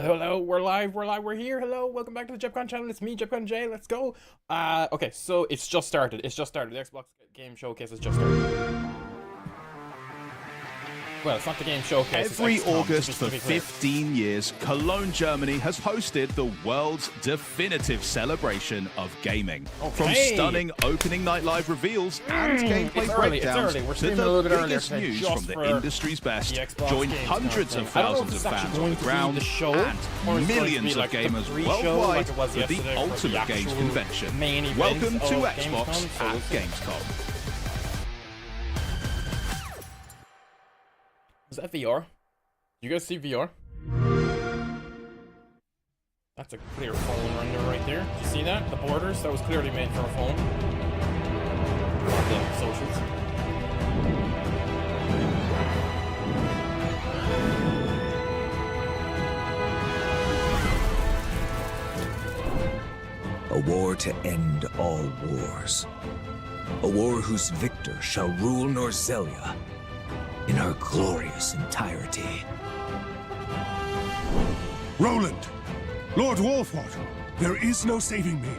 Hello, we're live, we're here. Hello, welcome back to the JepCon channel. It's me, JepCon J. Let's go. Okay, so it's just started. The Xbox Game Showcase has just started. Well, it's not the Game Showcase. Every XCOM, August to for be clear. 15 years, Cologne, Germany has hosted the world's definitive celebration of gaming. From Okay. stunning opening night live reveals and gameplay it's early. breakdowns We're to streaming a little bit the earlier biggest today, news just from the for industry's best. the Xbox Join Gamescom hundreds thing. of I don't know if thousands of it's actually fans going on the to be ground the show, and or it's going to millions be of like the gamers pre-show, worldwide like it was for the yesterday for the Ultimate Games actual Convention. main event Welcome to of Xbox Gamescom, at Gamescom. Is that VR? You guys see VR? That's a clear phone render right there. Did you see that? The borders, that was clearly made for a phone. On the socials. A war to end all wars. A war whose victor shall rule Norzelia in her glorious entirety. Roland! Lord Wolfwater, there is no saving me.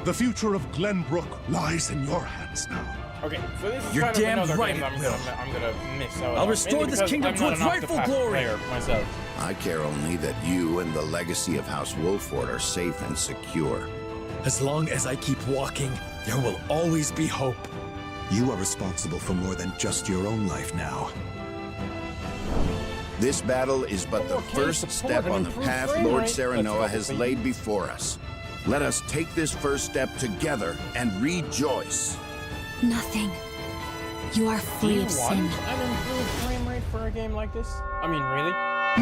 The future of Glenbrook lies in your hands now. Okay, so this is You're kind of damn another right game it I'm will. gonna miss out I'll on, restore mainly this because kingdom I'm to not its an rightful Octopath glory. player myself. I care only that you and the legacy of House Wolford are safe and secure. As long as I keep walking, there will always be hope. You are responsible for more than just your own life now. This battle is but the Okay, first support step and on the improve path frame Lord rate. Serenoa Let's has go, laid before us. Let us take this first step together and rejoice. Nothing. You are Do free you of want sin. an improved frame rate for a game like this? I mean, really?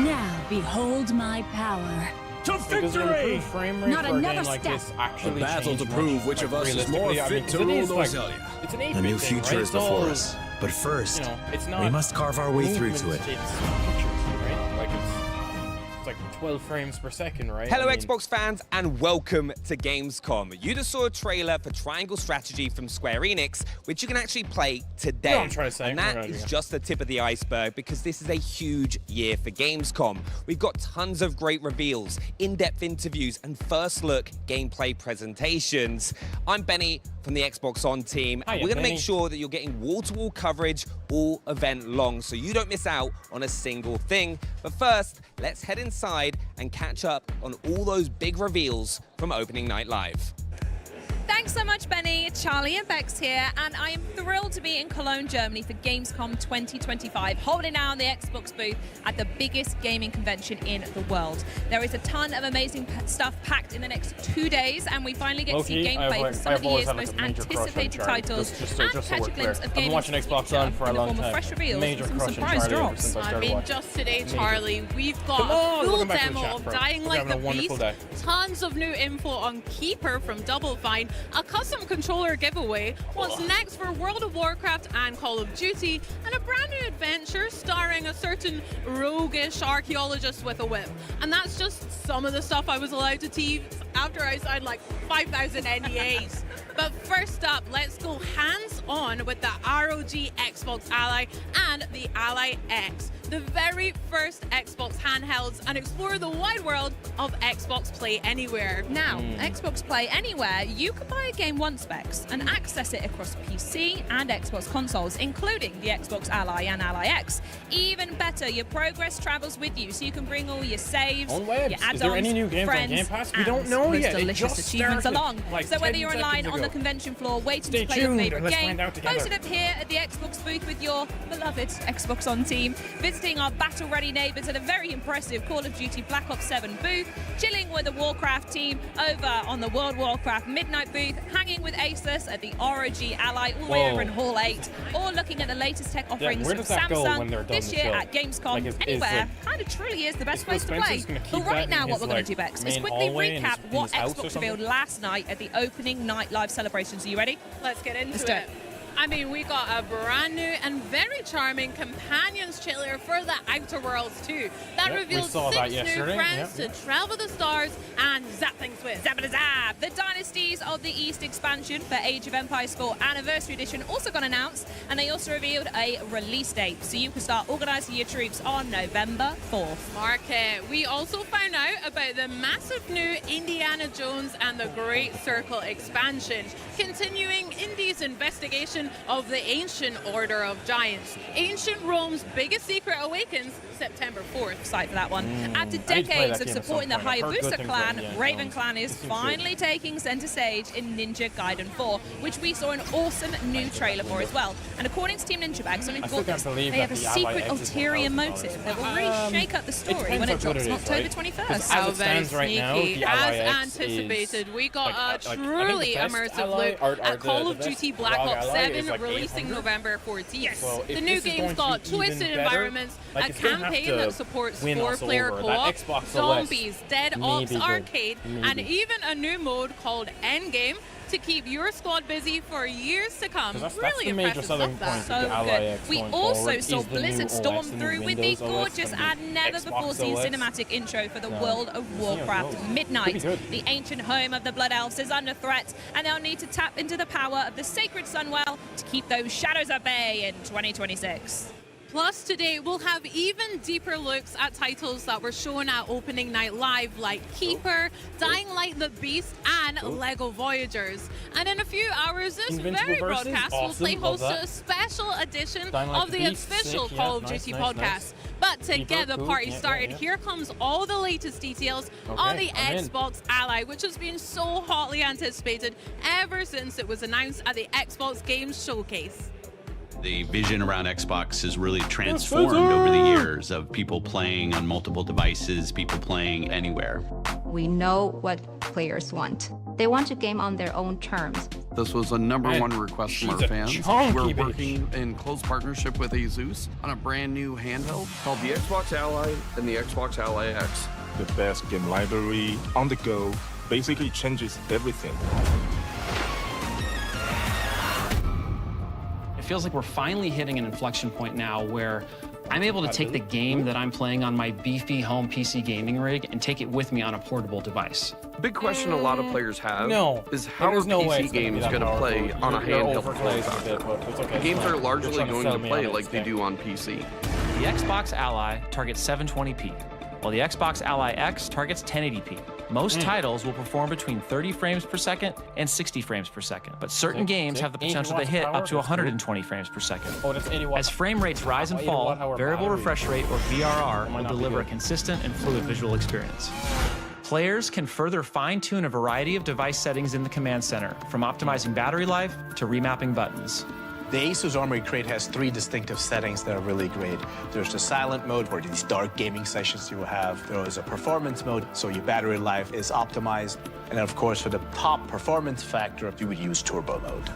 Now behold my power. To Like, does an victory! improved frame rate Not for a another game like step. this actually A battle change to much? prove which of us is more realistically, I mean, fit 'cause to it rule is like- Norzelia. It's an 8-bit A new thing, future right? is It's all, before us. But first, you know, it's not we must carve our way through to movement, it. It's pictures, right? Like it's like 12 frames per second, right? Hello I mean, Xbox fans and welcome to Gamescom. You just saw a trailer for Triangle Strategy from Square Enix, which you can actually play today. You know what I'm trying to say. And We're that gonna do is that. just the tip of the iceberg because this is a huge year for Gamescom. We've got tons of great reveals, in-depth interviews, and first look gameplay presentations. I'm Benny from the Xbox On team. Hiya, We're going to Benny. make sure that you're getting wall-to-wall coverage all event long so you don't miss out on a single thing. But first, let's head inside and catch up on all those big reveals from Opening Night Live. Thanks so much, Benny. Charlie and Bex here, and I am thrilled to be in Cologne, Germany for Gamescom 2025, holding down the Xbox booth at the biggest gaming convention in the world. There is a ton of amazing stuff packed in the next 2 days, and we finally get to see Low-key, gameplay for some of I've the always year's had, like, most a major crush on anticipated Charlie. titles, Just so and we're catch a clear. glimpse of I've been gaming's watching Xbox future on for a in the long form of time. fresh reveals Major and some crush on surprise Charlie ever drops. since I I started mean, watching. just today, Major. Charlie, we've got Come on, a full welcome back to the demo chat, of bro. Dying We're Like having the a wonderful Beast, day. tons of new info on Keeper from Double Fine, a custom controller giveaway, what's next for World of Warcraft and Call of Duty, and a brand new adventure starring a certain roguish archaeologist with a whip. And that's just some of the stuff I was allowed to tease after I signed like 5,000 NDAs. But first up, let's go hands-on with the ROG Xbox Ally and the Ally X, the very first Xbox handhelds, and explore the wide world of Xbox Play Anywhere. Now, Xbox Play Anywhere, you can buy a game once, Bex, and access it across PC and Xbox consoles, including the Xbox Ally and Ally X. Even better, your progress travels with you, so you can bring all your saves, On webs. your add-ons, Is there any new games on friends, Game Pass? We and don't know most yet. It delicious just achievements started, along. like, So whether 10 you're in line seconds on the ago. convention floor waiting Stay to play your tuned favorite and let's game, find out together. posted up here at the Xbox booth with your beloved Xbox On team, visiting our battle-ready neighbours at a very impressive Call of Duty Black Ops 7 booth, chilling with the Warcraft team over on the World Warcraft Midnight booth, hanging with Asus at the ROG Ally all the way Whoa. over in Hall 8, or looking at the latest tech offerings where from does that go when they're Samsung done this the year show? at Gamescom. Like, is Anywhere the- kind of truly is the best Is place to Phil play. Spencer's gonna keep But right that in now, what his, we're going like, to do, Bex, is main quickly hallway in recap his what house or Xbox something? revealed last night at the opening night live celebrations. Are you ready? Let's get into Let's do it. it. I mean, we got a brand new and very charming Companions trailer for the Outer Worlds 2 that revealed 6 new friends to travel the stars and zap things with. Zap! The Dynasties of the East expansion for Age of Empires 4 Anniversary Edition also got announced, and they also revealed a release date, so you can start organising your troops on November 4th. Market. We also found out about the massive new Indiana Jones and the Great Circle expansion, continuing Indy's investigation of the Ancient Order of Giants. Ancient Rome's biggest secret awakens September 4th. Excited for that one. After decades of supporting the Hayabusa clan, Raven Clan is finally taking center stage in Ninja Gaiden 4, which we saw an awesome new trailer for as well. And according to Team Ninja Bag, something called this, they have a secret ulterior motive that will really shake up the story when it drops on October 21st. How very sneaky. As anticipated, we got a truly immersive look at Call of Duty Black Ops 7 releasing November 14th. The new game's got twisted environments, a campaign that supports 4-player co-op, zombies, Dead Ops Arcade, and even a new mode called Endgame to keep your squad busy for years to come. Really impressive stuff. So good. We also saw Blizzard storm through with the gorgeous and never-before-seen cinematic intro for the World of Warcraft Midnight. The ancient home of the Blood Elves is under threat, and they'll need to tap into the power of the Sacred Sunwell to keep those shadows at bay in 2026. Plus, today we'll have even deeper looks at titles that were shown at Opening Night Live, like Keeper, Dying Light the Beast, and LEGO Voyagers. And in a few hours, this very broadcast will play host to a special edition of the official Call of Duty podcast. But to get the party started, here comes all the latest details on the Xbox Ally, which has been so hotly anticipated ever since it was announced at the Xbox Games Showcase. The vision around Xbox has really transformed over the years of people playing on multiple devices, people playing anywhere. We know what players want. They want to game on their own terms. This was a #1 request from our fans. We're working in close partnership with Asus on a brand new handheld called the Xbox Ally and the Xbox Ally X. The best game library on the go, basically changes everything. It feels like we're finally hitting an inflection point now where I'm able to take the game that I'm playing on my beefy home PC gaming rig and take it with me on a portable device. Big question a lot of players have is how are PC games going to play on a handheld form factor? Games are largely going to play like they do on PC. The Xbox Ally targets 720p, while the Xbox Ally X targets 1080p. Most titles will perform between 30 frames per second and 60 frames per second, but certain games have the potential to hit up to 120 frames per second. As frame rates rise and fall, variable refresh rate, or VRR, will deliver a consistent and fluid visual experience. Players can further fine-tune a variety of device settings in the command center, from optimizing battery life to remapping buttons. The Asus Armory Crate has 3 distinctive settings that are really great. There's the silent mode, where these dark gaming sessions you will have. There is a performance mode, so your battery life is optimized. And then, of course, for the top performance factor, you would use turbo mode.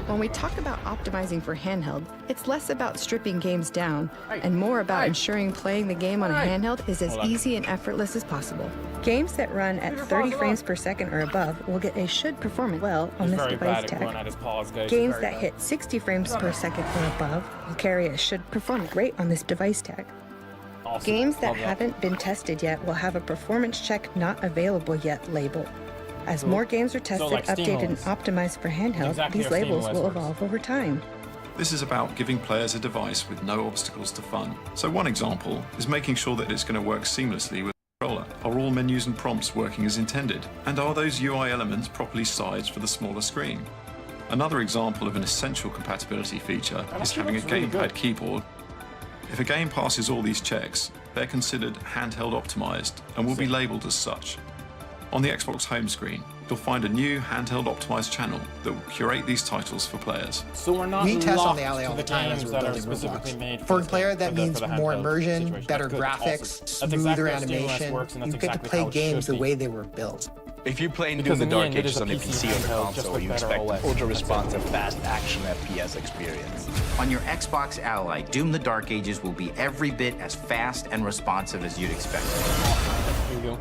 When we talk about optimizing for handheld, it's less about stripping games down and more about ensuring playing the game on a handheld is as easy and effortless as possible. Games that run at 30 frames per second or above will get a should perform well on this device tag. Games that hit 60 frames per second or above will carry a should perform great on this device tag. Games that haven't been tested yet will have a performance check not available yet label. As more games are tested, updated, and optimized for handheld, these labels will evolve over time. This is about giving players a device with no obstacles to fun. So one example is making sure that it's going to work seamlessly with the controller. Are all menus and prompts working as intended? And are those UI elements properly sized for the smaller screen? Another example of an essential compatibility feature is having a gamepad keyboard. If a game passes all these checks, they're considered handheld optimized and will be labeled as such. On the Xbox home screen, you'll find a new handheld optimized channel that will curate these titles for players. So we're not we test on the Ally all the time as we're building Roblox. For a player, that means more immersion, better graphics, smoother animation. You get to play games the way they were built. If you're playing Doom the Dark Ages on the PC or the console, you expect an ultra-responsive, fast action FPS experience. On your Xbox Ally, Doom the Dark Ages will be every bit as fast and responsive as you'd expect. Here you go.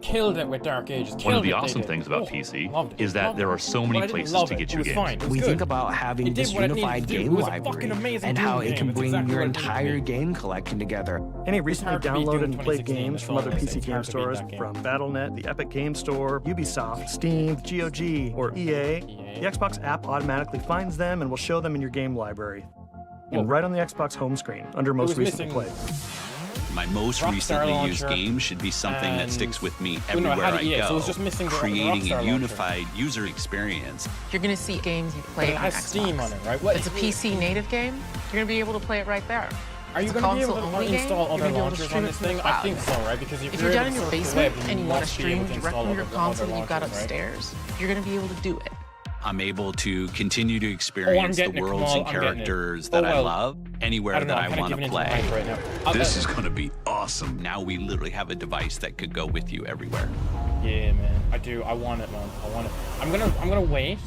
Killed it with Dark Ages. One of the awesome things about PC is that there are so many places to get your games. We think about having this unified game library and how it can bring your entire game collection together. Any recently downloaded and played games from other PC game stores, from Battle.net, the Epic Game Store, Ubisoft, Steam, GOG, or EA, the Xbox app automatically finds them and will show them in your game library. And right on the Xbox home screen, under most recently played. My most recently used game should be something that sticks with me everywhere I go, so it's just missing creating a unified user experience. You're going to see games you play on Xbox. It has Steam on it, right? What it's a PC native game. You're going to be able to play it right there. Are you going to be able to install other launchers on this thing? I think so, right? Because if you're down in your basement and you want to stream directly from your console that you've got upstairs, you're going to be able to do it. I'm able to continue to experience the worlds and characters that I love anywhere that I want to play. This is going to be awesome. Now we literally have a device that could go with you everywhere. Yeah, man. I do. I want it, man. I want it. I'm gonna wait.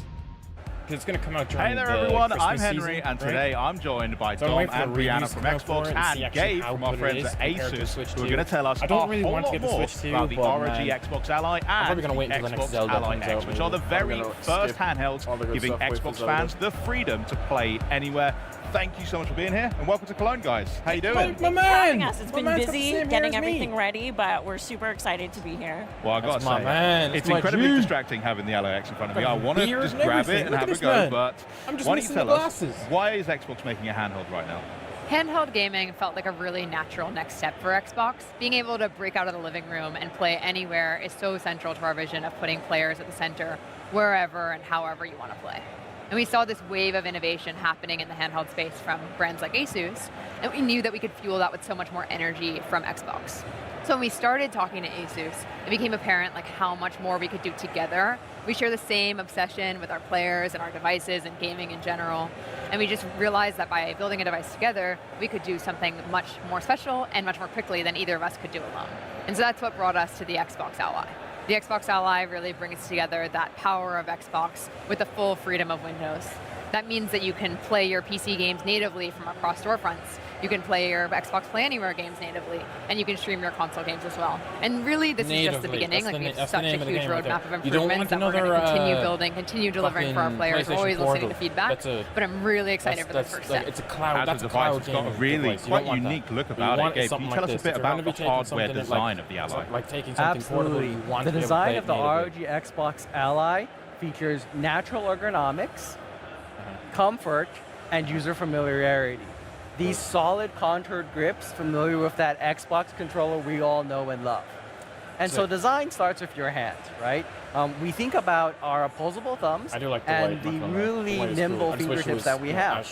Because it's going to come out during Hey there, everyone. Christmas I'm Henry, season, and today I'm joined by Dom and Brianna from Xbox and Gabe from our friends at Asus, who are going to tell us a whole lot more about the ROG Xbox Ally and the Xbox Ally X, which are the very first handhelds giving Xbox fans the freedom to play anywhere. Thank you so much for being here, and welcome to Cologne, guys. How you doing? My man! Having us. It's been busy getting everything ready, but we're super excited to be here. Well, I gotta say, it's incredibly distracting having the Ally X in front of me. I want to just grab it and have a go, but why don't you tell us, why is Xbox making a handheld right now? Handheld gaming felt like a really natural next step for Xbox. Being able to break out of the living room and play anywhere is so central to our vision of putting players at the center wherever and however you want to play. And we saw this wave of innovation happening in the handheld space from brands like Asus, and we knew that we could fuel that with so much more energy from Xbox. So when we started talking to Asus, it became apparent like how much more we could do together. We share the same obsession with our players and our devices and gaming in general. And we just realized that by building a device together, we could do something much more special and much more quickly than either of us could do alone. And so that's what brought us to the Xbox Ally. The Xbox Ally really brings together that power of Xbox with the full freedom of Windows. That means that you can play your PC games natively from across storefronts. You can play your Xbox Play Anywhere games natively, and you can stream your console games as well. And really, this is just the beginning. Like, we have such a huge roadmap of improvements that we're going to continue building, continue delivering for our players. We're always listening to feedback, but I'm really excited for the first step. It's a cloud. As a device, it's got a really quite unique look about it. Gabe, can you tell us a bit about the hardware design of the Ally? Like taking something portable you want to be able to play it natively. The design of the ROG Xbox Ally features natural ergonomics, comfort, and user familiarity. These solid contoured grips, familiar with that Xbox controller we all know and love. And so design starts with your hands, right? We think about our opposable thumbs and the really nimble fingertips that we have.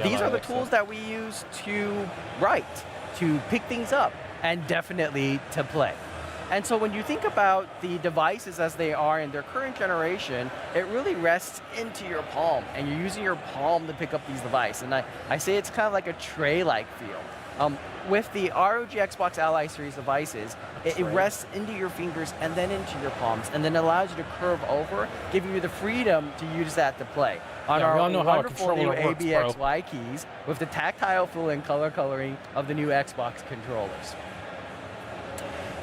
These are the tools that we use to write, to pick things up, and definitely to play. And so when you think about the devices as they are in their current generation, it really rests into your palm, and you're using your palm to pick up these devices. And I say it's kind of like a tray-like feel. With the ROG Xbox Ally series devices, it rests into your fingers and then into your palms, and then allows you to curve over, giving you the freedom to use that to play. On our wonderful new ABXY keys, with the tactile feel and color coloring of the new Xbox controllers.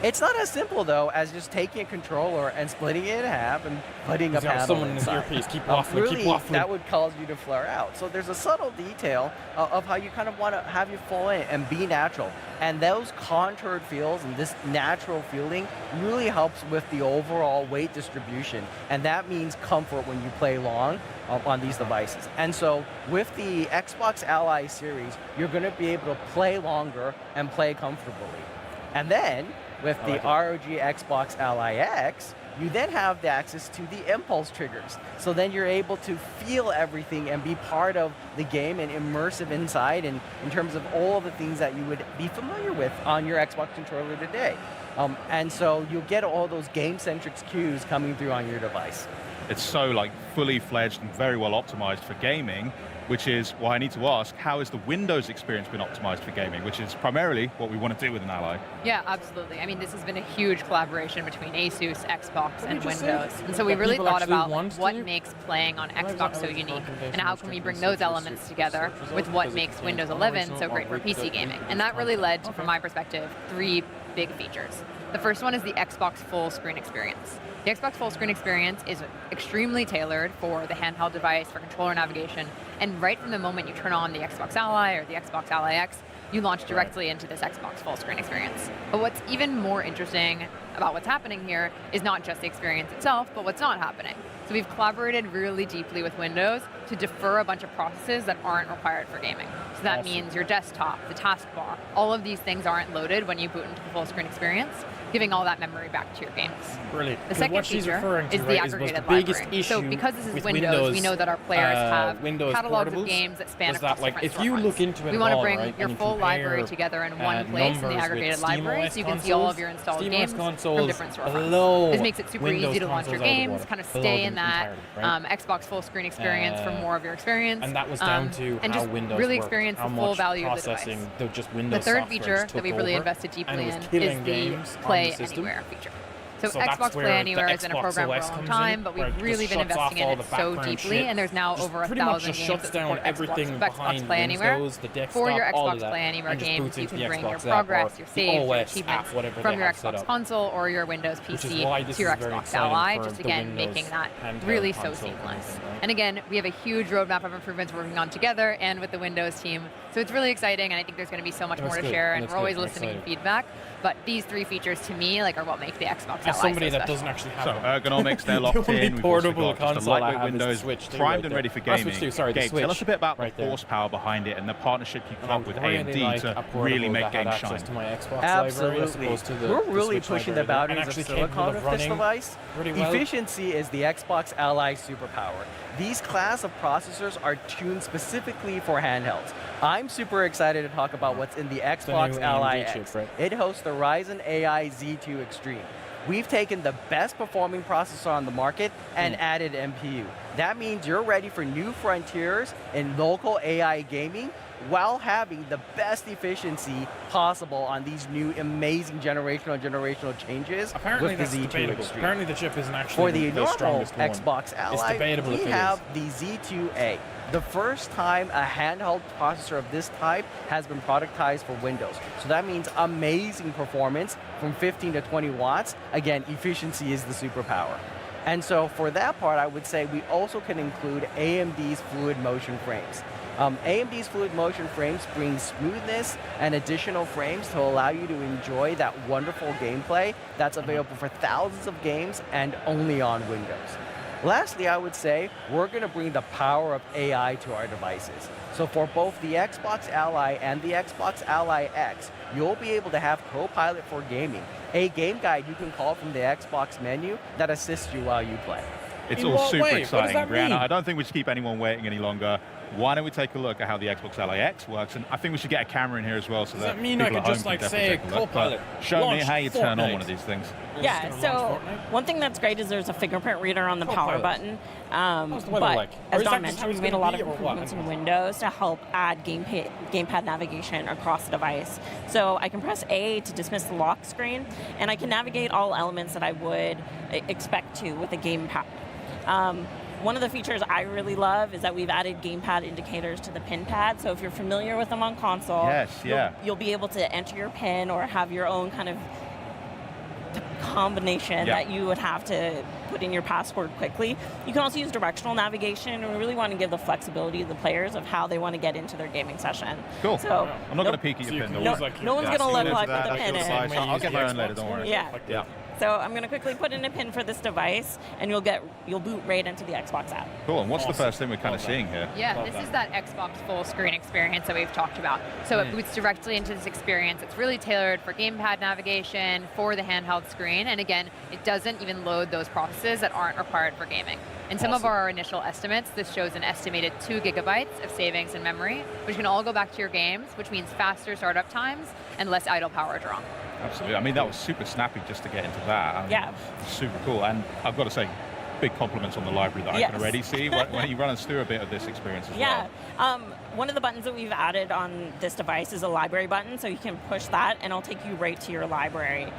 It's not as simple, though, as just taking a controller and splitting it in half and putting a panel someone in his earpiece. Keep waffling, really, keep waffling. That would cause you to flare out. So there's a subtle detail of how you kind of want to have you fall in and be natural. And those contoured feels and this natural feeling really helps with the overall weight distribution. And that means comfort when you play long on these devices. And so with the Xbox Ally series, you're going to be able to play longer and play comfortably. And then, with the ROG Xbox Ally X, you then have the access to the impulse triggers. So then you're able to feel everything and be part of the game and immersive inside and in terms of all of the things that you would be familiar with on your Xbox controller today. And so you'll get all those game-centric cues coming through on your device. It's so like fully fledged and very well optimized for gaming, which is why I need to ask, how has the Windows experience been optimized for gaming, which is primarily what we want to do with an Ally? Yeah, absolutely. I mean, this has been a huge collaboration between Asus, Xbox, and Windows. And so we really thought about what makes playing on Xbox so unique, and how can we bring those elements together with what makes Windows 11 so great for PC gaming. And that really led to, from my perspective, 3 big features. The first one is the Xbox full screen experience. The Xbox full screen experience is extremely tailored for the handheld device, for controller navigation, and right from the moment you turn on the Xbox Ally or the Xbox Ally X, you launch directly into this Xbox full screen experience. But what's even more interesting about what's happening here is not just the experience itself, but what's not happening. So we've collaborated really deeply with Windows to defer a bunch of processes that aren't required for gaming. So that means your desktop, the taskbar, all of these things aren't loaded when you boot into the full screen experience, giving all that memory back to your games. Brilliant. The second feature is the aggregated library. So because this is Windows, we know that our players have catalogs of games that span across different if you look into it, we want to bring your full library together in one place in the aggregated library, so you can see all of your installed games from different storefronts. This makes it super easy to launch your games, kind of stay in that Xbox full screen experience for more of your experience. And that was down to and how just Windows really worked, experience how the full much value of the processing device. Windows The third software feature took that we really over, invested deeply and in was killing is the games on Play the system. Anywhere feature. So that's Xbox where Play the Anywhere has been a Xbox program for OS a long comes time, in, but where we've it really just been shuts off investing in all it the so background deeply, shit. and there's now Just over pretty much 1,000 just games shuts that down support everything Xbox behind Play Anywhere. Windows, the desktop, For your all of Xbox that, Play Anywhere and just games, boots you into can the bring your Xbox app progress, or your the saves, your OS achievements app, whatever from they your have set Xbox up. console or your Windows Which is PC why this to your is very Xbox exciting Ally, for just the again Windows making that handheld really so console seamless. kind of thing, right? And again, we have a huge roadmap of improvements working on together and with the Windows team. So it's really exciting, and I think there's going to be so much more to share, and we're always listening to feedback. But these three features, to me, are what make the Xbox Ally As somebody so that special. doesn't actually have So one. ergonomics, they're locked The only in. We've also portable got just a console I lightweight have is the Windows, Switch too, primed right and there. ready for Not gaming. Switch 2, sorry, the Gabe, tell us Switch a bit about right the there. horsepower behind it and the partnership you've got with really AMD like to a portable really make that had games access shine. to my Xbox Absolutely. library as opposed to the We're really Switch pushing the library there, and boundaries of actually capable silicon of with this running device. pretty well. Efficiency is the Xbox Ally superpower. These class of processors are tuned specifically for handhelds. I'm super excited to talk about what's in the Xbox new Ally AMD X. chip, right? It hosts the Ryzen AI Z2 Extreme. We've taken the best performing processor on the market and added MPU. That means you're ready for new frontiers in local AI gaming while having the best efficiency possible on these new amazing generational changes Apparently with the that's Z2 debatable. Extreme. Apparently the chip isn't actually For the normal strongest one. Xbox Ally, debatable if we it have the Z2A. The first time a handheld processor of this type has been productized for Windows. So that means amazing performance from 15 to 20 watts. Again, efficiency is the superpower. And so for that part, I would say we also can include AMD's fluid motion frames. AMD's fluid motion frames bring smoothness and additional frames to allow you to enjoy that wonderful gameplay that's available for thousands of games and only on Windows. Lastly, I would say we're going to bring the power of AI to our devices. So for both the Xbox Ally and the Xbox Ally X, you'll be able to have Copilot for gaming, a game guide you can call from the Xbox menu that assists you while you play. It's In all what super way? What exciting, does that Brianna. mean? I don't think we should keep anyone waiting any longer. Why don't we take a look at how the Xbox Ally X works? And I think we should get a camera in here as well, so Does that that mean I people could at home just, can like, definitely say, take a look. Copilot, But show me launch how you turn on Fortnite? one of these things. Yeah, so one thing that's great is there's a fingerprint reader on the power button. What's the weather But like? as Or is Don that just how mentioned, it's we made a gonna lot be, of or what? improvements in Windows to help add gamepad navigation across the device. So I can press A to dismiss the lock screen, and I can navigate all elements that I would expect to with a gamepad. One of the features I really love is that we've added gamepad indicators to the pin pad. So if you're familiar with them on console, you'll be able to enter your pin or have your own kind of combination that you would have to put in your password quickly. You can also use directional navigation, and we really want to give the flexibility to the players of how they want to get into their gaming session. Cool. So I'm not going to peek at your pin. no one's going to look like what the pin is. I'll get my own later, don't worry. Yeah. So I'm going to quickly put in a pin for this device, and you'll boot right into the Xbox app. Cool. And what's the first thing we're kind of seeing here? Yeah, this is that Xbox full screen experience that we've talked about. So it boots directly into this experience. It's really tailored for gamepad navigation, for the handheld screen, and again, it doesn't even load those processes that aren't required for gaming. In some of our initial estimates, this shows an estimated 2 gigabytes of savings in memory, which can all go back to your games, which means faster startup times and less idle power draw. Absolutely. I mean, that was super snappy just to get into that. Super cool. And I've got to say, big compliments on the library that I can already see when you run us through a bit of this experience as well. one of the buttons that we've added on this device is a library button, so you can push that and it'll take you right to your library.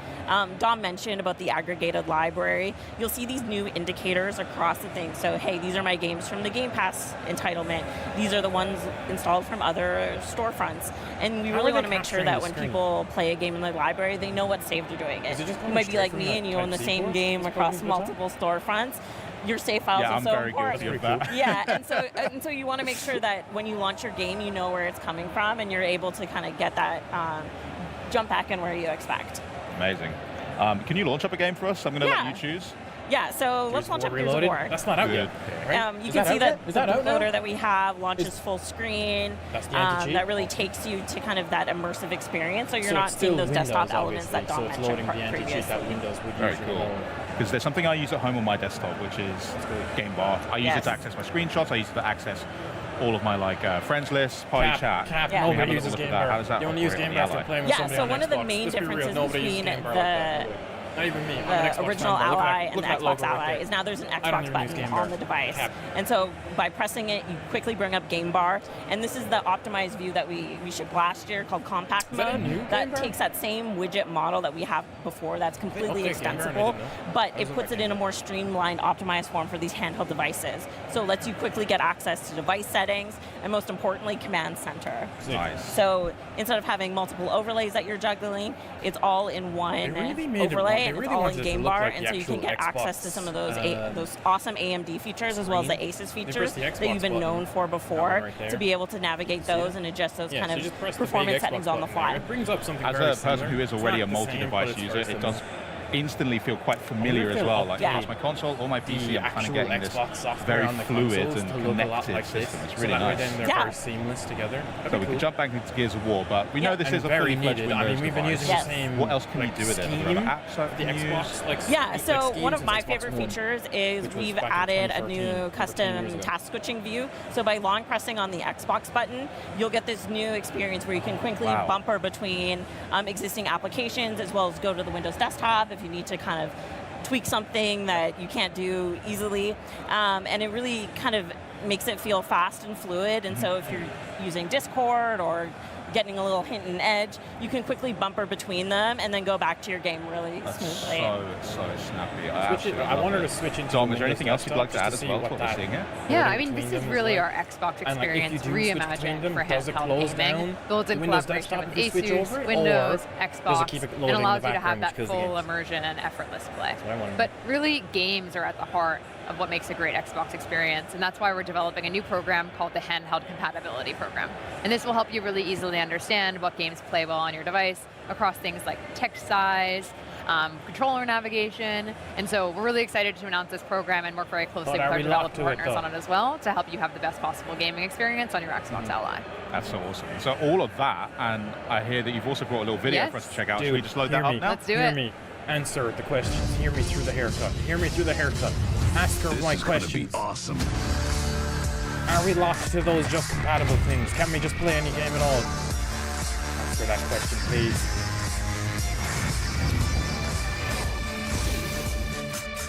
Dom mentioned about the aggregated library. You'll see these new indicators across the thing. So, hey, these are my games from the Game Pass entitlement. These are the ones installed from other storefronts. And we really want to make sure that when people play a game in the library, they know what save they're doing it. You might be like me and you own the same game across multiple storefronts. Your save files are so important. Guilty of that. Yeah, and so you want to make sure that when you launch your game, you know where it's coming from, and you're able to kind of get that jump back in where you expect. Amazing. Can you launch up a game for us? I'm going to let you choose. Yeah, so let's launch up Gears of War. That's not out yet. Right? You can see that the bootloader that we have launches full screen. That really takes you to kind of that immersive experience, so you're not seeing those desktop elements that Dom mentioned previously. Very cool. Because there's something I use at home on my desktop, which is Game Bar. I use it to access my screenshots. I use it to access all of my friends lists, party chat. Nobody uses Game Bar. How does that you only use Game Bar after playing with somebody so on one Xbox. of the main differences between not even me. The original Ally and the Xbox Ally is now there's an Xbox button on the device. And so by pressing it, you quickly bring up Game Bar. And this is the optimized view that we shipped last year called Compact Mode. That takes that same widget model that we have before that's completely extensible, but it puts it in a more streamlined, optimized form for these handheld devices. So it lets you quickly get access to device settings and most importantly, Command Center. Nice. So instead of having multiple overlays that you're juggling, it's all in one overlay. And it's all in Game Bar, and so you can get access to some of those awesome AMD features as well as the Asus features that you've been known for before, to be able to navigate those and adjust those kind of performance settings on the fly. It brings up something as a person who is already a multi-device user, it does instantly feel quite familiar as well. Like across my console or my PC, I'm kind of getting this very fluid and connected system. It's really nice. They're very seamless together. So we can jump back into Gears of War, but we know this is a fully fledged Windows I mean, we've been using the same. What else can you do with it? Are there other apps that we can use? So one of my favorite features is we've added a new custom task switching view. So by long pressing on the Xbox button, you'll get this new experience where you can quickly bumper between existing applications as well as go to the Windows desktop if you need to kind of tweak something that you can't do easily. And it really kind of makes it feel fast and fluid. And so if you're using Discord or getting a little hint and edge, you can quickly bumper between them and then go back to your game really smoothly. So snappy. I wanted to switch into Dom, is there anything else you'd like to add as well to what we're seeing here? Yeah, I mean, this is really our Xbox experience reimagined for handheld gaming. Builds in collaboration with Asus, Windows, Xbox, and allows you to have that full immersion and effortless play. But really, games are at the heart of what makes a great Xbox experience, and that's why we're developing a new program called the Handheld Compatibility Program. And this will help you really easily understand what games play well on your device across things like text size, controller navigation, and so we're really excited to announce this program and work very closely with our developer partners on it as well to help you have the best possible gaming experience on your Xbox Ally. That's so awesome. So all of that, and I hear that you've also brought a little video for us to check out. Should we just load that up now? Let's do it. Hear me. Answer the questions. Hear me through the haircut. Hear me through the haircut. Ask her right questions. This is gonna be awesome. Are we locked to those just compatible things? Can we just play any game at all? Answer that question, please.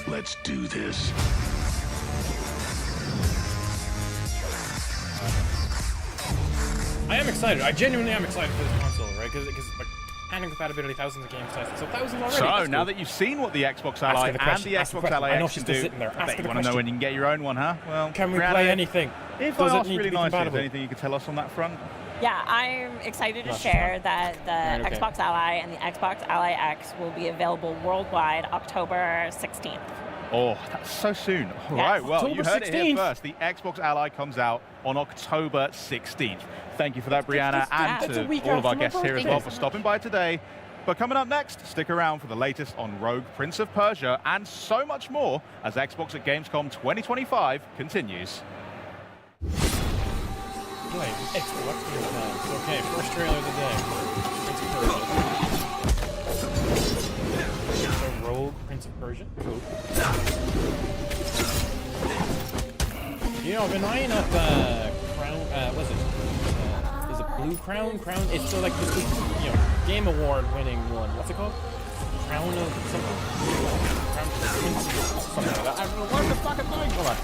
Let's do this. I am excited. I genuinely am excited for this console, right? Because like, handling compatibility, thousands of games tested, so thousands already. So now that you've seen what the Xbox Ally and the Xbox Ally X can do, I bet you want to know when you can get your own one, huh? Well, can we play anything? If I ask really nicely, is there anything you can tell us on that front? Yeah, I'm excited to share that the Xbox Ally and the Xbox Ally X will be available worldwide October 16th. Oh, that's so soon. All right, well, you heard it here first. The Xbox Ally comes out on October 16th. Thank you for that, Brianna, and to all of our guests here as well for stopping by today. But coming up next, stick around for the latest on Rogue, Prince of Persia, and so much more as Xbox at Gamescom 2025 continues. Xbox. Okay, first trailer of the day. So Rogue, Prince of Persia. Cool. You know, I've been eyeing up Crown. What's it? Is it Blue Crown? Crown. It's so like this, Game Award winning one. What's it called? Crown of something. Crown of Prince, something like that. I don't know what the fuck I'm doing. Hold on.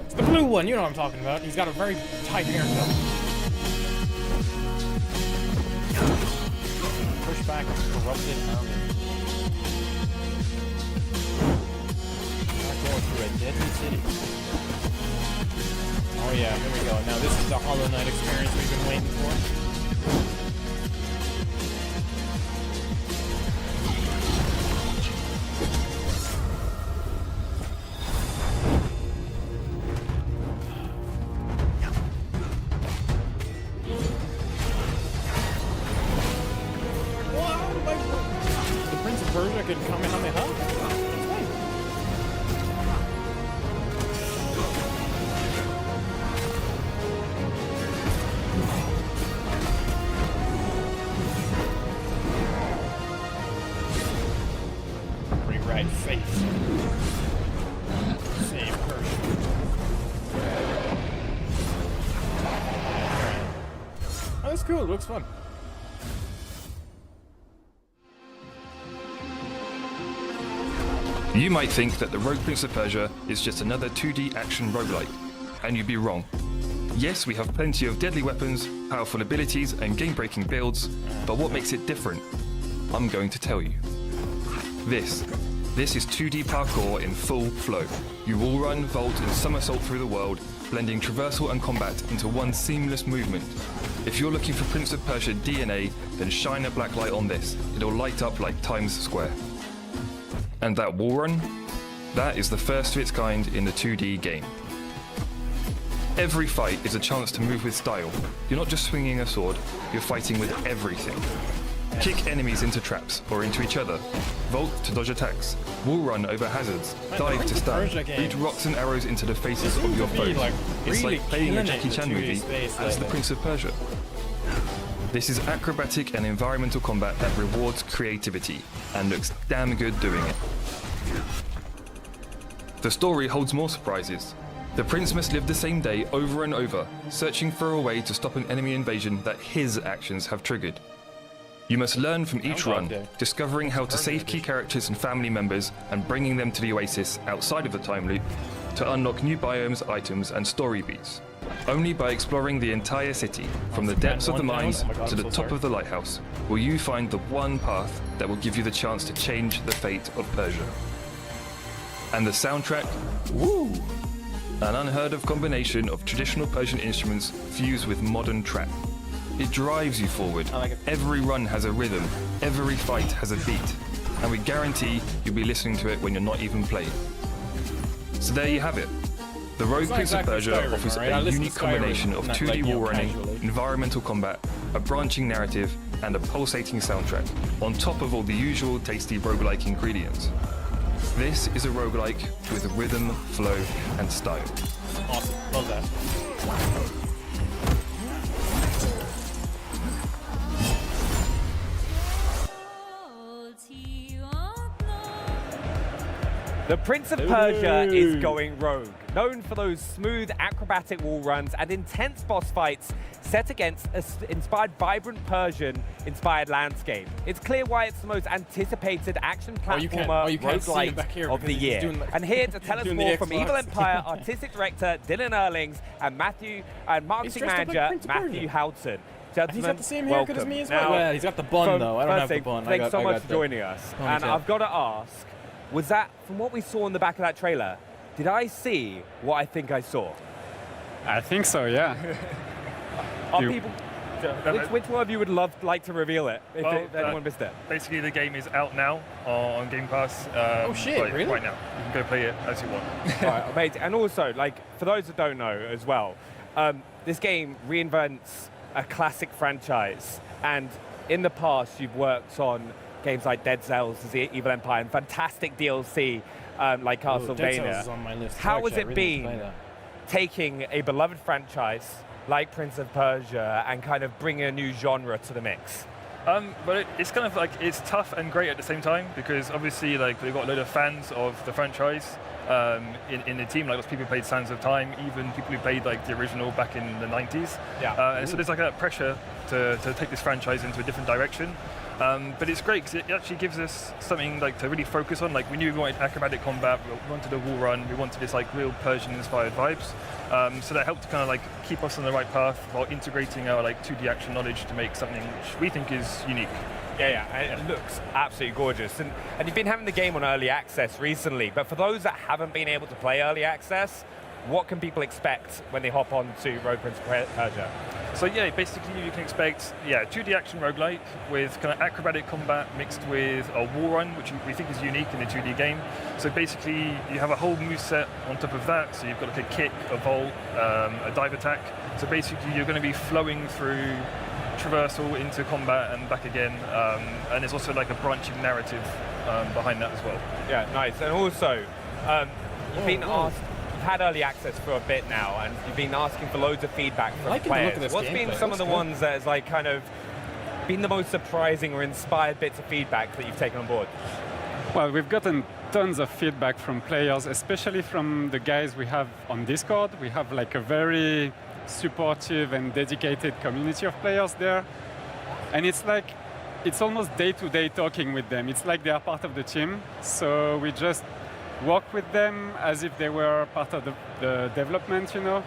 It's the blue one, you know what I'm talking about. He's got a very tight haircut. Push back corrupted army. Going through a deadly city. Oh yeah, here we go. Now this is the Hollow Knight experience we've been waiting for. Persia could Kamehameha? Rewrite fate. Save Persia. Oh, that's cool. It looks fun. You might think that the Rogue Prince of Persia is just another 2D action roguelike, and you'd be wrong. Yes, we have plenty of deadly weapons, powerful abilities, and game-breaking builds, but what makes it different? I'm going to tell you. This is 2D parkour in full flow. You will run, vault, and somersault through the world, blending traversal and combat into one seamless movement. If you're looking for Prince of Persia DNA, then shine a black light on this. It'll light up like Times Square. And that wall run? That is the first of its kind in the 2D game. Every fight is a chance to move with style. You're not just swinging a sword, you're fighting with everything. Kick enemies into traps or into each other. Vault to dodge attacks. Wall run over hazards. Dive to stun. Beat rocks and arrows into the faces of your foes. It's like playing a Jackie Chan movie as the Prince of Persia. This is acrobatic and environmental combat that rewards creativity and looks damn good doing it. The story holds more surprises. The prince must live the same day over and over, searching for a way to stop an enemy invasion that his actions have triggered. You must learn from each run, discovering how to save key characters and family members and bringing them to the oasis outside of the time loop to unlock new biomes, items, and story beats. Only by exploring the entire city, from the depths of the mines to the top of the lighthouse, will you find the one path that will give you the chance to change the fate of Persia. And the soundtrack? Woo! An unheard of combination of traditional Persian instruments fused with modern trap. It drives you forward. Every run has a rhythm, every fight has a beat, and we guarantee you'll be listening to it when you're not even playing. So there you have it. The Rogue Prince of Persia offers a unique combination of 2D wall running, environmental combat, a branching narrative, and a pulsating soundtrack, on top of all the usual tasty roguelike ingredients. This is a roguelike with rhythm, flow, and style. Awesome, love that. The Prince of Persia is going rogue, known for those smooth acrobatic wall runs and intense boss fights set against an inspired vibrant Persian-inspired landscape. It's clear why it's the most anticipated action platformer roguelike of the year. And here to tell us more from Evil Empire artistic director Dylan Erlings and marketing manager Matthew Houghton. Gentlemen, he's got the same haircut as me as well. Well, he's got the bun though. I don't have the bun. Thanks so much for joining us. And I've got to ask, was that, from what we saw in the back of that trailer, did I see what I think I saw? I think so, yeah. Which one of you would like to reveal it, if anyone missed it? Basically, the game is out now on Game Pass. Oh shit, really? Right now. You can go play it as you want. All right, amazing. And also, for those that don't know as well, this game reinvents a classic franchise. And in the past, you've worked on games like Dead Cells, the Evil Empire, and fantastic DLC like Castlevania. Dead Cells is on my list. How has it been taking a beloved franchise like Prince of Persia and kind of bringing a new genre to the mix? But it's kind of it's tough and great at the same time, because obviously we've got a load of fans of the franchise in the team, lots of people who played Sands of Time, even people who played the original back in the 90s. Yeah. And so there's a pressure to take this franchise into a different direction. But it's great because it actually gives us something like to really focus on. Like we knew we wanted acrobatic combat, we wanted a wall run, we wanted this like real Persian-inspired vibes. So that helped to kind of like keep us on the right path while integrating our like 2D action knowledge to make something which we think is unique. It looks absolutely gorgeous. And you've been having the game on early access recently, but for those that haven't been able to play early access, what can people expect when they hop on to Rogue Prince of Persia? So yeah, basically you can expect 2D action roguelite with kind of acrobatic combat mixed with a wall run, which we think is unique in a 2D game. So basically you have a whole moveset on top of that. So you've got like a kick, a vault, a dive attack. So basically you're going to be flowing through traversal into combat and back again. And there's also like a branching narrative behind that as well. Yeah, nice. And also, you've been asked. You've had early access for a bit now, and you've been asking for loads of feedback from players. What's been some of the ones that has like kind of been the most surprising or inspired bits of feedback that you've taken on board? Well, we've gotten tons of feedback from players, especially from the guys we have on Discord. We have like a very supportive and dedicated community of players there, and it's almost day-to-day talking with them. It's like they are part of the team, so we just work with them as if they were part of the development, you know.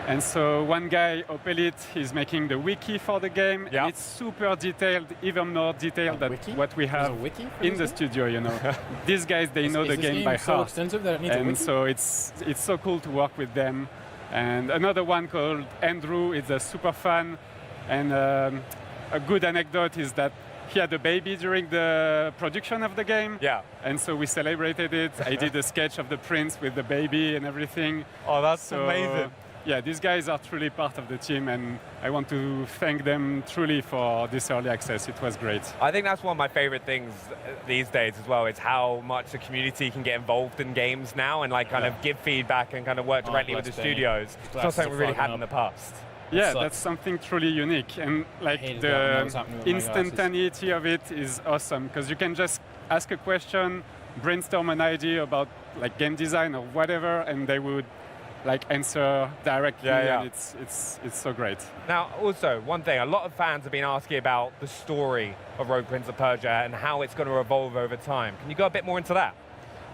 And so one guy, Opelit, he's making the wiki for the game. Yeah. And it's super detailed, even more detailed than what we have in the studio, you know. These guys, they know the game by heart. Extensive that it needs a wiki? And so it's so cool to work with them. And another one called Andrew is a super fan. And a good anecdote is that he had a baby during the production of the game. Yeah. And so we celebrated it. I did a sketch of the prince with the baby and everything. Oh, that's amazing. Yeah, these guys are truly part of the team, and I want to thank them truly for this early access. It was great. I think that's one of my favorite things these days as well, is how much the community can get involved in games now and like kind of give feedback and kind of work directly with the studios. It's not something we really had in the past. Yeah, that's something truly unique, and like the instantaneity of it is awesome, because you can just ask a question, brainstorm an idea about like game design or whatever, and they would like answer directly. And it's so great. Now, also one thing, a lot of fans have been asking about the story of Rogue Prince of Persia and how it's going to evolve over time. Can you go a bit more into that?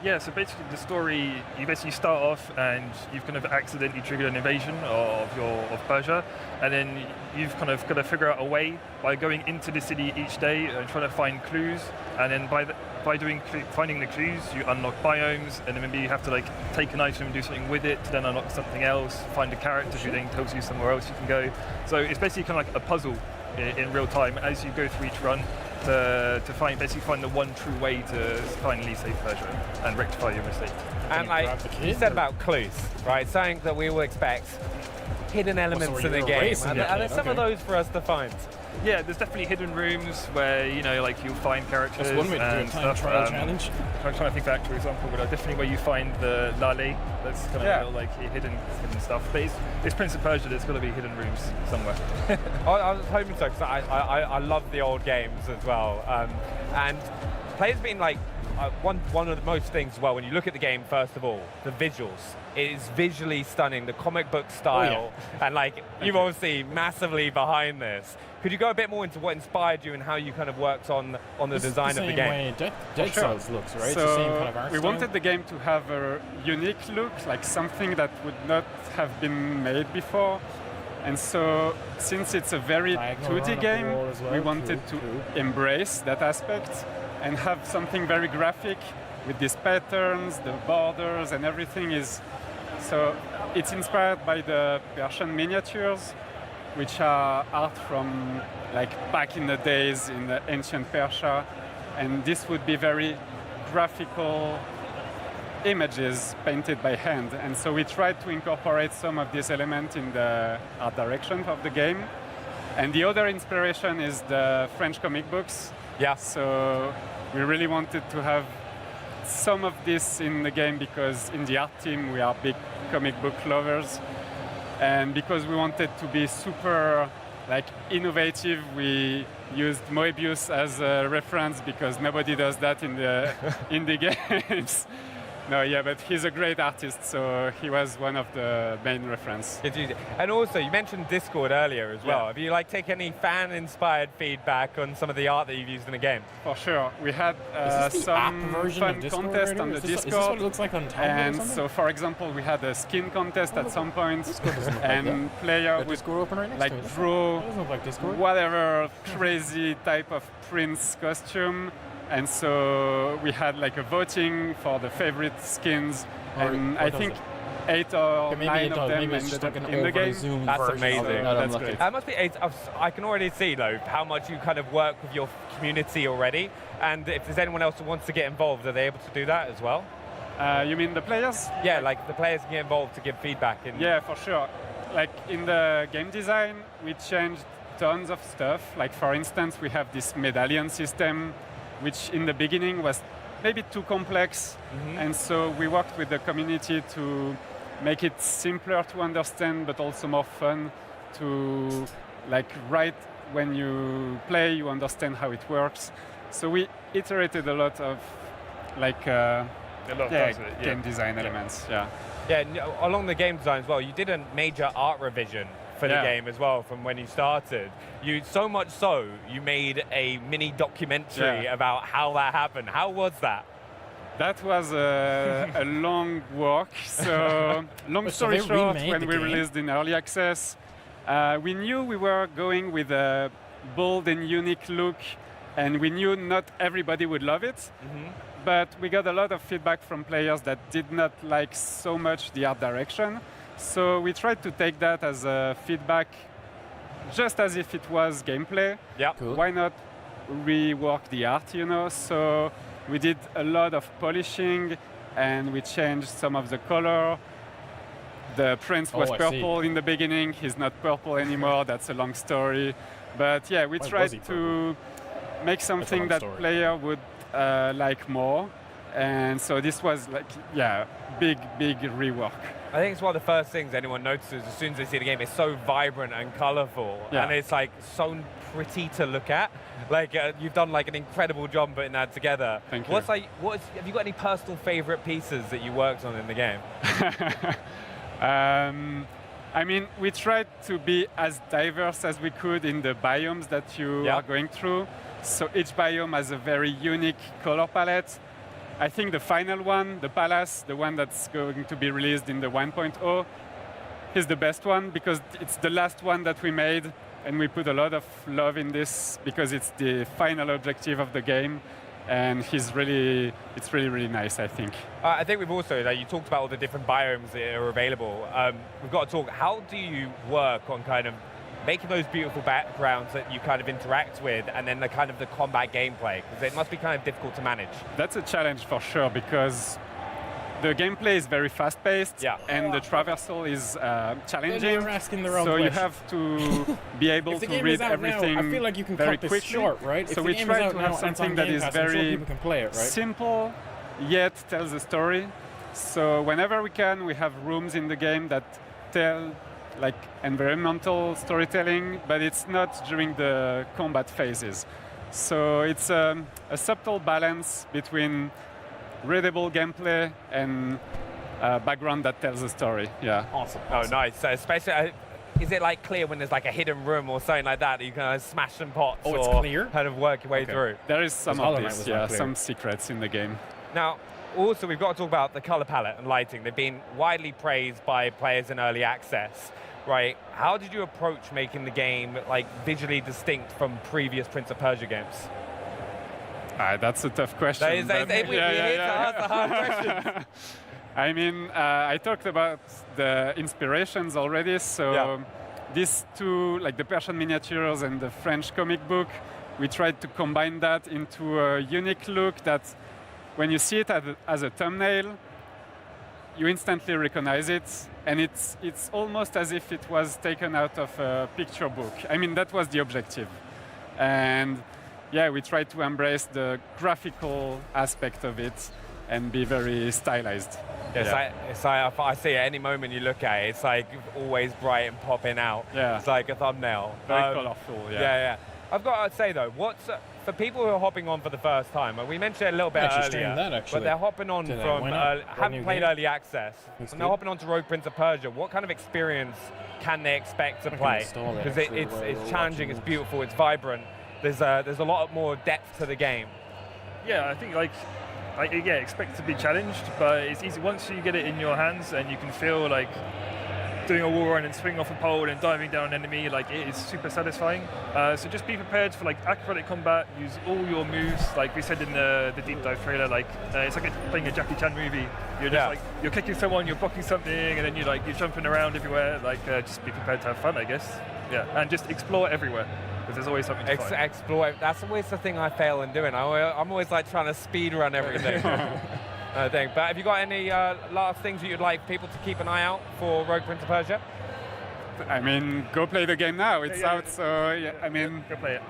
Yeah, so basically the story, you basically start off and you've kind of accidentally triggered an invasion of Persia, and then you've kind of got to figure out a way by going into the city each day and trying to find clues, and then by finding the clues, you unlock biomes, and then maybe you have to like take an item and do something with it to then unlock something else, find a character who then tells you somewhere else you can go. So it's basically kind of like a puzzle in real time as you go through each run, to find the one true way to finally save Persia and rectify your mistake. And like you said about clues, right? Something that we will expect, hidden elements in the game. And there's some of those for us to find. Yeah, there's definitely hidden rooms where, you know, like you'll find characters. That's one way to do a time trial challenge. I'm trying to think back, for example, but definitely where you find the Lale, that's kind of like hidden stuff. But it's Prince of Persia, there's got to be hidden rooms somewhere. I was hoping so, because I love the old games as well. And players been like, one of the most things as well, when you look at the game, first of all, the visuals. It is visually stunning, the comic book style, and like you've obviously massively behind this. Could you go a bit more into what inspired you and how you kind of worked on the design of the game? Dead Cells looks, right? So it's the same kind of art we style. wanted the game to have a unique look, like something that would not have been made before. And so, since it's a very 2D game, we wanted to embrace that aspect and have something very graphic with these patterns, the borders, and everything is. So it's inspired by the Persian miniatures, which are art from like back in the days in the ancient Persia, and this would be very graphical images painted by hand. And so we tried to incorporate some of these elements in the art direction of the game. And the other inspiration is the French comic books. Yeah. So we really wanted to have some of this in the game because in the art team we are big comic book lovers, and because we wanted to be super like innovative, we used Moebius as a reference because nobody does that in the in the games. No, yeah, but he's a great artist, so he was one of the main reference. And also, you mentioned Discord earlier as well. Have you taken any fan-inspired feedback on some of the art that you've used in the game? For sure. We had some fun contest on the Discord. Is this what it looks like on tablet and or something? so, for example, we had a skin contest at some point, and player would draw whatever crazy type of prince costume. And so we had a voting for the favorite skins, and I think 8 or 9 of them ended up in the game. That's amazing. That's great. That must be. I can already see though how much you kind of work with your community already, and if there's anyone else who wants to get involved, are they able to do that as well? You mean the players? Yeah, the players can get involved to give feedback. Yeah, for sure. In the game design, we changed tons of stuff. For instance, we have this medallion system, which in the beginning was maybe too complex. And so we worked with the community to make it simpler to understand, but also more fun to right when you play, you understand how it works. So we iterated a lot of game design elements. Yeah, along the game design as well, you did a major art revision for the game as well from when you started. So much so, you made a mini documentary about how that happened. How was that? That was a long walk. So, long story short, when we released in early access, we knew we were going with a bold and unique look, and we knew not everybody would love it. But we got a lot of feedback from players that did not like so much the art direction. So we tried to take that as a feedback, just as if it was gameplay. Yeah, cool. Why not rework the art, So we did a lot of polishing, and we changed some of the color. The prince was purple in the beginning. He's not purple anymore. That's a long story. But yeah, we tried to make something that player would like more. And so this was big rework. I think it's one of the first things anyone notices as soon as they see the game. It's so vibrant and colorful, and it's so pretty to look at. You've done an incredible job putting that together. Thank you. Have you got any personal favorite pieces that you worked on in the game? I mean, we tried to be as diverse as we could in the biomes that you are going through. So each biome has a very unique color palette. I think the final one, the Palace, the one that's going to be released in the 1.0, is the best one because it's the last one that we made, and we put a lot of love in this because it's the final objective of the game, and it's really, really nice, I think. I think we've also, you talked about all the different biomes that are available. We've got to talk, how do you work on kind of making those beautiful backgrounds that you kind of interact with, and then the combat gameplay? Because it must be kind of difficult to manage. That's a challenge for sure, because the gameplay is very fast-paced, and the traversal is challenging. You're asking the wrong so question. You have to be able to read everything now, I feel like you can very cut this quickly. Short, right? So we try to have something that is very simple, yet tells a story. So whenever we can, we have rooms in the game that tell environmental storytelling, but it's not during the combat phases. So it's a subtle balance between readable gameplay and background that tells a story. Yeah. Awesome. Oh, nice. So especially, is it clear when there's a hidden room or something like that you can smash some pots? Oh, it's or clear? Kind of work your way through. There is some of this, some secrets in the game. Now, also we've got to talk about the color palette and lighting. They've been widely praised by players in early access. Right, how did you approach making the game visually distinct from previous Prince of Persia games? That's a tough question. We're here to ask the hard questions. I mean, I talked about the inspirations already. So these two, the Persian miniatures and the French comic book, we tried to combine that into a unique look that, when you see it as a thumbnail, you instantly recognize it, and it's almost as if it was taken out of a picture book. I mean, that was the objective. And we tried to embrace the graphical aspect of it and be very stylized. I see at any moment you look at it, it's always bright and popping out. Yeah. It's like a thumbnail. Very colorful, Yeah. I've got to say though, for people who are hopping on for the first time, we mentioned it a little bit earlier, but they're hopping on from haven't played early access, and they're hopping on to Rogue Prince of Persia. What kind of experience can they expect to play? Because it's challenging, it's beautiful, it's vibrant. There's a lot more depth to the game. Yeah, I think expect to be challenged, but it's easy once you get it in your hands and you can feel like doing a wall run and swinging off a pole and diving down an enemy, like it is super satisfying. So just be prepared for like acrobatic combat, use all your moves, like we said in the deep dive trailer, like it's like playing a Jackie Chan movie. You're just like, you're kicking someone, you're blocking something, and then you're jumping around everywhere, like just be prepared to have fun, I guess. Yeah, and just explore everywhere, because there's always something to find. Explore, that's always the thing I fail in doing. I'm always like trying to speed run everything. But have you got any last things that you'd like people to keep an eye out for Rogue Prince of Persia? I mean, go play the game now. It's out, so yeah, I mean... Go play it,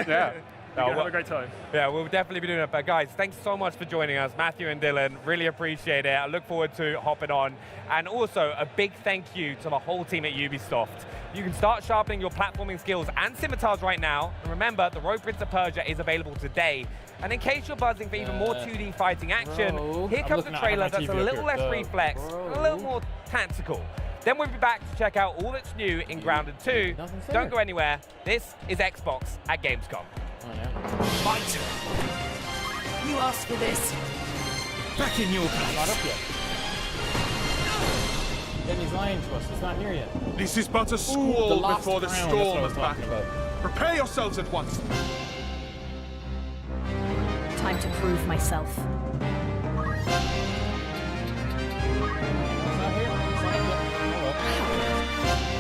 yeah. Have a great time. Yeah, we'll definitely be doing it. But guys, thanks so much for joining us, Matthew and Dylan. Really appreciate it. I look forward to hopping on. And also, a big thank you to the whole team at Ubisoft. You can start sharpening your platforming skills and scimitars right now. And remember, the Rogue Prince of Persia is available today. And in case you're buzzing for even more 2D fighting action, here comes a trailer that's a little less reflex, and a little more tactical. Then we'll be back to check out all that's new in Grounded 2. Don't go anywhere. This is Xbox at Gamescom. My turn. You asked for this. Back in your place. Not up yet. Then he's lying to us. It's not here yet. This is but a squall before the storm of battle. Prepare yourselves at once. Time to prove myself.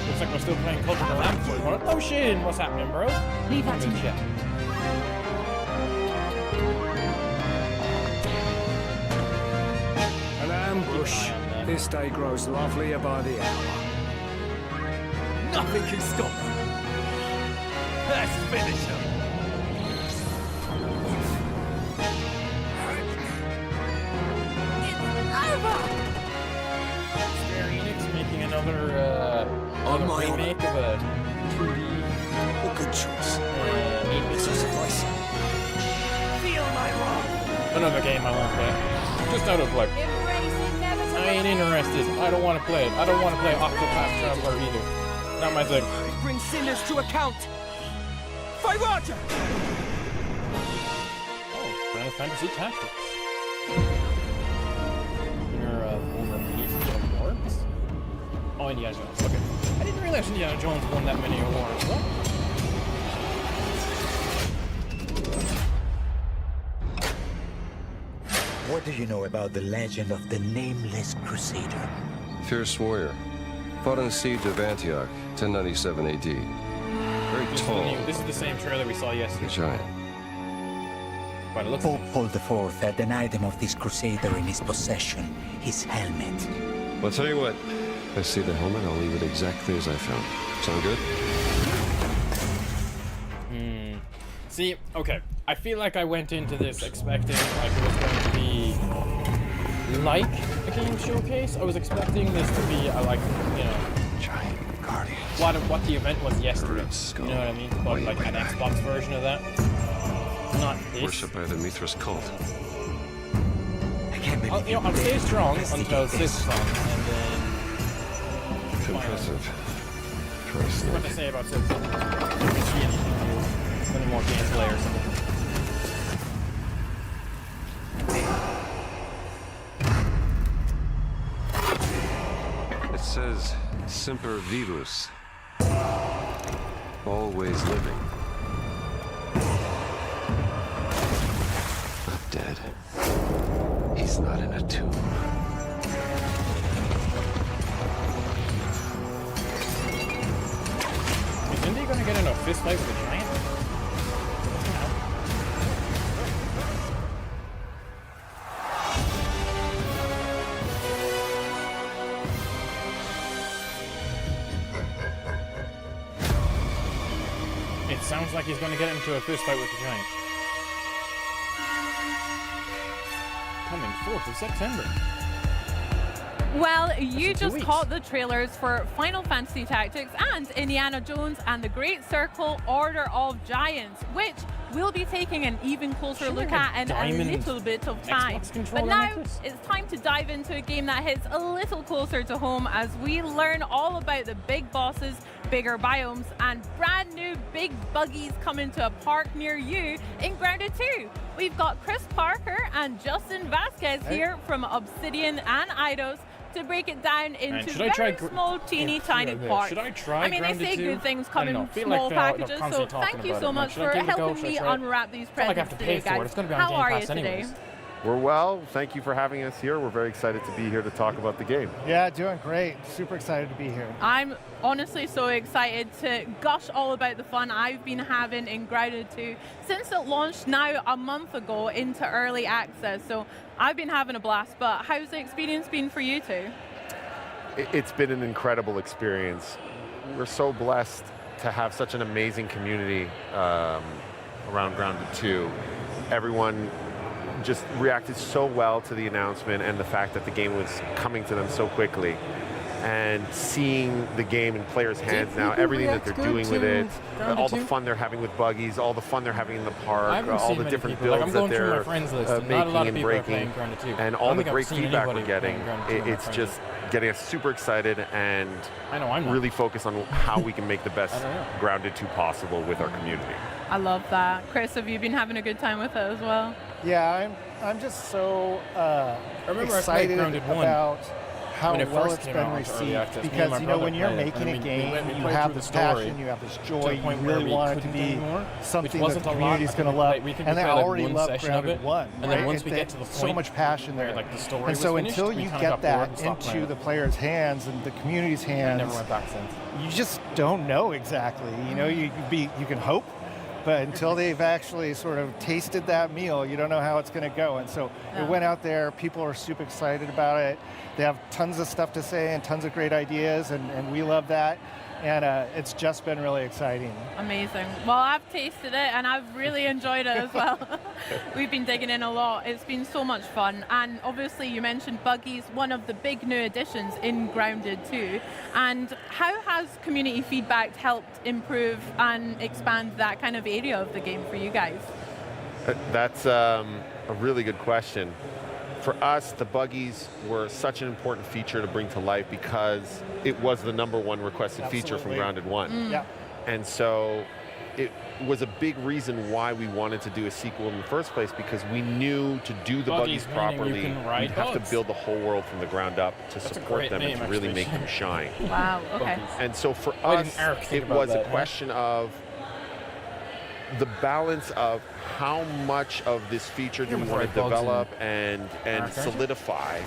Looks like we're still playing Cult of the Lamb for it. Oh shit, what's happening, bro? Leave that to me. An ambush. This day grows lovelier by the hour. Nothing can stop me. Let's finish him. Another remake of a 2D. A good choice. Suffice. Feel my wrath. Another game I won't play. Just out of like, I ain't interested. I don't want to play it. I don't want to play Octopath Traveler either. Not my thing. Bring sinners to account. Fight Roger. Oh, Final Fantasy Tactics. Oh, Indiana Jones. Okay. I didn't realize Indiana Jones won that many awards. What? What do you know about the legend of the Nameless Crusader? Fierce warrior. Fought in the siege of Antioch, 1097 AD. Very tall. This is the same trailer we saw yesterday. Giant. Pope Paul IV had an item of this crusader in his possession, his helmet. Well, I'll tell you what. If I see the helmet, I'll leave it exactly as I found it. Sound good? See, okay. I feel like I went into this expecting like it was going to be like a game showcase. I was expecting this to be like, you know, giant guardians. What the event was yesterday. You know what I mean? But like an Xbox version of that. Not this. Worshipped by the Mithras cult. I'll stay strong until 6 song, and then. Impressive. What to say about 6 song? Any more gameplay or something. It says Semper Vivus. Always living. Not dead. He's not in a tomb. Is Indy gonna get in a fist fight with a giant? It sounds like he's gonna get into a fist fight with the giant. Coming 4th of September. Well, you just caught the trailers for Final Fantasy Tactics and Indiana Jones and the Great Circle Order of Giants, which we'll be taking an even closer look at in a little bit of time. But now it's time to dive into a game that hits a little closer to home as we learn all about the big bosses, bigger biomes, and brand new big buggies coming to a park near you in Grounded 2. We've got Chris Parker and Justin Vasquez here from Obsidian and Eidos to break it down into very small, teeny, tiny parts. Should I try? I mean, they say good things come in small packages, so thank you so much for helping me unwrap these presents today, guys. How are you today? We're well. Thank you for having us here. We're very excited to be here to talk about the game. Yeah, doing great. Super excited to be here. I'm honestly so excited to gush all about the fun I've been having in Grounded 2 since it launched now a month ago into early access. So I've been having a blast, but how's the experience been for you two? It's been an incredible experience. We're so blessed to have such an amazing community around Grounded 2. Everyone just reacted so well to the announcement and the fact that the game was coming to them so quickly. And seeing the game in players' hands now, everything that they're doing with it, all the fun they're having with buggies, all the fun they're having in the park, all the different builds that they're making and breaking, and all the great feedback we're getting, it's just getting us super excited and really focused on how we can make the best Grounded 2 possible with our community. I love that. Chris, have you been having a good time with it as well? Yeah, I'm just so excited about how well it's been received, because when you're making a game, you have this passion, you have this joy, you really want it to be something that the community's going to love, and they already love Grounded 1, and then once we get to the so much passion there, and so until you get that into the players' hands and the community's hands, you just don't know exactly. You can hope, but until they've actually sort of tasted that meal, you don't know how it's going to go. And so it went out there. People are super excited about it. They have tons of stuff to say and tons of great ideas, and we love that. And it's just been really exciting. Amazing. Well, I've tasted it, and I've really enjoyed it as well. We've been digging in a lot. It's been so much fun. And obviously, you mentioned buggies, one of the big new additions in Grounded 2. And how has community feedback helped improve and expand that kind of area of the game for you guys? That's a really good question. For us, the buggies were such an important feature to bring to life because it was the #1 requested feature from Grounded 1. Yeah. And so it was a big reason why we wanted to do a sequel in the first place, because we knew to do the buggies properly, we'd have to build the whole world from the ground up to support them and to really make them shine. Wow, okay. And so for us, it was a question of the balance of how much of this feature do we want to develop and solidify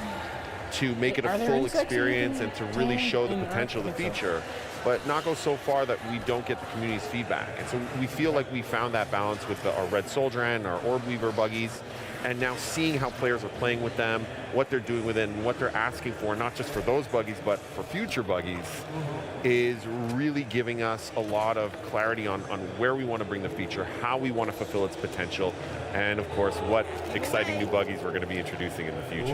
to make it a full experience and to really show the potential of the feature, but not go so far that we don't get the community's feedback. And so we feel like we found that balance with our Red Soldier and our Orb Weaver buggies, and now seeing how players are playing with them, what they're doing with it, and what they're asking for, not just for those buggies, but for future buggies, is really giving us a lot of clarity on where we want to bring the feature, how we want to fulfill its potential, and of course, what exciting new buggies we're going to be introducing in the future.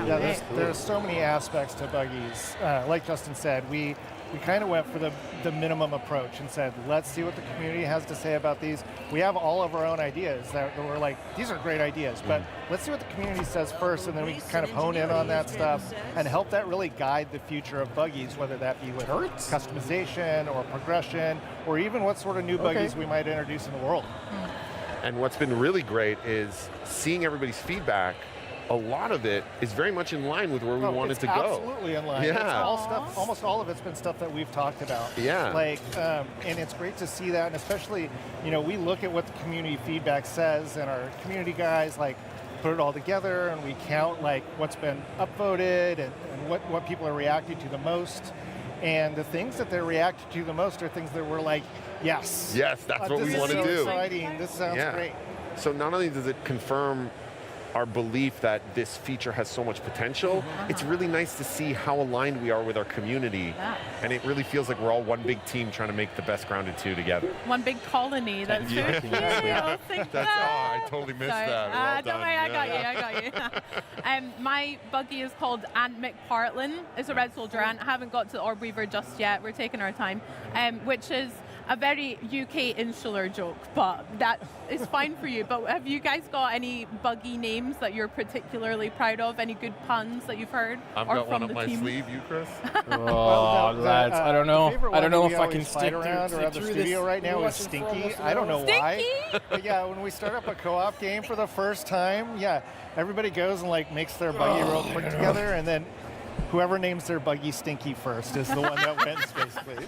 Yeah, there's so many aspects to buggies. Like Justin said, we kind of went for the minimum approach and said, let's see what the community has to say about these. We have all of our own ideas that we're like, these are great ideas, but let's see what the community says first, and then we can kind of hone in on that stuff and help that really guide the future of buggies, whether that be with customization or progression, or even what sort of new buggies we might introduce in the world. And what's been really great is seeing everybody's feedback. A lot of it is very much in line with where we wanted to go. Absolutely in line. Yeah. It's all stuff, almost all of it's been stuff that we've talked about. Yeah. And it's great to see that, and especially, we look at what the community feedback says, and our community guys put it all together, and we count what's been upvoted and what people are reacting to the most. And the things that they're reacting to the most are things that we're like, yes. Yes, that's what we want to do. This is so exciting. This sounds great. So not only does it confirm our belief that this feature has so much potential, it's really nice to see how aligned we are with our community. Yeah. And it really feels like we're all one big team trying to make the best Grounded 2 together. One big colony. That's so cute. I totally missed that. Well don't done. worry, I got you. My buggy is called Ant McPartlin. It's a red soldier ant. I haven't got to the Orb Weaver just yet. We're taking our time, which is a very UK insular joke, but that is fine for you. But have you guys got any buggy names that you're particularly proud of? Any good puns that you've heard? I've got one up my sleeve. You, Chris? Oh, lads, I don't know. I don't know if I can stick around around the studio right now is Stinky. I don't know why. But yeah, when we start up a co-op game for the first time, everybody goes and like makes their buggy real quick together, and then whoever names their buggy Stinky first is the one that wins, basically.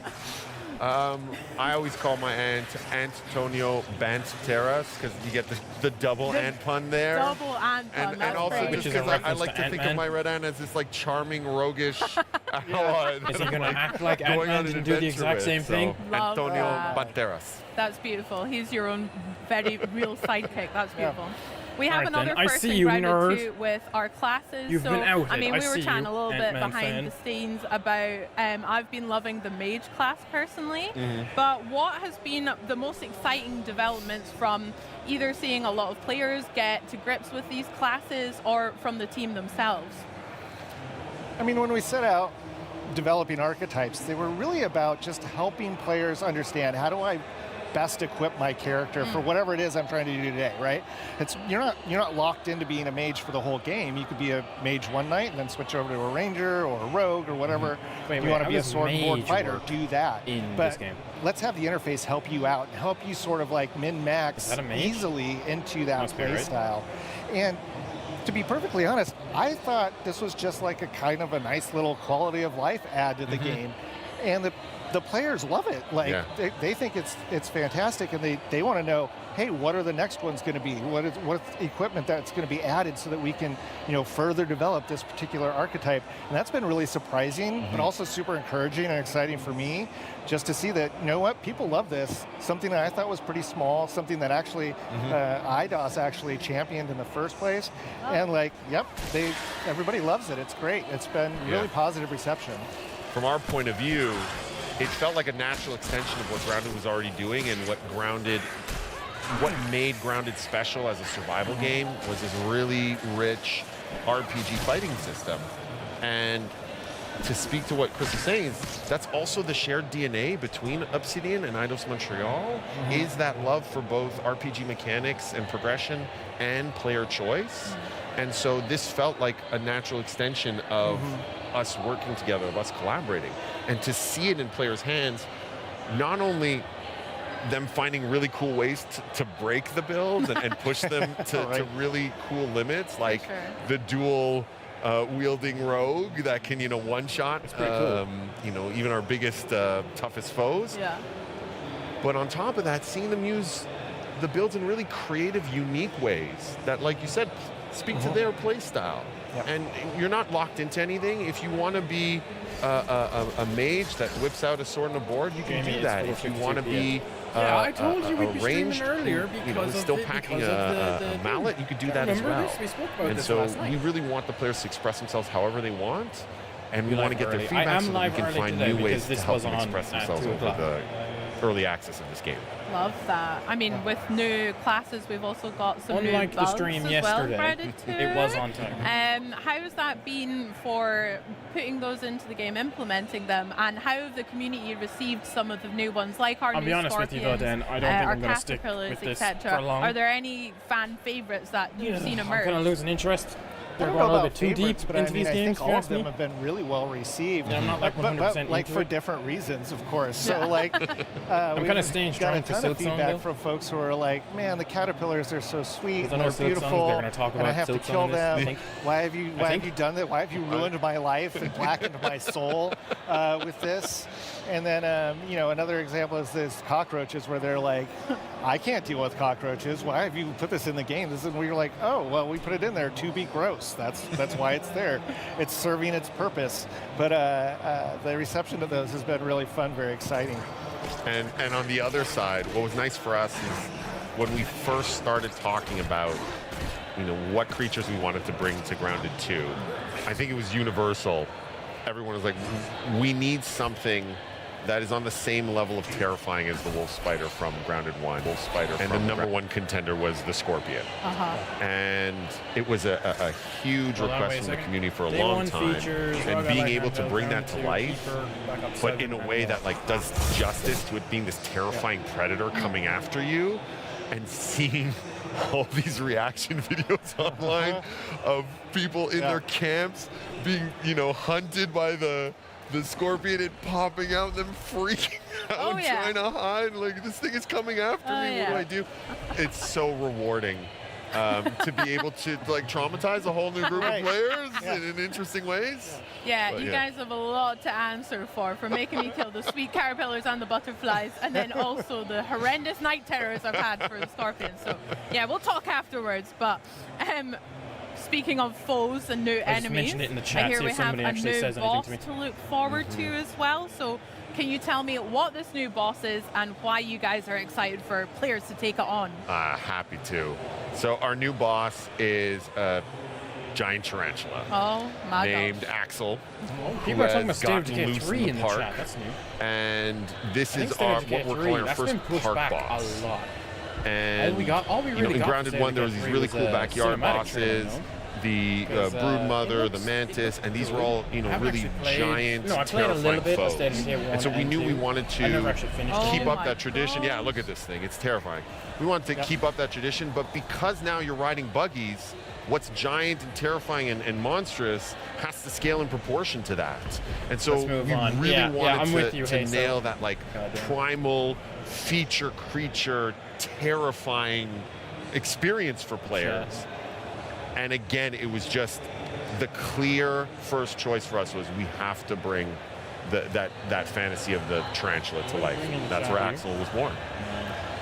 I always call my aunt Antonio Banteras because you get the double ant pun there. Double ant pun, and also just because I like to think of my red ant as this like charming, roguish ally. Is he going to act like Ant-Man and do the exact same thing? Antonio Banteras. That's beautiful. He's your own very real sidekick. That's beautiful. We have another I first see in you, Grounded nerd. 2 with our classes. You've been outed. I mean, I we were see chatting you, a little bit Ant-Man behind fan. the scenes about, I've been loving the mage class personally, but what has been the most exciting developments from either seeing a lot of players get to grips with these classes or from the team themselves? I mean, when we set out developing archetypes, they were really about just helping players understand how do I best equip my character for whatever it is I'm trying to do today, right? You're not locked into being a mage for the whole game. You could be a mage one night and then switch over to a ranger or a rogue or whatever. You want to be a sword and board fighter, do that. This game. Let's have the interface help you out and help you sort of like min-max easily into that play style. And to be perfectly honest, I thought this was just like a kind of a nice little quality of life add to the game. And the players love it. Like they think it's fantastic, and they want to know, hey, what are the next ones going to be? What's equipment that's going to be added so that we can, further develop this particular archetype? And that's been really surprising, but also super encouraging and exciting for me, just to see that, you know what, people love this. Something that I thought was pretty small, something that actually IDOS actually championed in the first place, and everybody loves it. It's great. It's been really positive reception. From our point of view, it felt like a natural extension of what Grounded was already doing, and what made Grounded special as a survival game was this really rich RPG fighting system. And to speak to what Chris is saying, that's also the shared DNA between Obsidian and Eidos Montreal, is that love for both RPG mechanics and progression and player choice. And so this felt like a natural extension of us working together, of us collaborating. And to see it in players' hands, not only them finding really cool ways to break the builds and push them to really cool limits, like the dual wielding rogue that can, one-shot, cool. even our biggest, toughest foes. Yeah. But on top of that, seeing them use the builds in really creative, unique ways that, like you said, speak to their play style. And you're not locked into anything. If you want to be a mage that whips out a sword and a board, you can do that. If you want to be I told you we'd be streaming ranged, earlier because still packing a mallet, you could do that as well. We spoke about and this so last night. we really want the players to express themselves however they want, and we want to get their feedback so that we can find new ways to help them express themselves over the early access of this game. Love that. I mean, with new classes, we've also got some Unlike new the bugs stream as yesterday, well, Grounded 2. it was on time. How has that been for putting those into the game, implementing them, and how have the community received some of the new ones, like our I'll new be honest with you though, Dan, I don't think I'm going to stick with this for long. Are there any fan favorites that you've seen emerge? I'm kind of losing interest. I They're don't going a know little about bit too deep favorites, but into I mean, these I games. think all of them have been really well received. Yeah, I'm not like 100% like into for it. different reasons, of course. So like, I'm kind of staying strong got a to ton of Silk Song, feedback though. from folks who are like, man, the caterpillars are so sweet, I and know they're Silk Songs, beautiful, they're gonna talk and I about have to Silk kill Song in this, I them. think. Why have you done that? Why have you ruined my life and blackened my soul with this? And then another example is this cockroaches, where they're like, I can't deal with cockroaches. Why have you put this in the game? This is where you're like, oh, well, we put it in there to be gross. That's why it's there. It's serving its purpose. But the reception to those has been really fun, very exciting. And on the other side, what was nice for us is when we first started talking about, what creatures we wanted to bring to Grounded 2, I think it was universal. Everyone was like, we need something that is on the same level of terrifying as the wolf spider from Grounded 1. Wolf spider, and the number one contender was the scorpion. And it was a huge request from the community for a long time. And being able to bring that to life, but in a way that does justice to it being this terrifying predator coming after you, and seeing all these reaction videos online of people in their camps being, hunted by the scorpion and popping out, them freaking out, trying to hide. Like, this thing is coming after me. What do I do? It's so rewarding to be able to traumatize a whole new group of players in interesting ways. Yeah, you guys have a lot to answer for making me kill the sweet caterpillars and the butterflies, and then also the horrendous night terrors I've had for the scorpions. So yeah, we'll talk afterwards. But speaking of foes and new enemies, it in the chat, here we have a new boss to look forward to as well. So can you tell me what this new boss is and why you guys are excited for players to take it on? Happy to. So our new boss is a giant tarantula. Oh my named Axel. People are talking about State of Decay 3 in the chat. That's new. And this is what we're calling our first park boss. A lot. And in Grounded 1, there was these really cool backyard bosses. The Broodmother, the Mantis, and these were all, really giant, terrifying foes. And so we knew we wanted to keep up that tradition. Yeah, look at this thing. It's terrifying. We wanted to keep up that tradition, but because now you're riding buggies, what's giant and terrifying and monstrous has to scale in proportion to that. And so we really wanted to nail that primal feature creature terrifying experience for players. Sure. And again, it was just the clear first choice for us was we have to bring that fantasy of the tarantula to life. That's where Axel was born.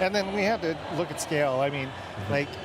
And then we had to look at scale. I mean,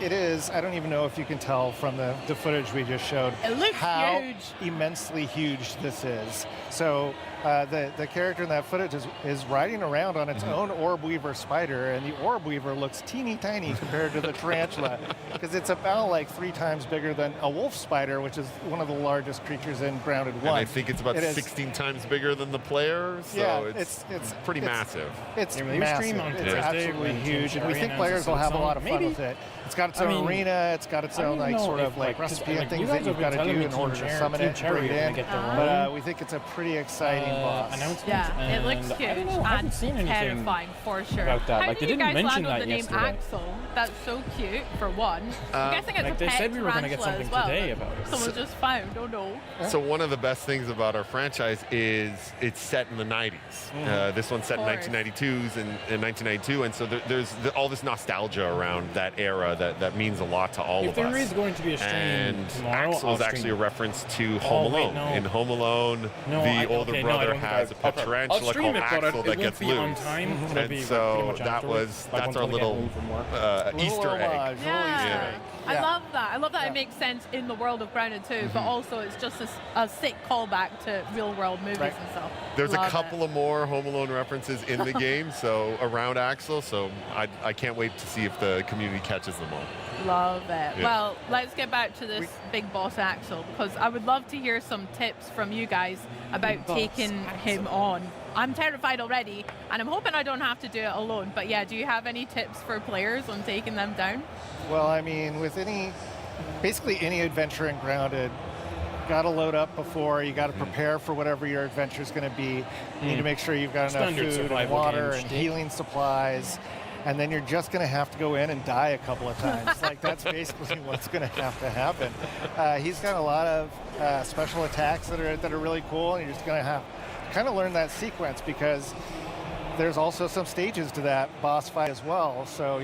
it is, I don't even know if you can tell from the footage we just showed how immensely huge this is. So the character in that footage is riding around on its own orb weaver spider, and the orb weaver looks teeny tiny compared to the tarantula because it's about 3 times bigger than a wolf spider, which is one of the largest creatures in Grounded 1. And I think it's about 16 times bigger than the player, so it's pretty massive. It's massive. It's absolutely huge, and we think players will have a lot of fun with it. It's got its own arena. It's got its own recipe and things that you've got to do in order to summon it and bring it in. But we think it's a pretty exciting boss. Yeah, it looks huge and terrifying for sure. About that. How did you guys land on the name Axel? That's so cute, for one. I'm guessing it's a they pet said we were going to get something today about it. Someone just found, oh no. So one of the best things about our franchise is it's set in the 90s. This one's set in 1992, and so there's all this nostalgia around that era that means a lot to all of us. If there is going to be a stream and tomorrow, Axel is actually a reference to Home Alone. In Home Alone, the older brother has a pet tarantula called Axel that gets loose. And so that's our little Easter egg. Yeah. I love that. I love that it makes sense in the world of Grounded 2, but also it's just a sick callback to real-world movies and stuff. There's a couple of more Home Alone references in the game, so around Axel, so I can't wait to see if the community catches them all. Love it. Yeah. Well, let's get back to this big boss Axel, because I would love to hear some tips from you guys about taking him on. I'm terrified already, and I'm hoping I don't have to do it alone. But yeah, do you have any tips for players on taking them down? Well, I mean, with basically any adventure in Grounded, got to load up before, you got to prepare for whatever your adventure is going to be. You need to make sure you've got enough food and water and healing supplies. And then you're just going to have to go in and die a couple of times. That's basically what's going to have to happen. He's got a lot of special attacks that are really cool, and you're just going to have to kind of learn that sequence because there's also some stages to that boss fight as well. So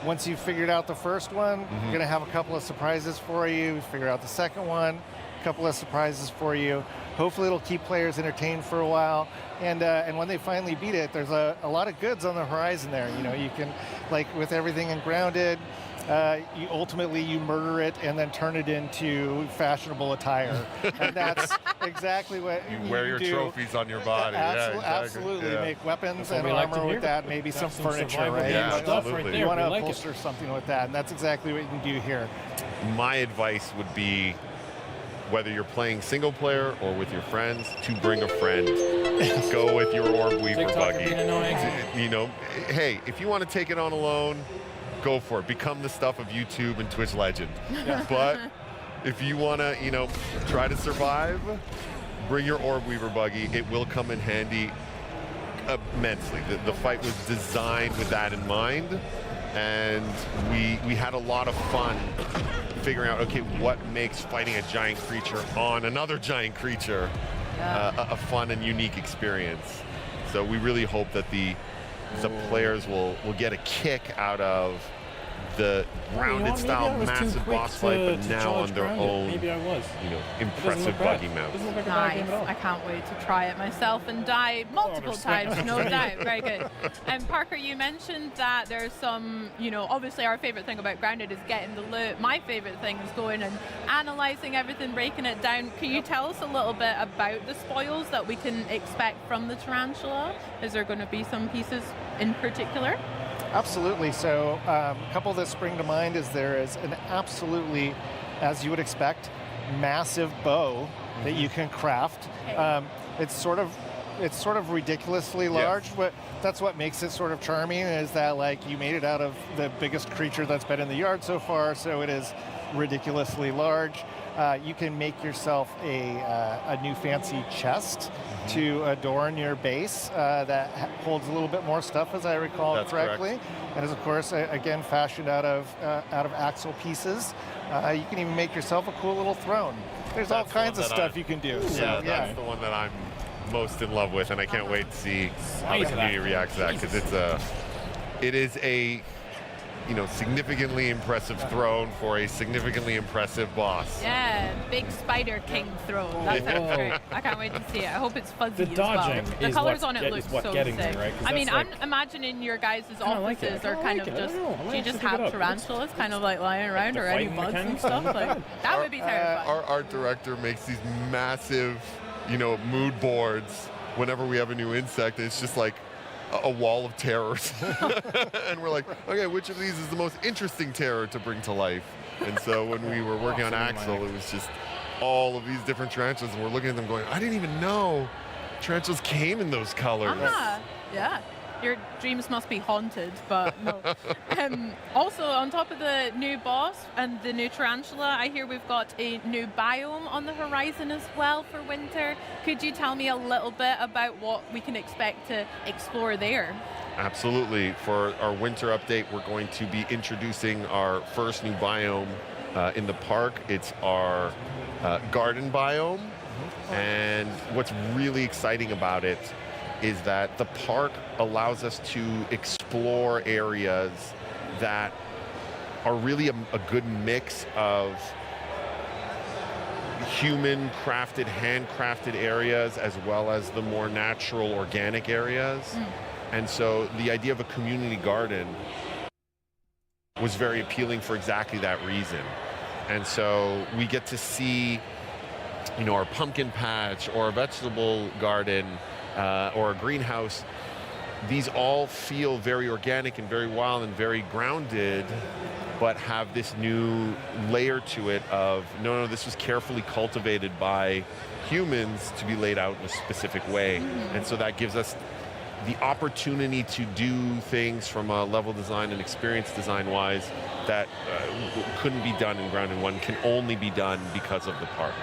once you've figured out the first one, you're going to have a couple of surprises for you. Figure out the second one, a couple of surprises for you. Hopefully it'll keep players entertained for a while. And when they finally beat it, there's a lot of goods on the horizon there. You can, with everything in Grounded, ultimately you murder it and then turn it into fashionable attire. And that's exactly what you wear your do. trophies on your body. Exactly. Absolutely. Yeah. Make weapons and armor with that, maybe some furniture, right? Yeah, absolutely. You want to upholster something with that, and that's exactly what you can do here. My advice would be, whether you're playing single player or with your friends, to bring a friend. Go with your Orb Weaver buggy. You know, hey, if you want to take it on alone, go for it. Become the stuff of YouTube and Twitch legend. But if you want to, you know, try to survive, bring your Orb Weaver buggy. It will come in handy immensely. The fight was designed with that in mind, and we had a lot of fun figuring out, okay, what makes fighting a giant creature on another giant creature a fun and unique experience. So we really hope that the players will get a kick out of the grounded style massive boss fight, but now on their own, maybe I was. You know, impressive buggy mount. Nice. I can't wait to try it myself and die multiple times, no doubt. Very good. And Parker, you mentioned that there's some, you know, obviously our favorite thing about Grounded is getting the loot. My favorite thing is going and analyzing everything, breaking it down. Can you tell us a little bit about the spoils that we can expect from the tarantula? Is there going to be some pieces in particular? Absolutely. So a couple that spring to mind is there is an absolutely, as you would expect, massive bow that you can craft. It's sort of ridiculously large, but that's what makes it sort of charming, is that like you made it out of the biggest creature that's been in the yard so far, so it is ridiculously large. You can make yourself a new fancy chest to adorn your base that holds a little bit more stuff, as I recall correctly. Correct. And is, of course, again, fashioned out of axle pieces. You can even make yourself a cool little throne. There's all kinds of stuff you can do. So, that's the one that I'm most in love with, and I can't wait to see how the community reacts to that, because it is a, you know, significantly impressive throne for a significantly impressive boss. Yeah, big Spider King throne. That sounds great. I can't wait to see it. I hope it's fuzzy the as dodging well. The is colors on it look so getting sick. me, right? I mean, like, I'm imagining your guys' offices are kind of just, do you just have it tarantulas kind of like lying around, or any bugs and stuff? Like, that would be terrifying. Our art director makes these massive, you know, mood boards whenever we have a new insect. It's just like a wall of terrors. And we're like, okay, which of these is the most interesting terror to bring to life? And so when we were working on Axel, it was just all of these different tarantulas, and we're looking at them going, I didn't even know tarantulas came in those colors. Yeah. Your dreams must be haunted, but no. Also, on top of the new boss and the new tarantula, I hear we've got a new biome on the horizon as well for winter. Could you tell me a little bit about what we can expect to explore there? Absolutely. For our winter update, we're going to be introducing our first new biome in the park. It's our garden biome. And what's really exciting about it is that the park allows us to explore areas that are really a good mix of human crafted, handcrafted areas, as well as the more natural, organic areas. And so the idea of a community garden was very appealing for exactly that reason. And so we get to see, you know, our pumpkin patch or a vegetable garden or a greenhouse. These all feel very organic and very wild and very grounded, but have this new layer to it of, no, this was carefully cultivated by humans to be laid out in a specific way. And so that gives us the opportunity to do things from a level design and experience design wise that couldn't be done in Grounded 1, can only be done because of the park.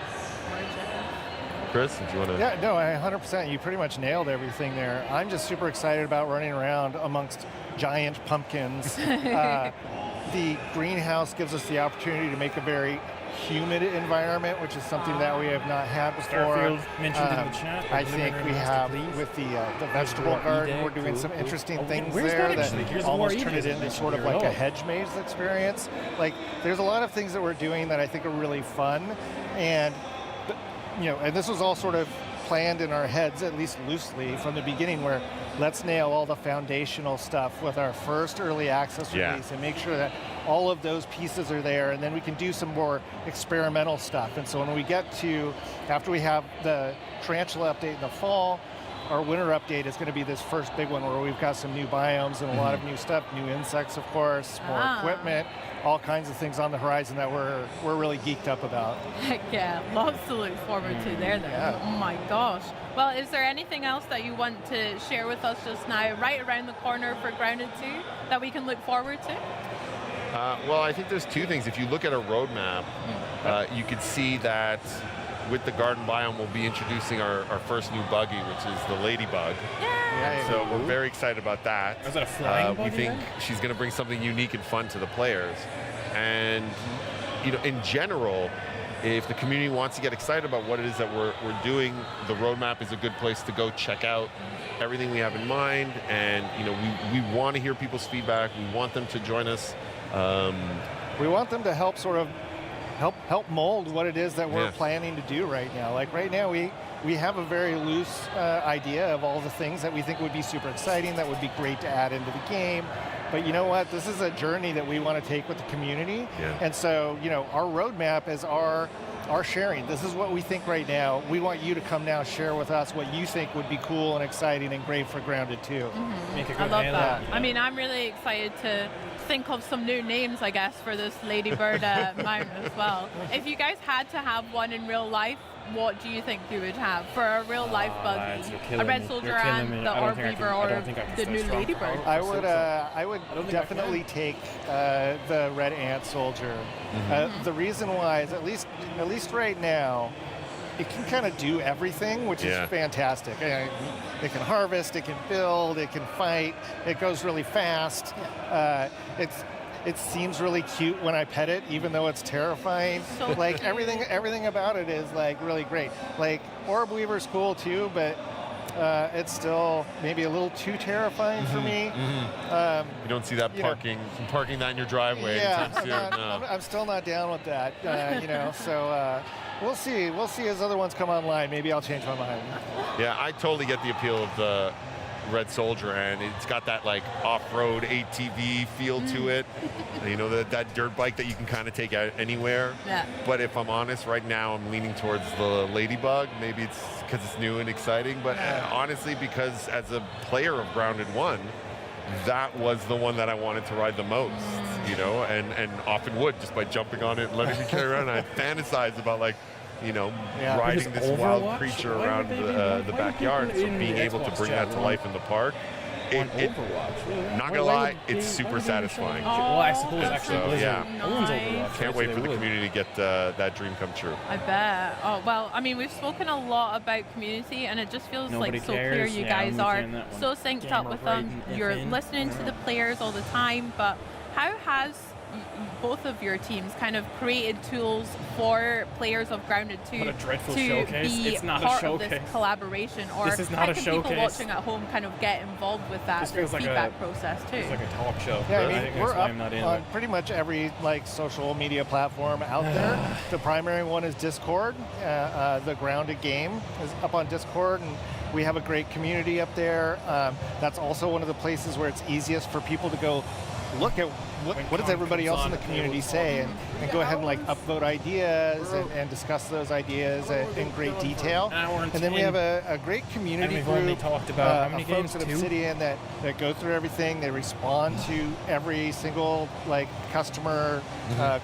Chris, did you want to? Yeah, no, 100%. You pretty much nailed everything there. I'm just super excited about running around amongst giant pumpkins. The greenhouse gives us the opportunity to make a very humid environment, which is something that we have not had before. Garfield mentioned in the chat. I think we have with the vegetable garden, we're doing some interesting things there that almost turn it into sort of like a hedge maze experience. Like, there's a lot of things that we're doing that I think are really fun, and you know, and this was all sort of planned in our heads, at least loosely, from the beginning, where let's nail all the foundational stuff with our first early access release and make sure that all of those pieces are there, and then we can do some more experimental stuff. And so when we get to, after we have the Tarantula update in the fall, our winter update is going to be this first big one where we've got some new biomes and a lot of new stuff, new insects, of course, more equipment, all kinds of things on the horizon that we're really geeked up about. Heck yeah, lots to look forward to there then. Yeah. Oh my gosh. Well, is there anything else that you want to share with us just now, right around the corner for Grounded 2, that we can look forward to? Well, I think there's two things. If you look at a roadmap, you can see that with the garden biome, we'll be introducing our first new buggy, which is the Ladybug. Yeah. So we're very excited about that. Is that a flying buggy? We think she's going to bring something unique and fun to the players. And, you know, in general, if the community wants to get excited about what it is that we're doing, the roadmap is a good place to go check out everything we have in mind. And, you know, we want to hear people's feedback. We want them to join us. We want them to help sort of help mold what it is that we're planning to do right now. Like right now, we have a very loose idea of all the things that we think would be super exciting, that would be great to add into the game. But you know what? This is a journey that we want to take with the community. Yeah. And so, you know, our roadmap is our sharing. This is what we think right now. We want you to come now share with us what you think would be cool and exciting and great for Grounded 2. I love that. I mean, I'm really excited to think of some new names, I guess, for this Ladybird mount as well. If you guys had to have one in real life, what do you think you would have for a real life buggy? A Red Soldier and the Orb Weaver, or the new Ladybird? I would definitely take the Red Ant Soldier. The reason why is at least right now, it can kind of do everything, which is fantastic. It can harvest, it can build, it can fight, it goes really fast. It seems really cute when I pet it, even though it's terrifying. So like cute. everything about it is like really great. Like Orb Weaver's cool too, but it's still maybe a little too terrifying for me. You don't see that parking that in your driveway anytime soon. I'm still not down with that. You know, so we'll see. We'll see as other ones come online. Maybe I'll change my mind. Yeah, I totally get the appeal of the Red Soldier, and it's got that like off-road ATV feel to it. You know, that dirt bike that you can kind of take out anywhere. Yeah. But if I'm honest, right now I'm leaning towards the Ladybug. Maybe it's because it's new and exciting, but honestly, because as a player of Grounded 1, that was the one that I wanted to ride the most, you know, and often would, just by jumping on it and letting me carry around. I fantasize about, like, you know, riding this wild creature around the backyard. So being able to bring that to life in the park, not gonna lie, it's super satisfying. Well, I suppose actually so, Blizzard owns Nice. Overwatch. Can't wait for the community to get that dream come true. I bet. Oh, well, I mean, we've spoken a lot about community, and it just feels Nobody like so clear cares. you Yeah, guys I'm are with you on that one. so synced up Gamer with them. brain You're in. listening to the players all the time, but how has both of your teams kind of created tools for players of Grounded 2 What a dreadful to showcase. be It's not a part of this showcase. collaboration? Or This is not how a can people showcase. watching at home kind of get involved with that This feels like feedback process too? It's like a talk show. Yeah, I I mean, think we're that's why up I'm not in on it. pretty much every like social media platform out there. The primary one is Discord. The Grounded game is up on Discord, and we have a great community up there. That's also one of the places where it's easiest for people to go look at what does everybody else in the community say, and go ahead and like upvote ideas and discuss those ideas in great detail. And then we have a great community we've group only talked about how many of folks games? at 2? Obsidian that go through everything. They respond to every single like customer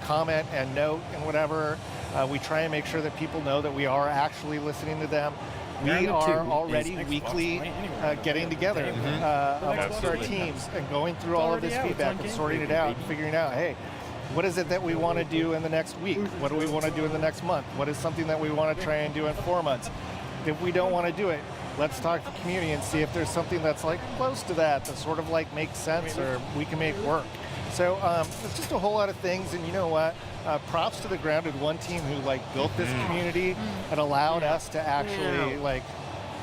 comment and note and whatever. We try and make sure that people know that we are actually listening to them. We Grounded are 2 already is Xbox weekly Play Anywhere. getting together amongst our teams and going through all of this feedback and sorting it out and figuring out, hey, what is it that we want to do in the next week? What do we want to do in the next month? What is something that we want to try and do in 4 months? If we don't want to do it, let's talk to the community and see if there's something that's like close to that sort of like makes sense or we can make work. So it's just a whole lot of things, and you know what? Props to the Grounded 1 team who like built this community and allowed us to actually like,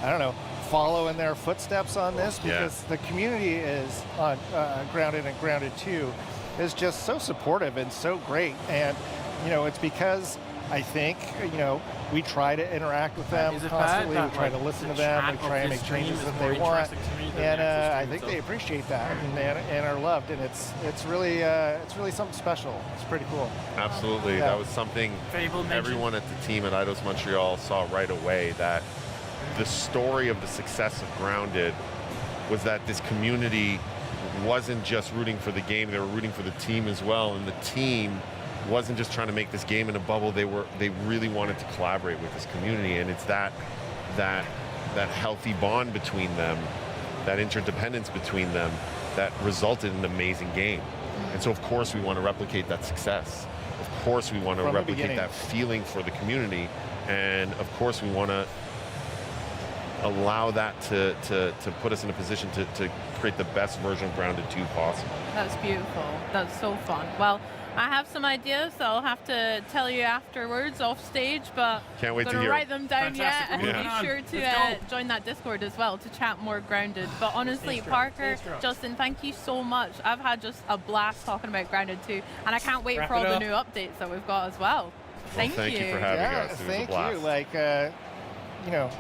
I don't know, follow in their footsteps on this, because the community is on Grounded and Grounded 2 is just so supportive and so great. And you know, it's because I think, you know, we try to interact with them constantly. We try to listen to them. We try and make changes that they want. and I think they appreciate that and are loved, and it's really something special. It's pretty cool. Absolutely, that was something everyone at the team at Eidos Montreal saw right away, that the story of the success of Grounded was that this community wasn't just rooting for the game, they were rooting for the team as well, and the team wasn't just trying to make this game in a bubble, they really wanted to collaborate with this community, and it's that healthy bond between them, that interdependence between them, that resulted in an amazing game. And so of course we want to replicate that success. Of course we want to replicate that feeling for the community, and of course we want to allow that to put us in a position to create the best version of Grounded 2 possible. That's beautiful. That's so fun. Well, I have some ideas that I'll have to tell you afterwards off stage, but can't wait I'm to hear. Write them down yet, and Yeah. be sure to join that Discord as well to chat more Grounded. But honestly, Parker, Justin, thank you so much. I've had just a blast talking about Grounded 2, and I can't wait for all the new updates that we've got as well. Thank you. Thank you for having us. It was Thank a blast. you. Like,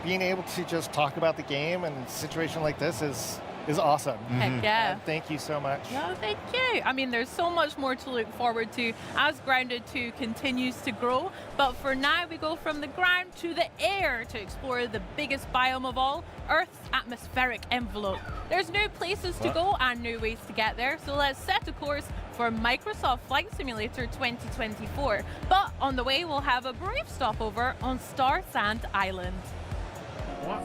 being able to just talk about the game and a situation like this is awesome. Heck yeah. Thank you so much. No, thank you. I mean, there's so much more to look forward to as Grounded 2 continues to grow. But for now, we go from the ground to the air to explore the biggest biome of all, Earth's atmospheric envelope. There's new places to go and new ways to get there. So let's set a course for Microsoft Flight Simulator 2024. But on the way, we'll have a brief stopover on Star Sand Island. What?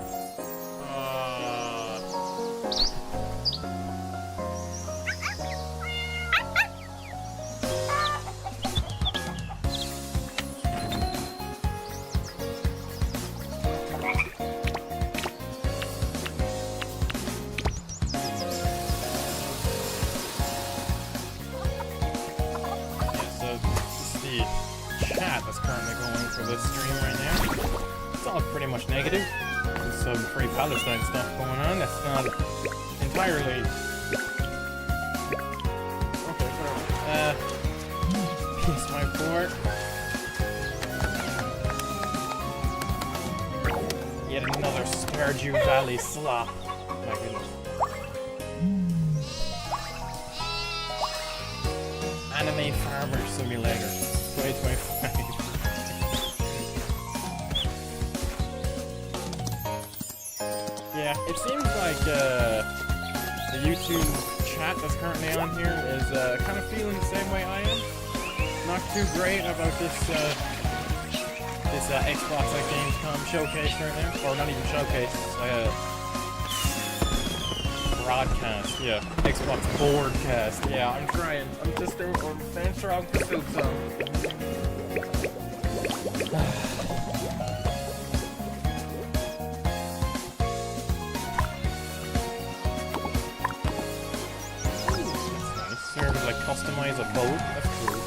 That's currently going for this stream right now. It's all pretty much negative. There's some free Palestine stuff going on. That's not entirely. Okay, whatever. PS5 port. Yet another Stardew Valley slop. My goodness. Anime Farmer Simulator 2025. Yeah, it seems like the YouTube chat that's currently on here is kind of feeling the same way I am. Not too great about this Xbox at Gamescom showcase right now, or not even showcase, broadcast. Yeah, Xbox broadcast. Yeah, I'm trying. I'm just staying strong for soup zone. Like customize a boat. That's cool.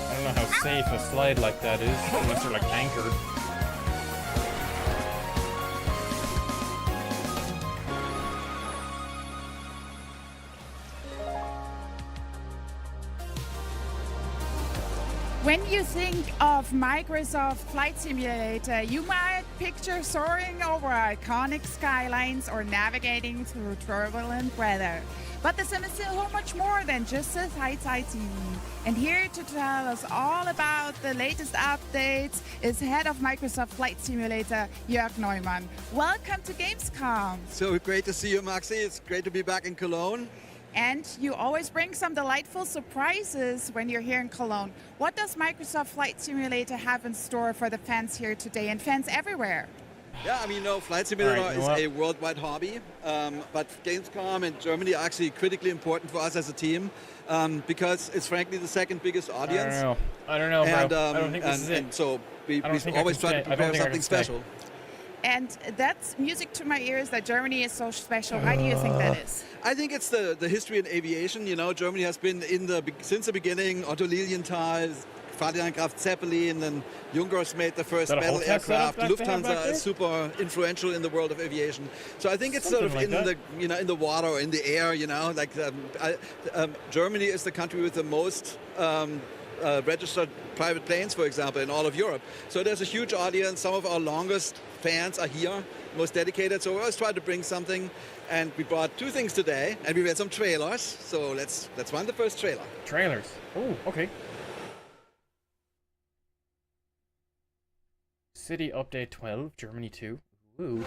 I don't know how safe a slide like that is, unless they're like anchored. When you think of Microsoft Flight Simulator, you might picture soaring over iconic skylines or navigating through turbulent weather. But the sim is so much more than just a sightseeing. And here to tell us all about the latest updates is head of Microsoft Flight Simulator, Jörg Neumann. Welcome to Gamescom. So great to see you, Maxi. It's great to be back in Cologne. And you always bring some delightful surprises when you're here in Cologne. What does Microsoft Flight Simulator have in store for the fans here today and fans everywhere? Yeah, I mean, Flight Simulator is a worldwide hobby, but Gamescom in Germany are actually critically important for us as a team because it's frankly the second biggest audience. I don't know, and, bro. I don't think this is it. And so we always try to prepare something special. And that's music to my ears that Germany is so special. Why do you think that is? I think it's the history in aviation. You know, Germany has been since the beginning. Otto Lilienthal, Ferdinand Graf Zeppelin, and Junkers made the first battle aircraft. Lufthansa is super influential in the world of aviation. So I think it's Something sort of like in the water or in the air. You know, like Germany is the country with the most registered private planes, for example, in all of Europe. So there's a huge audience. Some of our longest fans are here, most dedicated. So we always try to bring something. And we brought 2 things today, and we made some trailers. So let's run the first trailer. Trailers. Oh, okay. City Update 12, Germany 2. Ooh.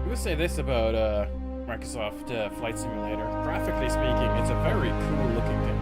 I will say this about Microsoft Flight Simulator. Graphically speaking, it's a very cool looking game.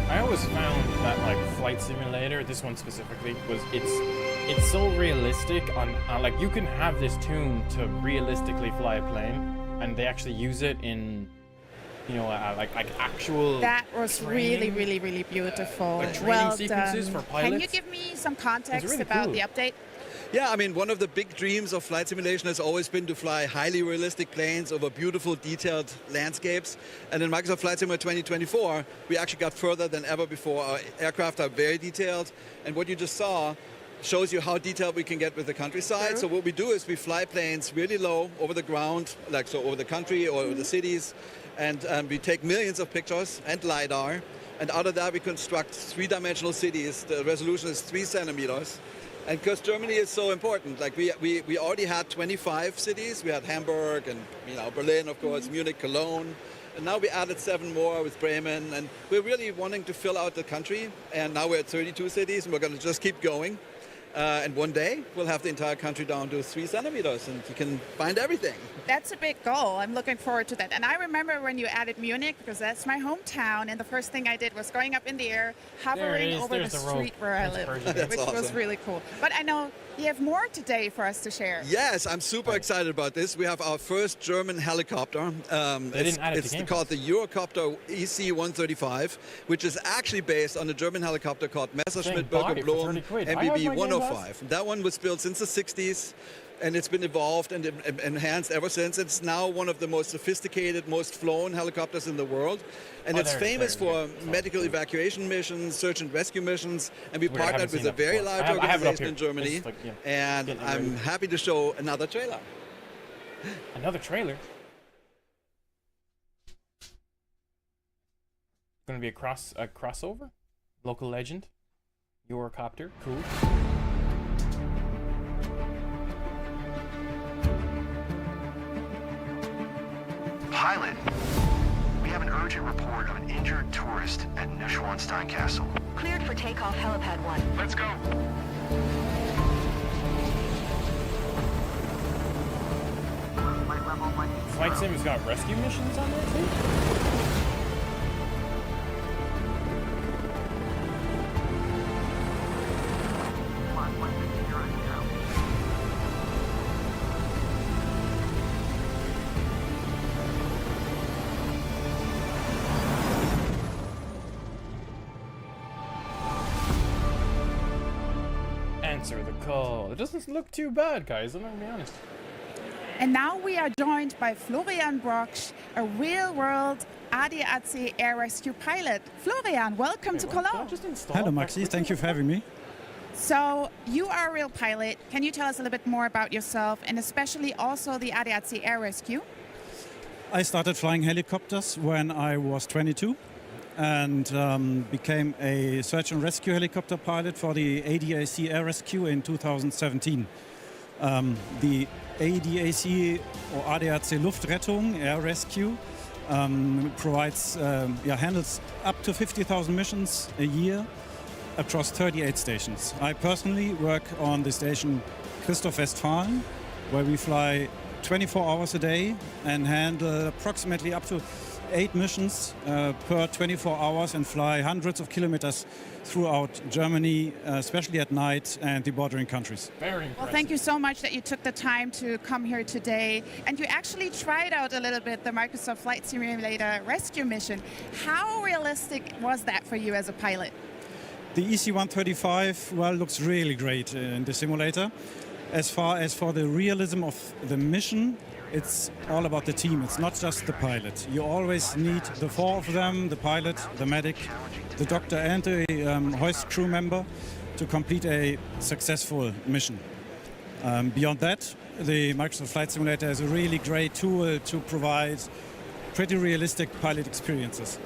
I always found that like Flight Simulator, this one specifically, was it's so realistic on like you can have this tune to realistically fly a plane, and they actually use it in, you know, like actual. That was training, really beautiful. like training Well sequences done. for pilots. Can you give me some context really about cool. the update? Yeah, I mean, one of the big dreams of flight simulation has always been to fly highly realistic planes over beautiful, detailed landscapes. And in Microsoft Flight Simulator 2024, we actually got further than ever before. Our aircraft are very detailed. And what you just saw shows you how detailed we can get with the countryside. True. So what we do is we fly planes really low over the ground, like so over the country or over the cities. And we take millions of pictures and LiDAR. And out of that, we construct 3-dimensional cities. The resolution is 3 centimeters. And because Germany is so important, like we already had 25 cities. We had Hamburg and, you know, Berlin, of course, Munich, Cologne. And now we added 7 more with Bremen. And we're really wanting to fill out the country. And now we're at 32 cities, and we're going to just keep going. And one day, we'll have the entire country down to 3 centimeters, and you can find everything. That's a big goal. I'm looking forward to that. And I remember when you added Munich, because that's my hometown, and the first thing I did was going up in the air, hovering over the street where I live, which was really cool. But I know you have more today for us to share. Yes, I'm super excited about this. We have our first German helicopter. It's called the Eurocopter EC-135, which is actually based on a German helicopter called Messerschmitt Bürger Blohm MBB 105. That one was built since the 60s. And it's been evolved and enhanced ever since. It's now one of the most sophisticated, most flown helicopters in the world. And it's famous for medical evacuation missions, search and rescue missions. And we partnered with a very large organization in Germany. And I'm happy to show another trailer. Another trailer? Going to be a crossover? Local legend? Eurocopter? Cool. Pilot, we have an urgent report of an injured tourist at Neuschwanstein Castle. Cleared for takeoff, helipad 1. Let's go. Flight Sim has got rescue missions on there too? Answer the call. It doesn't look too bad, guys, I'm gonna be honest. And now we are joined by Florian Brocksch, a real-world ADAC air rescue pilot. Florian, welcome to Cologne. Hello, Maxi. Thank you for having me. So you are a real pilot. Can you tell us a little bit more about yourself and especially also the ADAC air rescue? I started flying helicopters when I was 22 and became a search and rescue helicopter pilot for the ADAC air rescue in 2017. The ADAC or ADAC Luftrettung air rescue provides, handles up to 50,000 missions a year across 38 stations. I personally work on the station Christoph Westfalen, where we fly 24 hours a day and handle approximately up to 8 missions per 24 hours and fly hundreds of kilometers throughout Germany, especially at night, and the bordering countries. Very impressive. Well, thank you so much that you took the time to come here today. And you actually tried out a little bit the Microsoft Flight Simulator rescue mission. How realistic was that for you as a pilot? The EC-135, well, looks really great in the simulator. As far as for the realism of the mission, it's all about the team. It's not just the pilot. You always need the 4 of them, the pilot, the medic, the doctor and the hoist crew member to complete a successful mission. Beyond that, the Microsoft Flight Simulator is a really great tool to provide pretty realistic pilot experiences.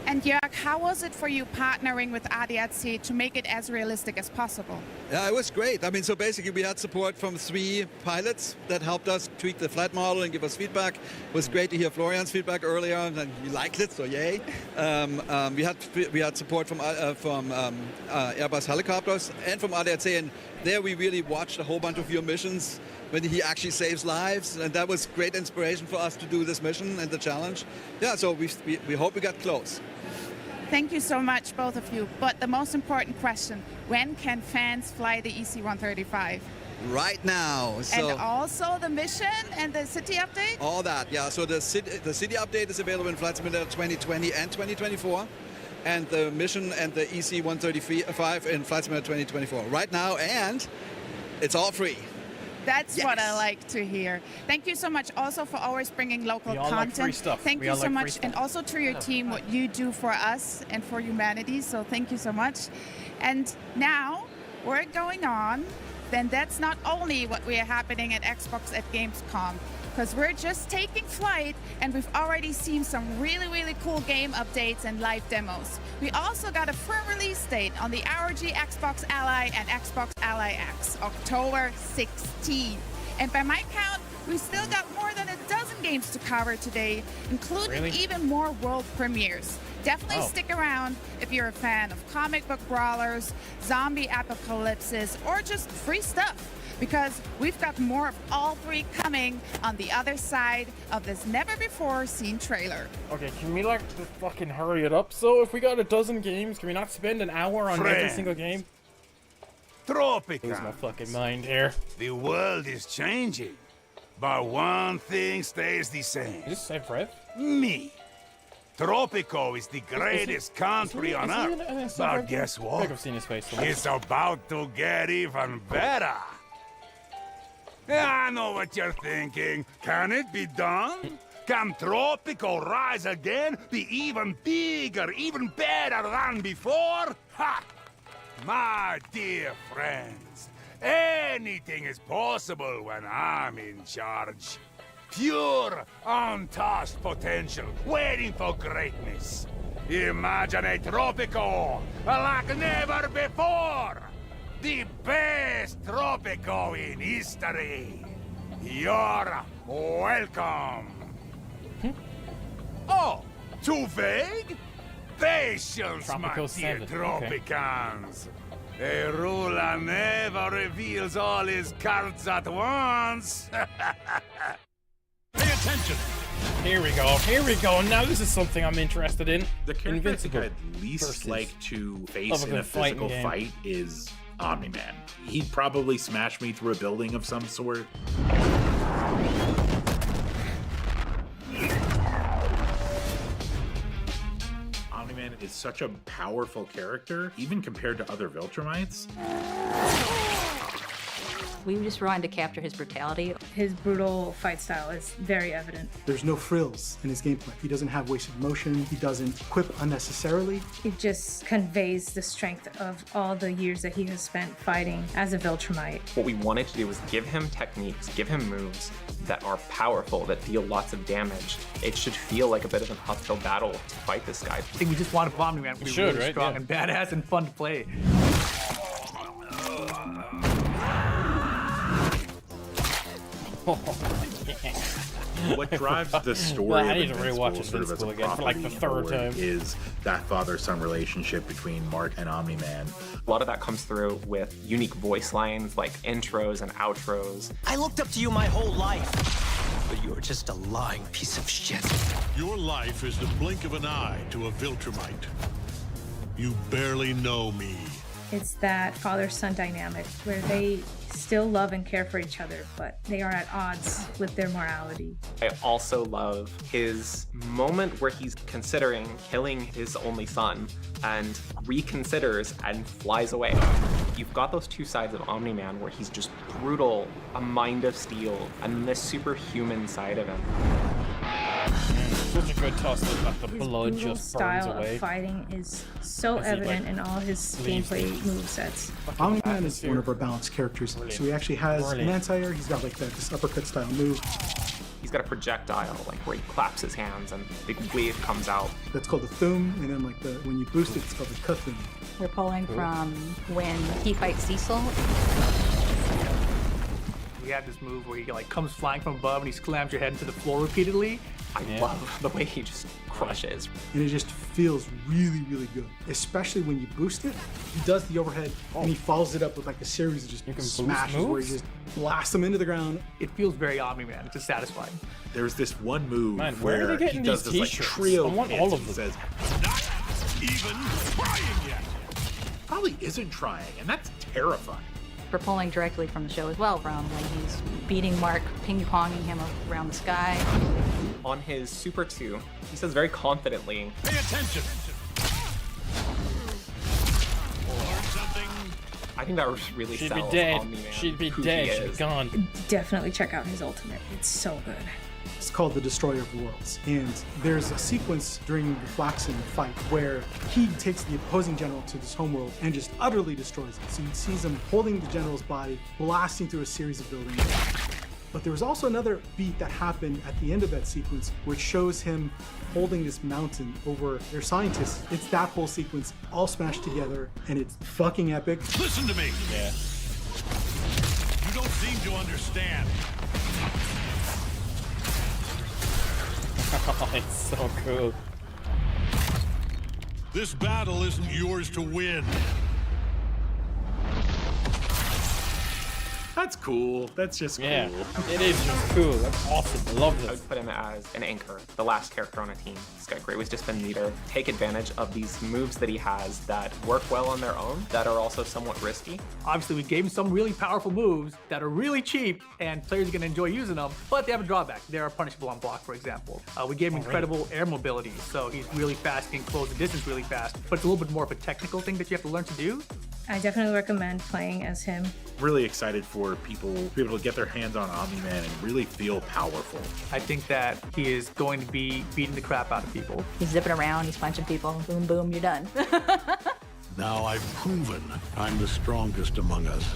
And Jörg, how was it for you partnering with ADAC to make it as realistic as possible? Yeah, it was great. I mean, so basically we had support from 3 pilots that helped us tweak the flight model and give us feedback. It was great to hear Florian's feedback earlier, and he liked it, so yay. We had support from Airbus helicopters and from ADAC, and there we really watched a whole bunch of your missions when he actually saves lives, and that was great inspiration for us to do this mission and the challenge. Yeah, so we hope we got close. Thank you so much, both of you. But the most important question, when can fans fly the EC-135? Right now. So and also the mission and the city update? All that, yeah. So the city update is available in Flight Simulator 2020 and 2024. And the mission and the EC-135 in Flight Simulator 2024 right now, and it's all free. That's what I like to hear. Thank you so much also for always bringing local content. Like free stuff. Thank you so much, and also to your team, what you do for us and for humanity. So thank you so much. And now we're going on. Then that's not only what we are happening at Xbox at Gamescom, because we're just taking flight and we've already seen some really, really cool game updates and live demos. We also got a firm release date on the ROG Xbox Ally and Xbox Ally X, October 16th. And by my count, we still got more than a dozen games to cover today, including even more world premieres. Definitely stick around if you're a fan of comic book brawlers, zombie apocalypses, or just free stuff, because we've got more of all 3 coming on the other side of this never-before-seen trailer. Okay, can we like just fucking hurry it up? So if we got a dozen games, can we not spend an hour on every single game? Tropica. Lose my fucking mind here. The world is changing, but one thing stays the same. Did you just say Fred? Me. Tropico is the greatest country on Earth. But guess what? I think I've seen his face. It's about to get even better. I know what you're thinking. Can it be done? Can Tropico rise again? Be even bigger, even better than before? Ha! My dear friends, anything is possible when I'm in charge. Pure, untouched potential, waiting for greatness. Imagine a Tropico like never before. The best Tropico in history. You're welcome. Oh, too vague? Patience, my dear Tropicans. A ruler never reveals all his cards at once. Pay attention. Here we go. Here we go. Now this is something I'm interested in. The character I think I'd least like to face in a physical fight is Omni-Man. He'd probably smash me through a building of some sort. Omni-Man is such a powerful character, even compared to other Viltrumites. We just wanted to capture his brutality. His brutal fight style is very evident. There's no frills in his gameplay. He doesn't have wasted motion. He doesn't quip unnecessarily. It just conveys the strength of all the years that he has spent fighting as a Viltrumite. What we wanted to do was give him techniques, give him moves that are powerful, that deal lots of damage. It should feel like a bit of an uphill battle to fight this guy. I think we just wanted Omni-Man to be really strong and badass and fun to play. Oh, yeah. What drives the story Well, I of need to rewatch Invincible sort of as a Invincible again for like the third property time. is that father-son relationship between Mark and Omni-Man. A lot of that comes through with unique voice lines like intros and outros. I looked up to you my whole life, but you're just a lying piece of shit. Your life is the blink of an eye to a Viltrumite. You barely know me. It's that father-son dynamic where they still love and care for each other, but they are at odds with their morality. I also love his moment where he's considering killing his only son and reconsiders and flies away. You've got those two sides of Omni-Man where he's just brutal, a mind of steel, and this superhuman side of him. Such a good toss that the blood His just style burns away. of fighting is so As he, evident like, in all his leaves gameplay movesets. Omni-Man is one of our balanced characters. So he actually has an anti-air. He's got like this uppercut style move. He's got a projectile, like where he claps his hands and a big wave comes out. That's called the Thum, and then like when you boost it, it's called the Kuthum. We're pulling from when he fights Cecil. We have this move where he like comes flying from above and he slams your head into the floor repeatedly. I love the way he just crushes. And it just feels really, really good. Especially when you boost it. He does the overhead and he follows it up with like a series of just smashes where he just blasts them into the ground. It feels very Omni-Man. It's just satisfying. There's this one move Man, where are where they he getting does these this like t-shirts? trio I want hits all of and them. says, "Not even trying yet." Probably isn't trying, and that's terrifying. We're pulling directly from the show as well, from when he's beating Mark, ping-ponging him around the sky. On his Super 2, he says very confidently, Pay attention. I think that really She'd sells be dead. Omni-Man, She'd be who dead. he She'd be is. gone. Definitely check out his ultimate. It's so good. It's called the Destroyer of Worlds. And there's a sequence during the Flaxen fight where he takes the opposing general to this homeworld and just utterly destroys it. So he sees him holding the general's body, blasting through a series of buildings. But there was also another beat that happened at the end of that sequence which shows him holding this mountain over their scientists. It's that whole sequence all smashed together and it's fucking epic. Listen to me. Yeah. You don't seem to understand. It's so cool. This battle isn't yours to win. That's cool. That's just cool. Yeah, it is just cool. That's awesome. I love I this. would put him as an anchor, the last character on a team. He's got great ways to spin meter, take advantage of these moves that he has that work well on their own, that are also somewhat risky. Obviously, we gave him some really powerful moves that are really cheap, and players are going to enjoy using them, but they have a drawback. They are punishable on block, for example. We gave him incredible air mobility, so he's really fast, can close the distance really fast, but it's a little bit more of a technical thing that you have to learn to do. I definitely recommend playing as him. Really excited for people to be able to get their hands on Omni-Man and really feel powerful. I think that he is going to be beating the crap out of people. He's zipping around, he's punching people, boom, boom, you're done. Now I've proven I'm the strongest among us.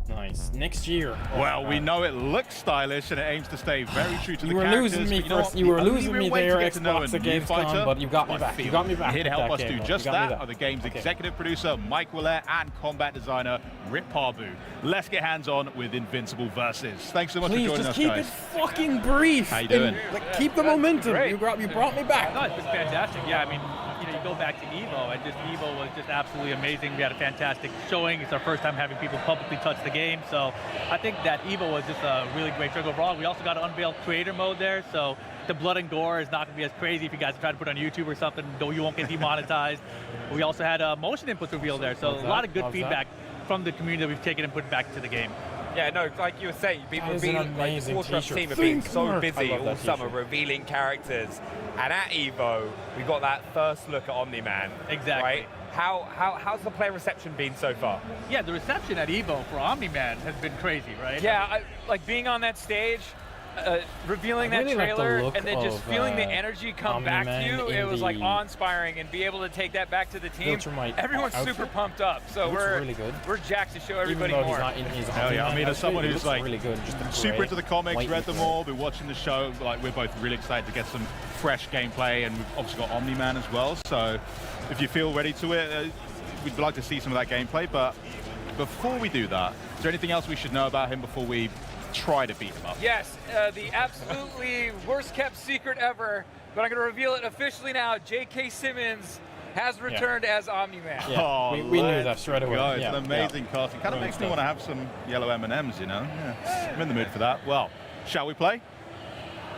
Nice. Next year. Well, we know it looks stylish and it aims to stay very true to the You were characters. losing me but you know first. what? You were The only losing real me way to there, get to know Xbox a at new Gamescom, fighter but you got me is back. feel. You got me back. Here to with help that us game, do though. just You got me that there. are the game's Okay. executive producer, Mike Willett, and combat designer, Rip Parbu. Let's get hands-on with Invincible Versus. Thanks so much Please, for joining just us, keep guys. it fucking brief. How you doing? And, like, keep the momentum. You brought me back. No, it's been fantastic. Yeah, I mean, you go back to EVO, and just EVO was just absolutely amazing. We had a fantastic showing. It's our first time having people publicly touch the game, so I think that EVO was just a really great trip overall. We also got to unveil creator mode there, so the blood and gore is not going to be as crazy if you guys try to put it on YouTube or something, though you won't get demonetized. We also had motion inputs revealed there, so a lot of good feedback from the community that we've taken and put back to the game. Yeah, no, like you were saying, people have That is been, an like, amazing the Warcraft t-shirt. team have been Think, so Mark. I busy love all that summer t-shirt. revealing characters, and at EVO, we got that first look at Omni-Man. Exactly. Right? How's the player reception been so far? Yeah, the reception at EVO for Omni-Man has been crazy, right? Yeah, like being on that stage, revealing I that really like the trailer, look and then just of, feeling the energy come back to Omni-Man you, in it was like the awe-inspiring, and be able to take that back to the team. Viltrumite Everyone's outfit. super pumped up, so Looks we're really good. we're jacked to show Even everybody though more. he's not in his Hell yeah, I mean, as someone it who's looks like really good, just the super gray, into the comics, white read and them gray. all, been watching the show, like we're both really excited to get some fresh gameplay, and we've obviously got Omni-Man as well, so if you feel ready to it, we'd like to see some of that gameplay, but before we do that, is there anything else we should know about him before we try to beat him up. Yes, the absolutely worst kept secret ever, but I'm going to reveal it officially now. J.K. Simmons has returned as Omni-Man. Yeah, Oh, we knew that straight away. Guys, Yeah, an amazing casting. Kind of makes me want to have some yellow M&Ms, you know? Yeah. I'm in the mood for that. Well, shall we play?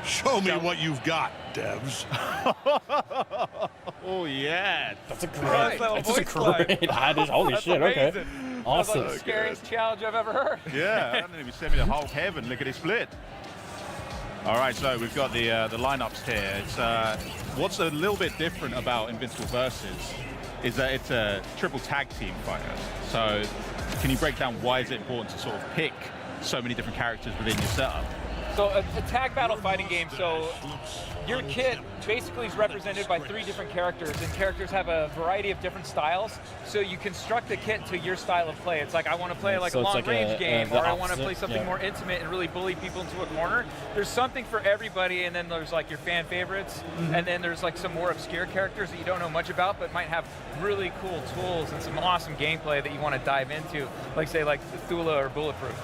Show me what you've got, devs. Oh, yeah. That's a great, ad. Holy shit, okay. Awesome. That's like the scariest challenge I've ever heard. Yeah, I don't know if you sent me the whole heaven. Look at it split. All right, so we've got the lineups here. It's what's a little bit different about Invincible Versus is that it's a triple tag team fighter. So can you break down why is it important to sort of pick so many different characters within your setup? So a tag battle fighting game, so your kit basically is represented by 3 different characters, and characters have a variety of different styles, so you construct a kit to your style of play. It's like, I want to play like a long-range game, or I want to play something more intimate and really bully people into a corner. There's something for everybody, and then there's like your fan favorites, and then there's like some more obscure characters that you don't know much about, but might have really cool tools and some awesome gameplay that you want to dive into, like say like Thula or Bulletproof.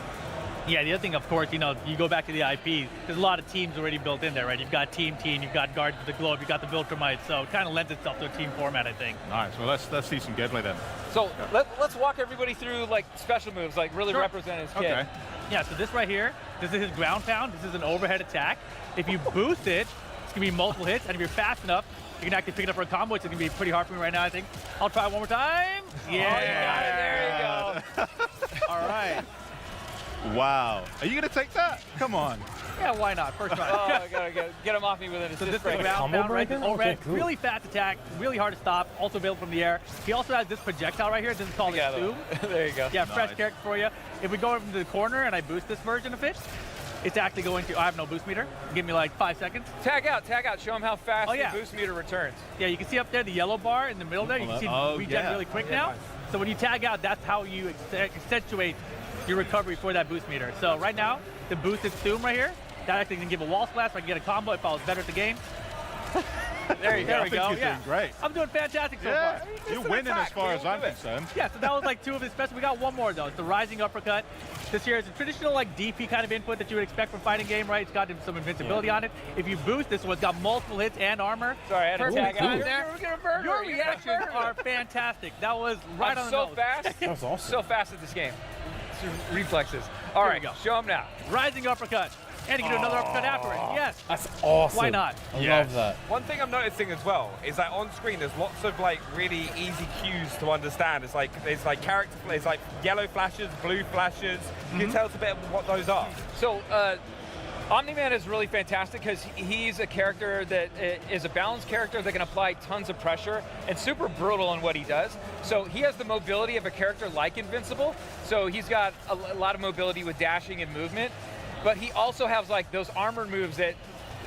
Yeah, the other thing, of course, you know, you go back to the IP, there's a lot of teams already built in there, right? You've got Team Teen, you've got Guardians of the Globe, you've got the Viltrumites, so it kind of lends itself to a team format, I think. Nice. Well, let's see some gameplay then. So let's walk everybody through like special moves, like really represent his kit. Okay. Yeah, so this right here, this is his ground pound. This is an overhead attack. If you boost it, it's gonna be multiple hits, and if you're fast enough, you can actually pick it up for a combo, which is gonna be pretty hard for me right now, I think. I'll try it one more time. Yeah. Oh, you got it. There you go. All right. Wow. Are you going to take that? Come on. Yeah, why not? First try. Oh, I gotta get him off me with an assist break. Ground pound, right? Overhead, really fast attack, really hard to stop, also available from the air. He also has this projectile right here. This is called a Zoom. There you go. Yeah, fresh character for you. If we go over to the corner and I boost this version of it, it's actually going to, I have no boost meter. Give me like 5 seconds. Tag out. Show him how fast the boost meter returns. Yeah, you can see up there the yellow bar in the middle there. You can see it regen really quick now. So when you tag out, that's how you accentuate your recovery for that boost meter. So right now, the boosted Zoom right here, that actually can give a wall splash. I can get a combo if I was better at the game. There we go. You're doing great. I'm doing fantastic so far. You're winning as far as I'm concerned. Yeah, so that was like 2 of his special. We got one more though. It's the rising uppercut. This here is a traditional like DP kind of input that you would expect from fighting game, right? It's got some invincibility on it. If you boost this one's got multiple hits and armor. Sorry, I had to tag out there. Your reactions are fantastic. That was right on the nose. So fast. That was awesome. So fast at this game. Reflexes. All right, show him now. Rising uppercut. And you can do another uppercut afterwards. Yes. That's awesome. Why not? I love that. One thing I'm noticing as well is that on screen there's lots of like really easy cues to understand. It's like character, it's like yellow flashes, blue flashes. Can you tell us a bit of what those are? So Omni-Man is really fantastic because he's a character that is a balanced character that can apply tons of pressure and super brutal in what he does. So he has the mobility of a character like Invincible. So he's got a lot of mobility with dashing and movement. But he also has like those armor moves that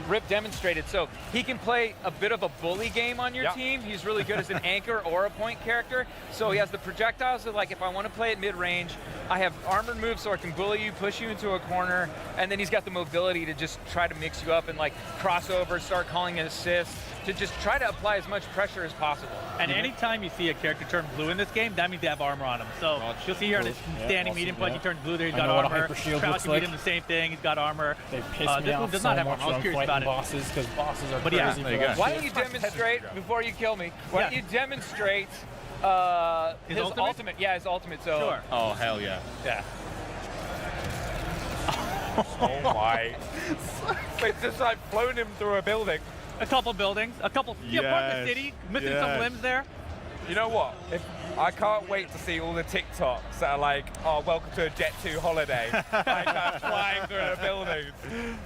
Rip demonstrated. So he can play a bit of a bully game on your team. He's really good as an anchor or a point character. So he has the projectiles that like if I want to play at mid-range, I have armored moves so I can bully you, push you into a corner, and then he's got the mobility to just try to mix you up and like crossover, start calling an assist, to just try to apply as much pressure as possible. And anytime you see a character turn blue in this game, that means they have armor on him. So you'll see here in his standing medium punch, he turns blue there, he's got armor. Crouch can beat him the same thing, he's got armor. They piss me off does so not have much armor. I was curious about it. Bosses, because bosses are crazy. For that Why shit. don't you demonstrate, before you kill me, why don't you demonstrate his ultimate? Yeah, his ultimate. So. Sure. Oh, hell yeah. Yeah. Oh my. It's just like flown him through a building. A couple buildings, a couple, part of the city, missing some limbs there. You know what? I can't wait to see all the TikToks that are like, oh, welcome to a Jet 2 holiday. Like flying through a building.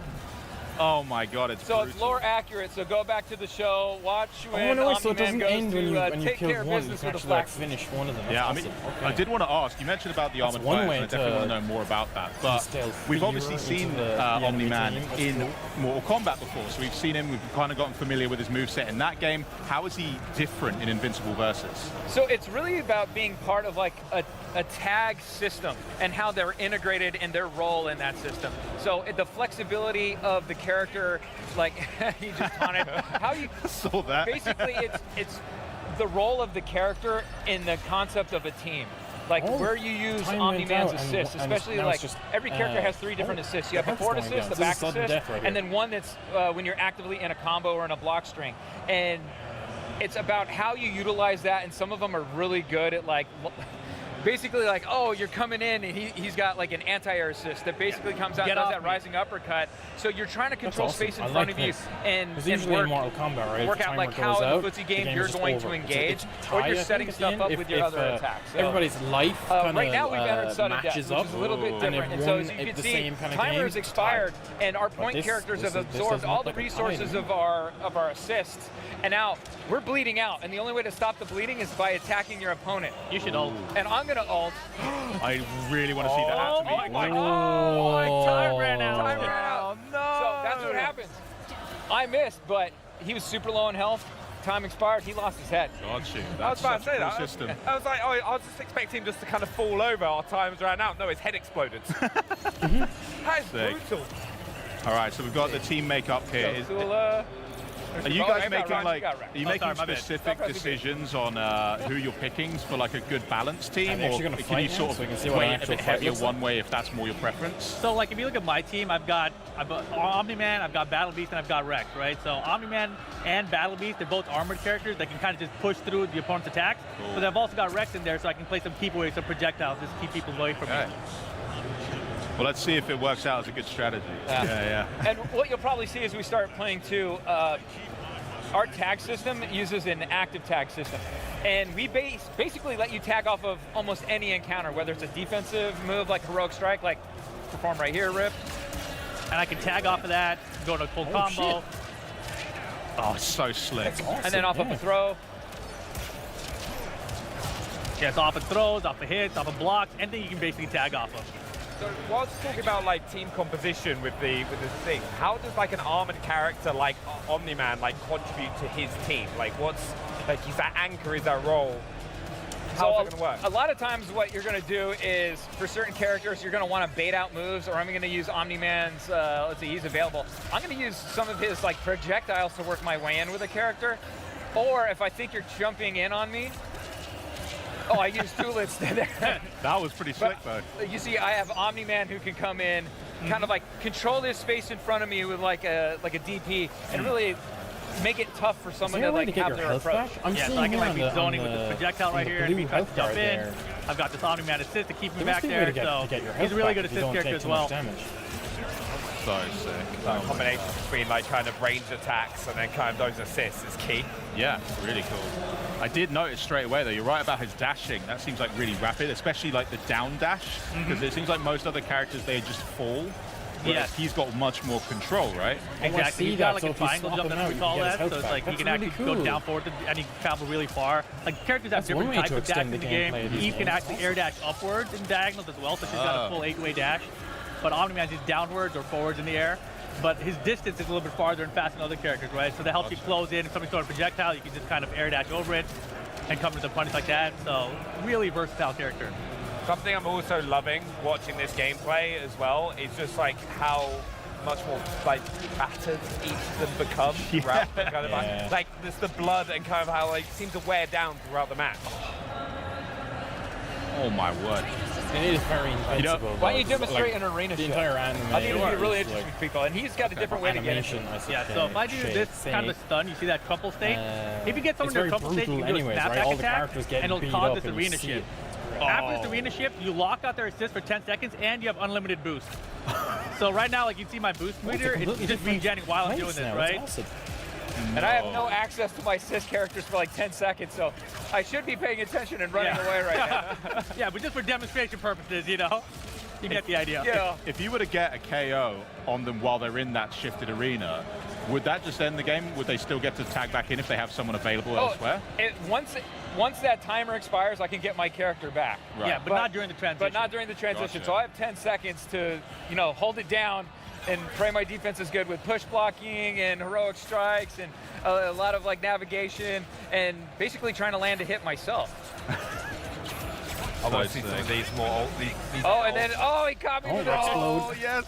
Oh my God, it's brutal. It's lore accurate, so go back to the show, watch when so it doesn't goes end when you take kill care of one, you business can with the actually like flax. finish one of them. Yeah, That's I mean, awesome. I did want to ask, you mentioned about the armored one fighters, way and I definitely want to to know more about that. But stealth we've the obviously hero seen into the enemy Omni-Man team. That's in cool. Mortal Kombat before, so we've seen him, we've kind of gotten familiar with his moveset in that game. How is he different in Invincible Versus? So it's really about being part of like a tag system and how they're integrated in their role in that system. So the flexibility of the character, like you just taunted, how you saw that. Basically, it's the role of the character in the concept of a team. like where you use time Omni-Man's went out assist, and especially now like it's just, every character has 3 different assists. You have a forward going assist, down. the This is back sudden assist, death right and here. then one that's when you're actively in a combo or in a block string. And it's about how you utilize that, and some of them are really good at like basically like, oh, you're coming in, and he's got like an anti-air assist that basically comes out and does that rising uppercut. So you're trying to control awesome. space in I front like of you this. and, Because and usually in work, Mortal Kombat, right, work if the out like timer how goes in out, the footsie the game game you're is just going over. to It's engage, tie, or I you're think, setting at the stuff end. up If- with your if, other attacks. So, everybody's life kind right now we've entered sudden death, matches which up, is a little bit and different. if And so one as you at can the see, same kind of timer game, is expired, and our point this- characters this have is- this absorbed doesn't all look the like a tie resources to me. of our assists, and now we're bleeding out. And the only way to stop the bleeding is by attacking your opponent. You should ult. And I'm gonna ult. I really want to see that happen to me. Oh my God! Oh, my time ran out. Time ran out. No. So that's what happens. I missed, but he was super low in health. Time expired. He lost his head. Got you. I was That's about to such say a cool that. system. I was like, oh, I was just expecting him just to kind of fall over. Our times ran out. No, his head exploded. That is Sick. brutal. All right, so we've got the team makeup here. Is- Are you guys making like are you making specific decisions on who you're picking for like a good balanced team, I'm actually or gonna can fight you now, sort so we can see of what an weigh it a actual bit fight heavier looks one way if that's more your preference? So like if you look at my team, I've got Omni-Man, I've got Battle Beast, and I've got Rex, right? So Omni-Man and Battle Beast, they're both armored characters that can kind of just push through the opponent's attacks. Cool. But I've also got Rex in there so I can play some keep away, some projectiles, just keep people away from me. Well, let's see if it works out as a good strategy. Yeah. And what you'll probably see as we start playing too, our tag system uses an active tag system. And we basically let you tag off of almost any encounter, whether it's a defensive move like Heroic Strike, like perform right here, Rip. And I can tag off of that, go to a full combo. Shit. Oh, it's so slick. Awesome, and then off of a throw. Yes, off of throws, off of hits, off of blocks, anything you can basically tag off of. So whilst talking about like team composition with this thing, how does like an armored character like Omni-Man like contribute to his team? Like what's like is that anchor, is that role? How's it gonna work? A lot of times what you're gonna do is, for certain characters, you're gonna wanna bait out moves, or I'm gonna use Omni-Man's, let's see, he's available. I'm gonna use some of his like projectiles to work my way in with a character. Or if I think you're jumping in on me, oh, I used Tulits there. That was pretty slick, though. You see, I have Omni-Man who can come in, kind of like control this space in front of me with like a DP, and really make it tough for someone to like have their approach. Yeah, so I can like be zoning with this projectile right here, and be trying to jump in. I've got this Omni-Man assist to keep me back there, so he's a really good assist character as well. So sick. So a combination between like kind of range attacks and then kind of those assists is key. Yeah, really cool. I did notice straight away though, you're right about his dashing. That seems like really rapid, especially like the down dash, because it seems like most other characters, they just fall. Yes. He's got much more control, right? Exactly. He's got like a triangle jump, that's what we call that. So it's like he can actually go down forward and he can travel really far. Like characters have different types of dash in the game. Eve can actually air dash upwards in diagonals as well, so she's got a full 8-way dash. But Omni-Man is downwards or forwards in the air. But his distance is a little bit farther and faster than other characters, right? So that helps you close in. If somebody's throwing a projectile, you can just kind of air dash over it and come to the punch like that. So really versatile character. Something I'm also loving watching this gameplay as well is just like how much more like battered each of them become throughout the kind of like there's the blood and kind of how they seem to wear down throughout the match. Oh my word. It is very invincible. Why don't you demonstrate an arena the ship? entire anime. I think it'd be really interesting for people, and he's got a different way to get into it. Yeah, so if I do this kind of stun, you see that crumple state? If you get someone to a crumple state, you can do a snapback attack, and it'll cause this arena shift. After this arena shift, you lock out their assist for 10 seconds, and you have unlimited boost. So right now, like you see my boost meter, it's just regenerating while I'm doing this, right? And I have no access to my assist characters for like 10 seconds, so I should be paying attention and running away right now. Yeah, but just for demonstration purposes, you know? You get the idea. Yeah. If you were to get a KO on them while they're in that shifted arena, would that just end the game? Would they still get to tag back in if they have someone available elsewhere? Once that timer expires, I can get my character back. Right. Yeah, but not during the transition. But not during the transition. Gotcha. So I have 10 seconds to, hold it down and pray my defense is good with push blocking and heroic strikes and a lot of like navigation and basically trying to land a hit myself. I want to see some of these more. These and then he caught me with it. Oh yes!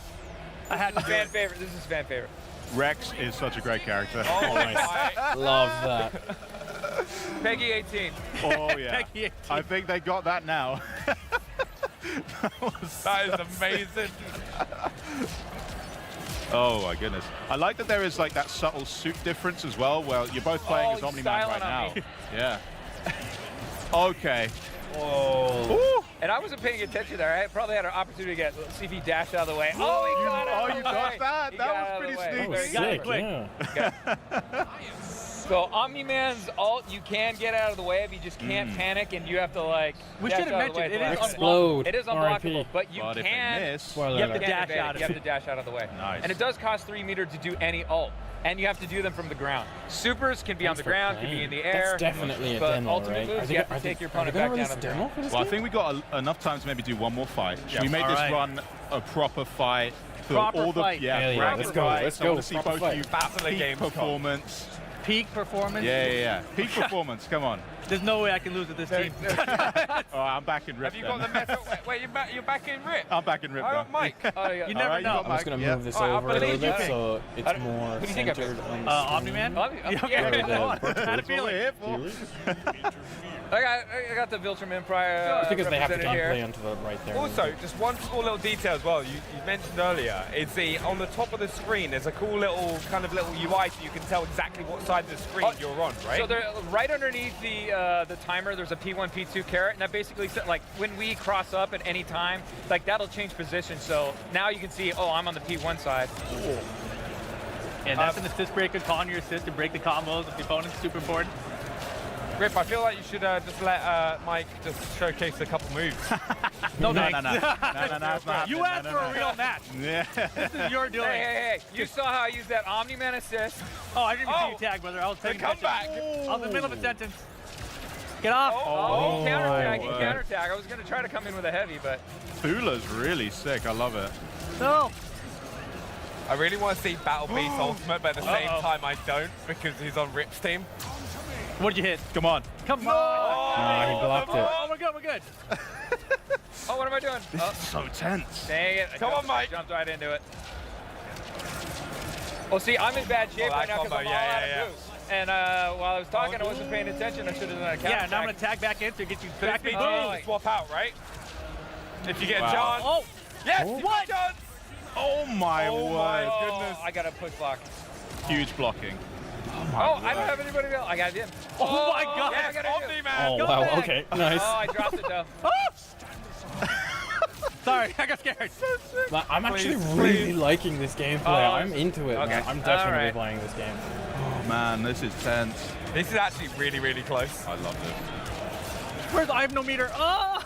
I had to fan favorite. This is fan favorite. Rex is such a great character. Oh, nice. Love that. Peggy 18. Oh, yeah. Peggy 18. I think they got that now. That is amazing. Oh my goodness. I like that there is like that subtle suit difference as well, where you're both playing as Omni-Man right now. Yeah. Okay. Oh. And I wasn't paying attention there. I probably had an opportunity to get see if he dashed out of the way. Oh, he got out of the way. You got that? That was pretty sneaky. So Omni-Man's ult, you can get out of the way if you just can't panic, and you have to like. We should have mentioned it is explode. It is unblockable, but you But if can. they miss, You have to dash out. You have to dash out of the way. Nice. And it does cost 3 meters to do any ult, and you have to do them from the ground. Supers can be on the ground, can be in the air. That's definitely a but demo, ultimate right? moves, you have to take your opponent back down to the ground. Well, I think we got enough time to maybe do one more fight. Should we make All this right. run a proper fight? For Proper all the, fight. Yeah, Yeah, let's go. Let's I want go. to see Proper both fight. of you Battle of peak Gamescom. performance. Peak performance. Yeah. Peak performance. Come on. There's no way I can lose with this team. Oh, I'm back in Rip. Have you got the method? Wait, you're back in Rip? I'm back in Rip. Oh, now. Mike. You never know. I'm just gonna move this All right, over a I'll little believe bit you. so it's more Who do you think I centered picked? on the Omni-Man? Yeah. Had a feeling. I got the Viltrum prior. It's because they have the represented gameplay here. onto the right there. Also, just one small little detail as well. You mentioned earlier is on the top of the screen. There's a cool little UI so you can tell exactly what side of the screen you're on, right? So there, right underneath the timer, there's a P1, P2 caret, and that basically like when we cross up at any time, like that'll change position. So now you can see, oh, I'm on the P1 side. Cool. And that's an assist breaker, calling your assist to break the combos of the opponent. Super important. Rip, I feel like you should just let Mike just showcase a couple moves. No. No, it's not You asked for a real match. Yeah. This is your doing. Hey. You saw how I used that Omni-Man assist. Oh, I didn't even see you tag, brother. I was taking come back. I was in the middle of a sentence. Get off. Oh, counterattack. I was going to try to come in with a heavy, but... Fula's really sick. I love it. No. I really want to see Battle Beast Ultimate, but at the same time I don't, because he's on Rip's team. What'd you hit? Come on. Come on. No, he blocked it. Oh, we're good. Oh, what am I doing? This is so tense. Dang it. Come on, Mike. Jumped right into it. Well, see, I'm in bad shape right now because I'm all out of moves. And while I was talking, I wasn't paying attention. I should have done a counter. Yeah, now I'm going to tag back in to get you back in. Swap out, right? If you get Wow. John. Oh. Yes, What? John. Oh my word. Goodness. I got a push block. Huge blocking. Oh, I don't have anybody else. I got it in. Oh my God. Yes, I got it in. Oh, wow, okay, nice. Oh, I dropped it though. Sorry, I got scared. But I'm actually really liking this gameplay. I'm into it, okay. man. I'm definitely Alright. playing this game. Oh man, this is tense. This is actually really, really close. I love it. Where's I have no meter? Oh!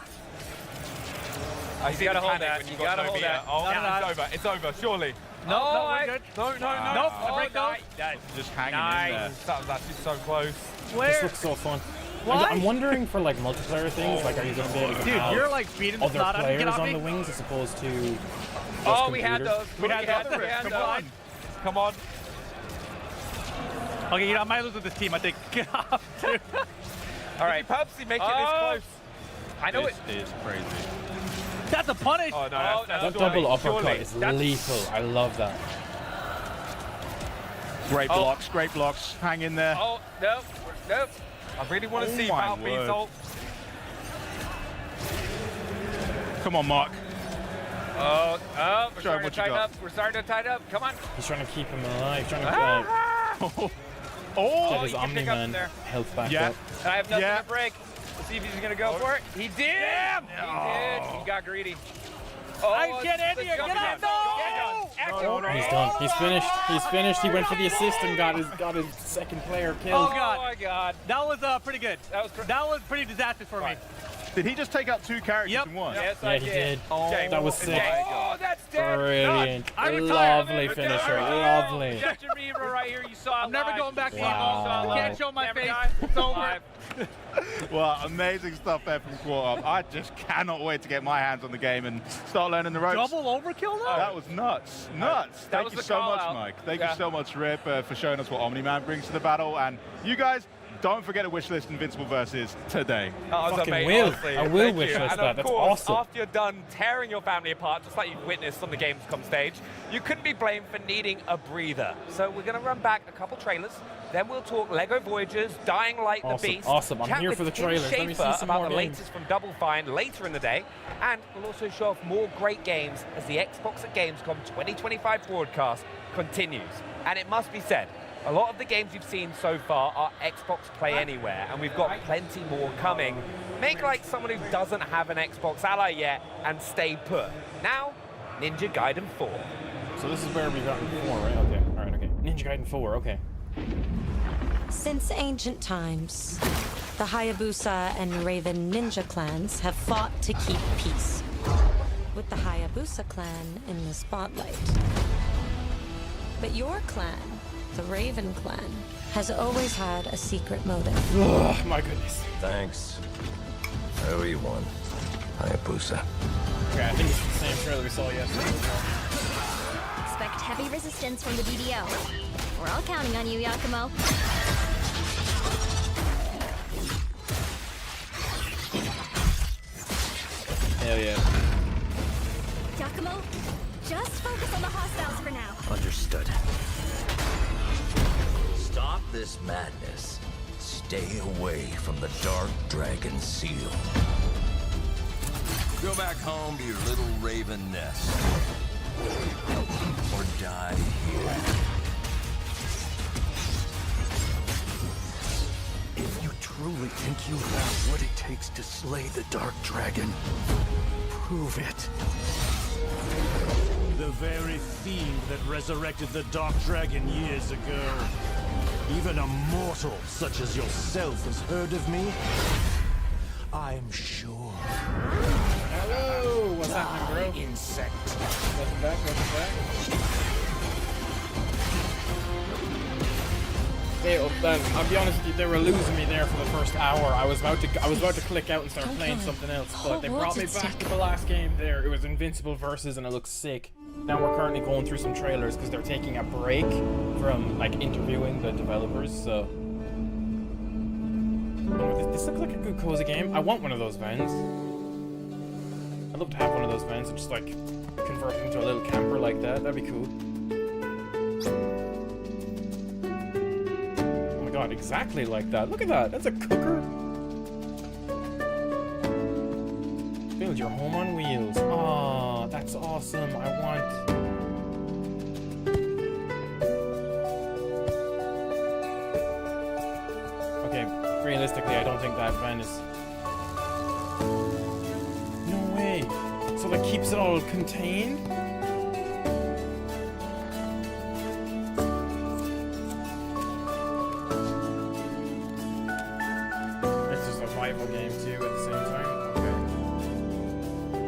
You gotta hold that. You gotta hold that. Oh, No. it's over, surely. No, we're good. No. Nope, I break those. Just hanging in there. That was actually so close. Where? This looks so fun. What? I'm wondering for like multiplayer things, like are you gonna be able to Dude, have you're like beating the other snot out of me. players Get off on me. the wings as opposed to just Oh, we had computers? those. We had those. We had Come those. on. Come on. Okay, you know, I might lose with this team, I think. Get off, dude. All right. Purposely make it this close. I know it. This is crazy. That's a punish. Oh, no. That double uppercut is lethal. I love that. Great blocks, great blocks. Hang in there. Oh, nope. I really want to see my Battle Beast word. ult. Come on, Mark. Oh, we're Show him starting to what you tighten got. up. We're starting to tighten up. Come on. He's trying to keep him alive. He's trying to Oh, get his you can pick up Omni-Man there. health back Yeah. up. And I have nothing Yeah. to break. Let's see if he's going to go for it. He did. Damn. He did. He got greedy. Oh, I get in here. Get out. No. He's done. He's finished. He's finished. He went for the assist and got his second player Oh, killed. God. Oh, my God. That was pretty good. That was pretty disastrous for me. Did he just take out 2 characters in one? Yes, Yeah, I he did. Okay. That was sick. Oh, that's dead. Brilliant. I retired. Lovely finisher. Lovely. Justin Reaver right here. You saw it I'm never live. going back to Wow. Evo. I can't show my Never face. die. It's over. Live. Well, amazing stuff there from Quarter Up. I just cannot wait to get my hands on the game and start learning the ropes. Double overkill though? That was nuts. Nuts. That Thank was you the so much, call-out. Mike. Thank Yeah. you so much, Rip, for showing us what Omni-Man brings to the battle. And you guys, don't forget to wishlist Invincible Versus today. That was Fucking amazing, will. honestly. I will Thank you. wishlist And that. of That's course, awesome. after you're done tearing your family apart, just like you've witnessed on the Gamescom stage, you couldn't be blamed for needing a breather. So we're going to run back a couple trailers, Then we'll talk LEGO Voyagers, Dying Light the Beast. Awesome, I'm chat here with for the Tim trailers. Let me see Schafer some about more the games. latest from Double Fine later in the day. And we'll also show off more great games as the Xbox at Gamescom 2025 broadcast continues. And it must be said, a lot of the games you've seen so far are Xbox Play Anywhere, and we've got plenty more coming. Make like someone who doesn't have an Xbox Ally yet and stay put. Now, Ninja Gaiden 4. So this is where we got 4, right? Okay, all right, okay. Ninja Gaiden 4, okay. Since ancient times, the Hayabusa and Raven ninja clans have fought to keep peace, with the Hayabusa clan in the spotlight. But your clan, the Raven clan, has always had a secret motive. Ugh, my goodness. Thanks. Everyone. Hayabusa. Okay, I think it's the same trailer we saw yesterday. Expect heavy resistance from the DDO. We're all counting on you, Yakumo. Hell yeah. Yakumo, just focus on the hostiles for now. Understood. Stop this madness. Stay away from the Dark Dragon Seal. Go back home to your little raven nest. Or die here. If you truly think you have what it takes to slay the Dark Dragon, prove it. The very fiend that resurrected the Dark Dragon years ago. Even a mortal such as yourself has heard of me? I'm sure. Hello! What's happening, bro? Insect. Welcome back, welcome back. I'll be honest with you, they were losing me there for the first hour. I was about to click out and start playing something else, but they brought me back to the last game there. It was Invincible Versus and it looks sick. Now we're currently going through some trailers because they're taking a break from like interviewing the developers, so. Oh, this looks like a good cozy game. I want one of those vans. I'd love to have one of those vans and just like convert it into a little camper like that. That'd be cool. Oh my god, exactly like that. Look at that. That's a cooker. Build your home on wheels. Oh, that's awesome. I want. Okay, realistically, I don't think that van is. No way. So that keeps it all contained? It's a survival game too at the same time. Okay.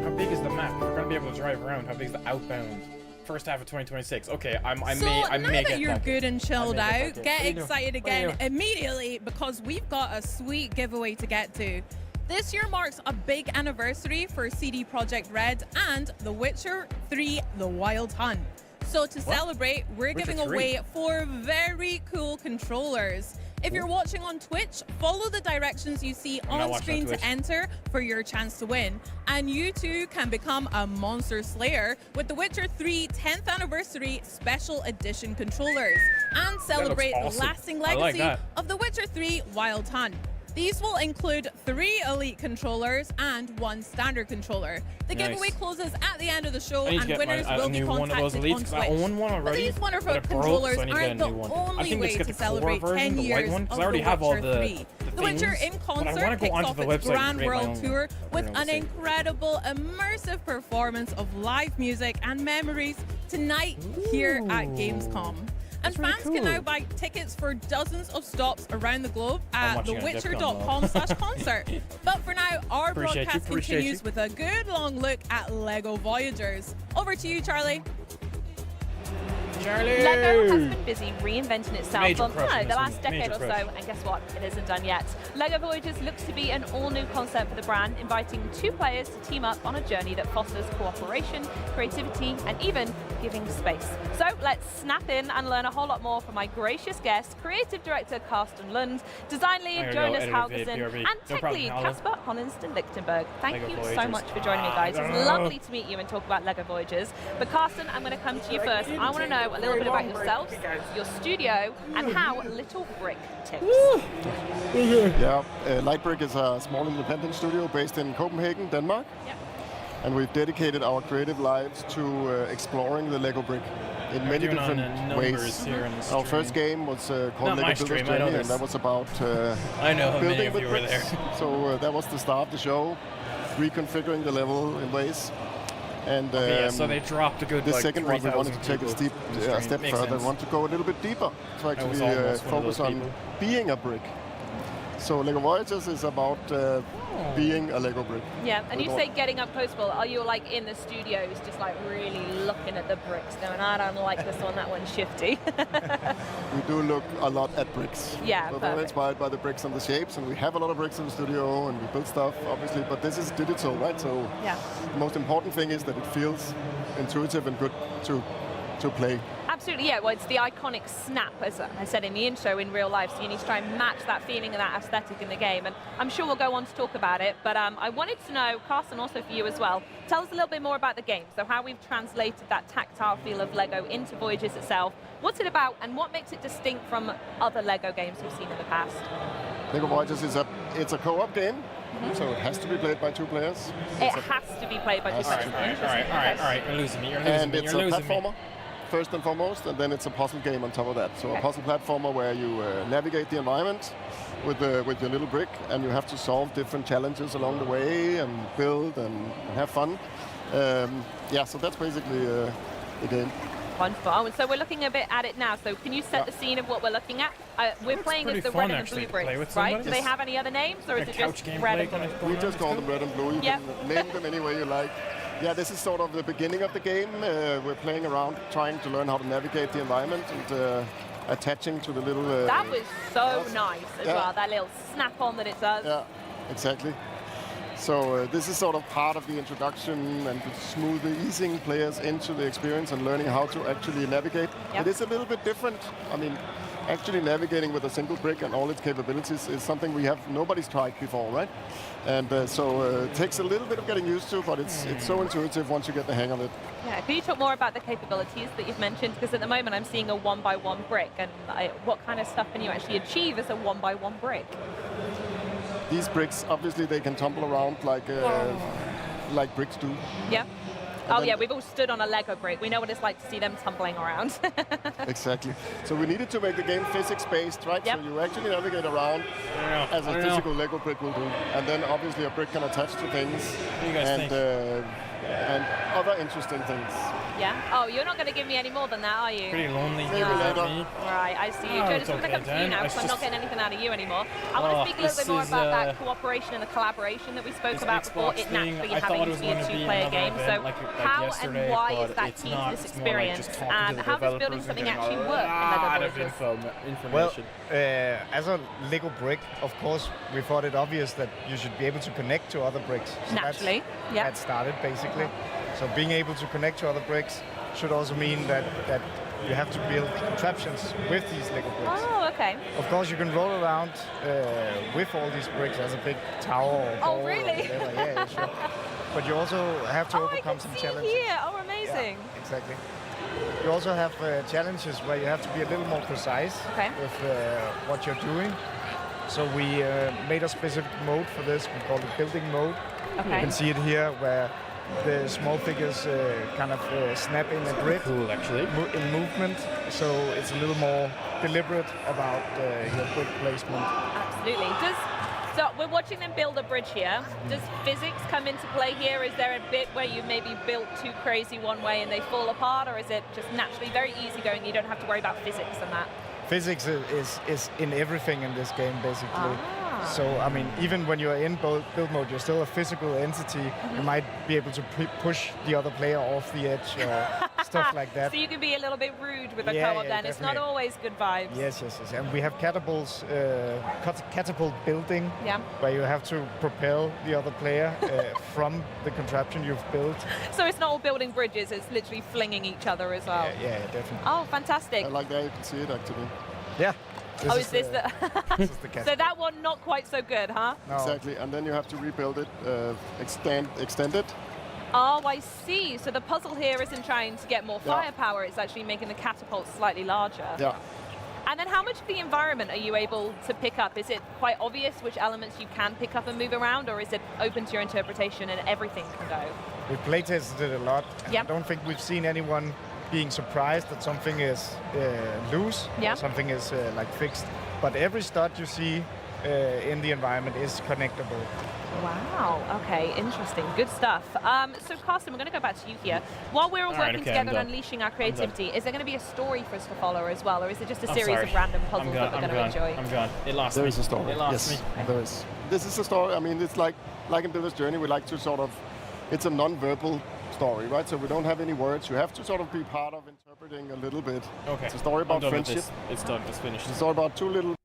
How big is the map? We're gonna be able to drive around. How big is the outbound? First half of 2026. Okay, I may now get that you're good and chilled out, get excited again immediately because we've got a sweet giveaway to get to. This year marks a big anniversary for CD Projekt Red and The Witcher 3: The Wild Hunt. So to celebrate, we're giving away 4 very cool controllers. If you're watching on Twitch, follow the directions you see on screen to enter for your chance to win. And you too can become a monster slayer with The Witcher 3 10th Anniversary Special Edition controllers and celebrate the lasting legacy of The Witcher 3 Wild Hunt. These will include 3 elite controllers and 1 standard controller. The giveaway closes at the end of the show, and winners will be contacted on Twitch. I own one already, but these wonderful controllers aren't the only way to celebrate 10 years of The Witcher 3. The Witcher in Concert kicks off its Grand World Tour with an incredible, immersive performance of live music and memories tonight here at Gamescom. And fans can now buy tickets for dozens of stops around the globe at thewitcher.com/concert. But for now, our broadcast continues with a good long look at LEGO Voyagers. Over to you, Charlie. LEGO has been busy reinventing itself for the last decade or so, and guess what? It isn't done yet. LEGO Voyagers looks to be an all-new concept for the brand, inviting 2 players to team up on a journey that fosters cooperation, creativity, and even giving space. So let's snap in and learn a whole lot more from my gracious guest, creative director Karsten Lund, design lead Jonas Halgerson, and tech lead Casper Honensten-Lichtenberg. Thank you so much for joining me, guys. It's lovely to meet you and talk about LEGO Voyagers. But Karsten, I'm going to come to you first. I want to know a little bit about yourselves, your studio, and how Little Brick tips. Yeah, Light Brick is a small independent studio based in Copenhagen, Denmark. Yep. And we've dedicated our creative lives to exploring the Lego brick in many different ways. Here in the our first game was called Lego Builder's Journey, and that was about I know how many building of with you were bricks. there. So that was the start of the show, reconfiguring the level in ways. And so they dropped a good the like second one, we wanted to take a step Makes further. sense. We want to go a little bit deeper to actually focus on being a brick. So Lego Voyages is about being a Lego brick. Yeah, and you say getting up close, Will. Are you like in the studios just like really looking at the bricks going, I don't like this one, that one's shifty? We do look a lot at bricks. Yeah, We're very inspired by the bricks and the shapes, and we have a lot of bricks in the studio, and we build stuff, obviously, but this is digital, right? So the most important thing is that it feels intuitive and good to play. Absolutely, yeah. Well, it's the iconic snap, as I said in the intro, in real life. So you need to try and match that feeling and that aesthetic in the game. And I'm sure we'll go on to talk about it. But I wanted to know, Carson, also for you as well, tell us a little bit more about the game. So how we've translated that tactile feel of Lego into Voyages itself. What's it about, and what makes it distinct from other Lego games we've seen in the past? Lego Voyages is a co-op game. So it has to be played by 2 players. It has to be played by 2 players. All right. You're losing me. And it's a platformer, first and foremost, and then it's a puzzle game on top of that. So a puzzle platformer where you navigate the environment with your little brick, and you have to solve different challenges along the way and build and have fun. So that's basically the game. Wonderful. Oh, and so we're looking a bit at it now. So can you set the scene of what we're looking at? We're playing as the red and the blue bricks, right? Do they have any other names, or is it just red and blue? We just call them red and blue. You can name them any way you like. Yeah, this is sort of the beginning of the game. We're playing around, trying to learn how to navigate the environment and attaching to the little... that was so nice as well, that little snap-on that it does. Yeah, exactly. So this is sort of part of the introduction and smoothly easing players into the experience and learning how to actually navigate. It is a little bit different. I mean, actually navigating with a single brick and all its capabilities is something nobody's tried before, right? And so it takes a little bit of getting used to, but it's so intuitive once you get the hang of it. Yeah, can you talk more about the capabilities that you've mentioned? Because at the moment I'm seeing a 1x1 brick, and what kind of stuff can you actually achieve as a 1x1 brick? These bricks, obviously, they can tumble around like bricks do. Yeah. Oh yeah, we've all stood on a Lego brick. We know what it's like to see them tumbling around. Exactly. So we needed to make the game physics-based, right? So you actually navigate around as a physical Lego brick will do. And then obviously a brick can attach to things. What do you guys think? And other interesting things. Yeah? Oh, you're not going to give me any more than that, are you? Pretty lonely. Maybe later. Right, I see you. Jonas, I'm going to come to you now because I'm not getting anything out of you anymore. I want to speak a little bit more about that cooperation and the collaboration that we spoke about before, it naturally having to be a 2-player game. So how and why is that key to this experience? And how does building something actually work in Lego Voyages? Well, as a Lego brick, of course, we thought it obvious that you should be able to connect to other bricks. So naturally, that started basically. So being able to connect to other bricks should also mean that you have to build contraptions with these Lego bricks. Oh, okay. Of course, you can roll around with all these bricks as a big tower or ball. Oh, really? Or whatever. Yeah, sure. But you also have to overcome some challenges. Here. Oh, amazing. Yeah, exactly. You also have challenges where you have to be a little more precise with what you're doing. So we made a specific mode for this. We call it building mode. Okay. You can see it here where the small figures kind of snap in a grid in movement. So it's a little more deliberate about your brick placement. Absolutely. So we're watching them build a bridge here. Does physics come into play here? Is there a bit where you maybe built too crazy one way and they fall apart, or is it just naturally very easy going? You don't have to worry about physics and that. Physics is in everything in this game, basically. So, I mean, even when you're in build mode, you're still a physical entity. You might be able to push the other player off the edge or stuff like that. So you can be a little bit rude with a co-op then. It's not always good vibes. Yes. And we have catapults, catapult building, where you have to propel the other player from the contraption you've built. So it's not all building bridges, it's literally flinging each other as well. Yeah, definitely. Oh, fantastic. I like that, you can see it actually. Yeah. Is this the... This is the so that one not quite so good, huh? No. Exactly, and then you have to rebuild it, extend it. Oh, I see. So the puzzle here isn't trying to get more firepower, it's actually making the catapult slightly larger. Yeah. And then how much of the environment are you able to pick up? Is it quite obvious which elements you can pick up and move around, or is it open to your interpretation and everything can go? We've playtested it a lot. Yeah. I don't think we've seen anyone being surprised that something is loose, or something is like fixed. But every stud you see in the environment is connectable. Wow, okay, interesting. Good stuff. So Carsten, we're going to go back to you here. While we're all working together and unleashing our creativity, is there going to be a story for us to follow as well, or is it just a series of random puzzles that we're going to enjoy? I'm gone. It lost me. There is a story. It lost me. There is. This is a story. I mean, it's like in Builder's Journey, we like to sort of, it's a non-verbal story, right? So we don't have any words. You have to sort of be part of interpreting a little bit. Okay. It's a story about friendship. It's done. It's finished. It's a story about two little.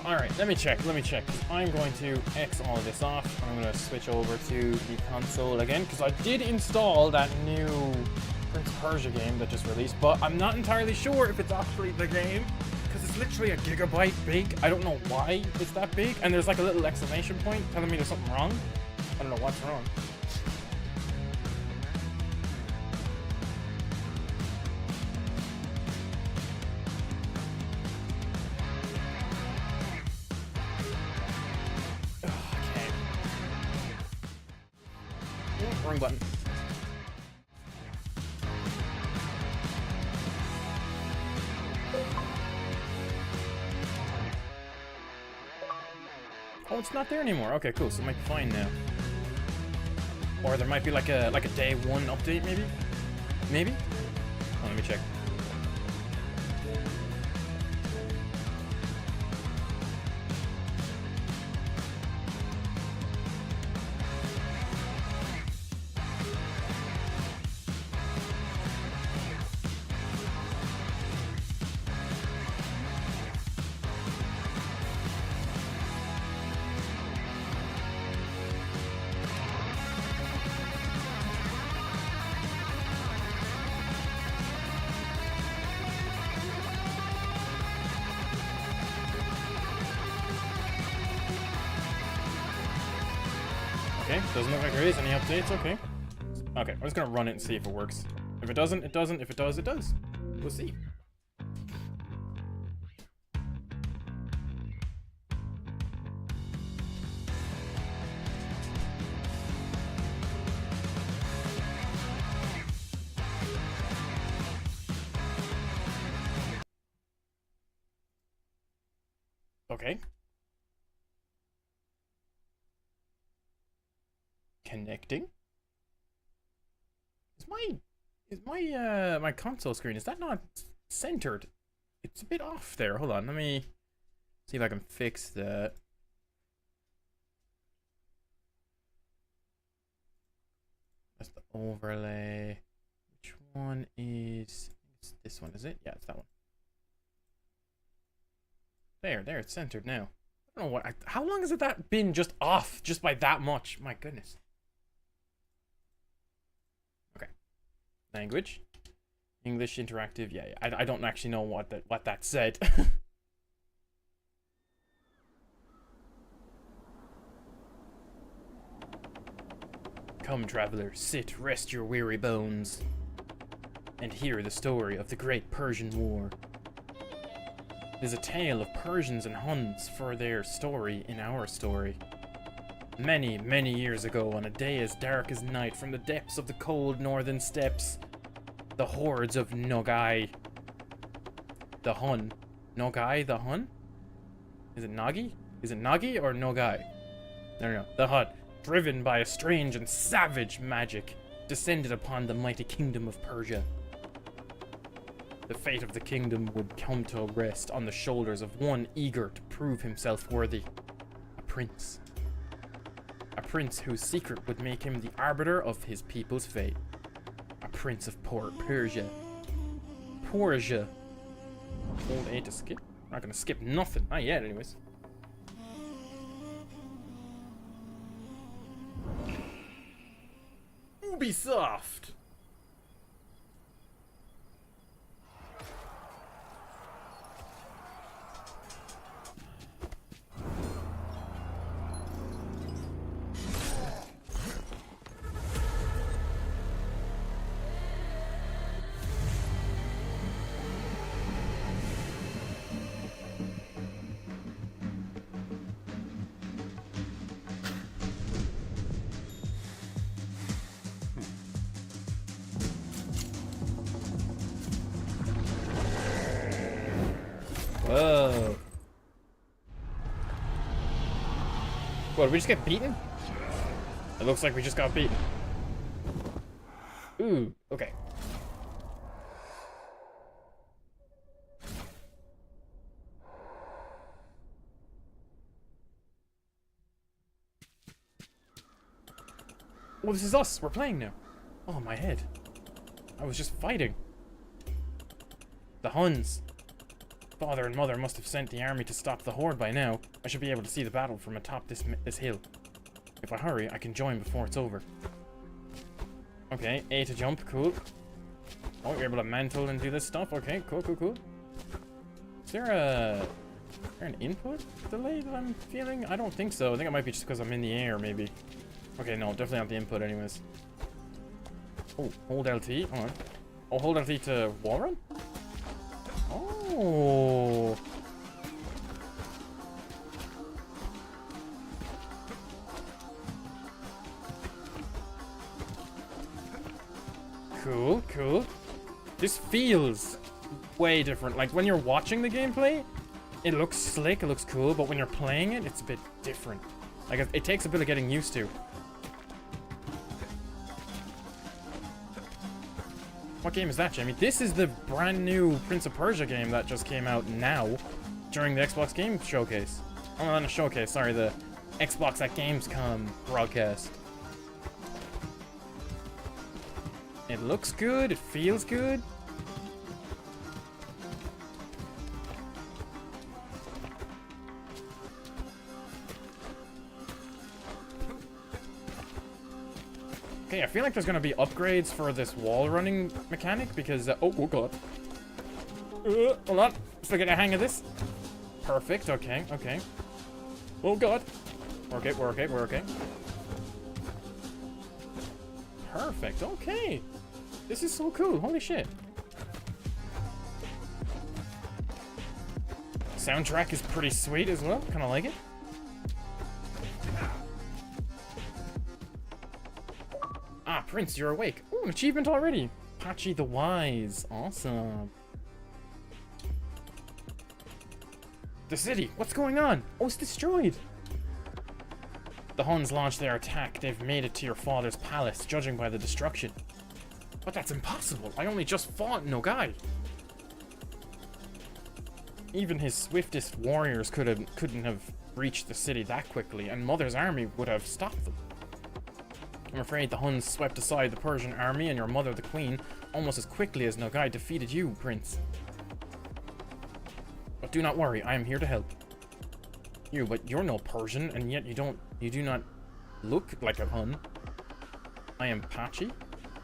Alright, let me check. I'm going to X all of this off. I'm going to switch over to the console again, because I did install that new Prince of Persia game that just released, but I'm not entirely sure if it's actually the game, because it's literally a gigabyte big. I don't know why it's that big, and there's like a little exclamation point telling me there's something wrong. I don't know what's wrong. Wrong button. Oh, it's not there anymore. Okay, cool. So it might be fine now. Or there might be like a day one update, maybe. Maybe. Oh, let me check. Okay, doesn't look like there is any updates, okay. Okay, I'm just gonna run it and see if it works. If it doesn't, it doesn't. If it does, it does. We'll see. Okay. Connecting. Is my console screen, is that not centered? It's a bit off there. Hold on, let me see if I can fix that. That's the overlay. Which one is, it's this one, is it? Yeah, it's that one. There, it's centered now. I don't know what, how long has that been just off, just by that much? My goodness. Okay. Language. English interactive. Yeah. I don't actually know what that said. Come, traveler, sit, rest your weary bones, and hear the story of the great Persian War. It is a tale of Persians and Huns for their story in our story. Many, many years ago, on a day as dark as night, from the depths of the cold northern steppes, the hordes of Nogai, the Hun. Nogai, the Hun? Is it Nagi? Is it Nagi or Nogai? No. The Hun, driven by a strange and savage magic, descended upon the mighty kingdom of Persia. The fate of the kingdom would come to rest on the shoulders of one eager to prove himself worthy. A prince. A prince whose secret would make him the arbiter of his people's fate. A prince of Persia. Persia. Hold A to skip. Not gonna skip nothing. Not yet, anyways. Ubisoft! Whoa. What, did we just get beaten? It looks like we just got beaten. Ooh, okay. Well, this is us. We're playing now. Oh, my head. I was just fighting. The Huns. Father and Mother must have sent the army to stop the horde by now. I should be able to see the battle from atop this hill. If I hurry, I can join before it's over. Okay, A to jump, cool. Oh, you're able to mantle and do this stuff. Okay, cool, cool, cool. Is there an input delay that I'm feeling? I don't think so. I think it might be just because I'm in the air, maybe. Okay, no, definitely not the input anyways. Oh, hold LT. Hold on. Oh, hold LT to wall run? Oh. Cool, cool. This feels way different. Like, when you're watching the gameplay, it looks slick, it looks cool, but when you're playing it, it's a bit different. Like, it takes a bit of getting used to. What game is that, Jamie? This is the brand new Prince of Persia game that just came out now during the Xbox Game Showcase. Oh, not a showcase, sorry, the Xbox at Gamescom broadcast. It looks good, it feels good. Okay, I feel like there's gonna be upgrades for this wall running mechanic because, oh god. Hold on, still get a hang of this. Perfect, okay, okay. Oh god. We're okay, we're okay, we're okay. Perfect, okay. This is so cool, holy shit. Soundtrack is pretty sweet as well, kinda like it. Ah, Prince, you're awake. Oh, an achievement already. Patchy the Wise. Awesome. The city. What's going on? Oh, it's destroyed. The Huns launched their attack. They've made it to your father's palace, judging by the destruction. But that's impossible. I only just fought Nogai. Even his swiftest warriors couldn't have reached the city that quickly, and Mother's army would have stopped them. I'm afraid the Huns swept aside the Persian army and your mother, the queen, almost as quickly as Nogai defeated you, Prince. But do not worry, I am here to help. But you're no Persian, and yet you do not look like a Hun. I am Patchy,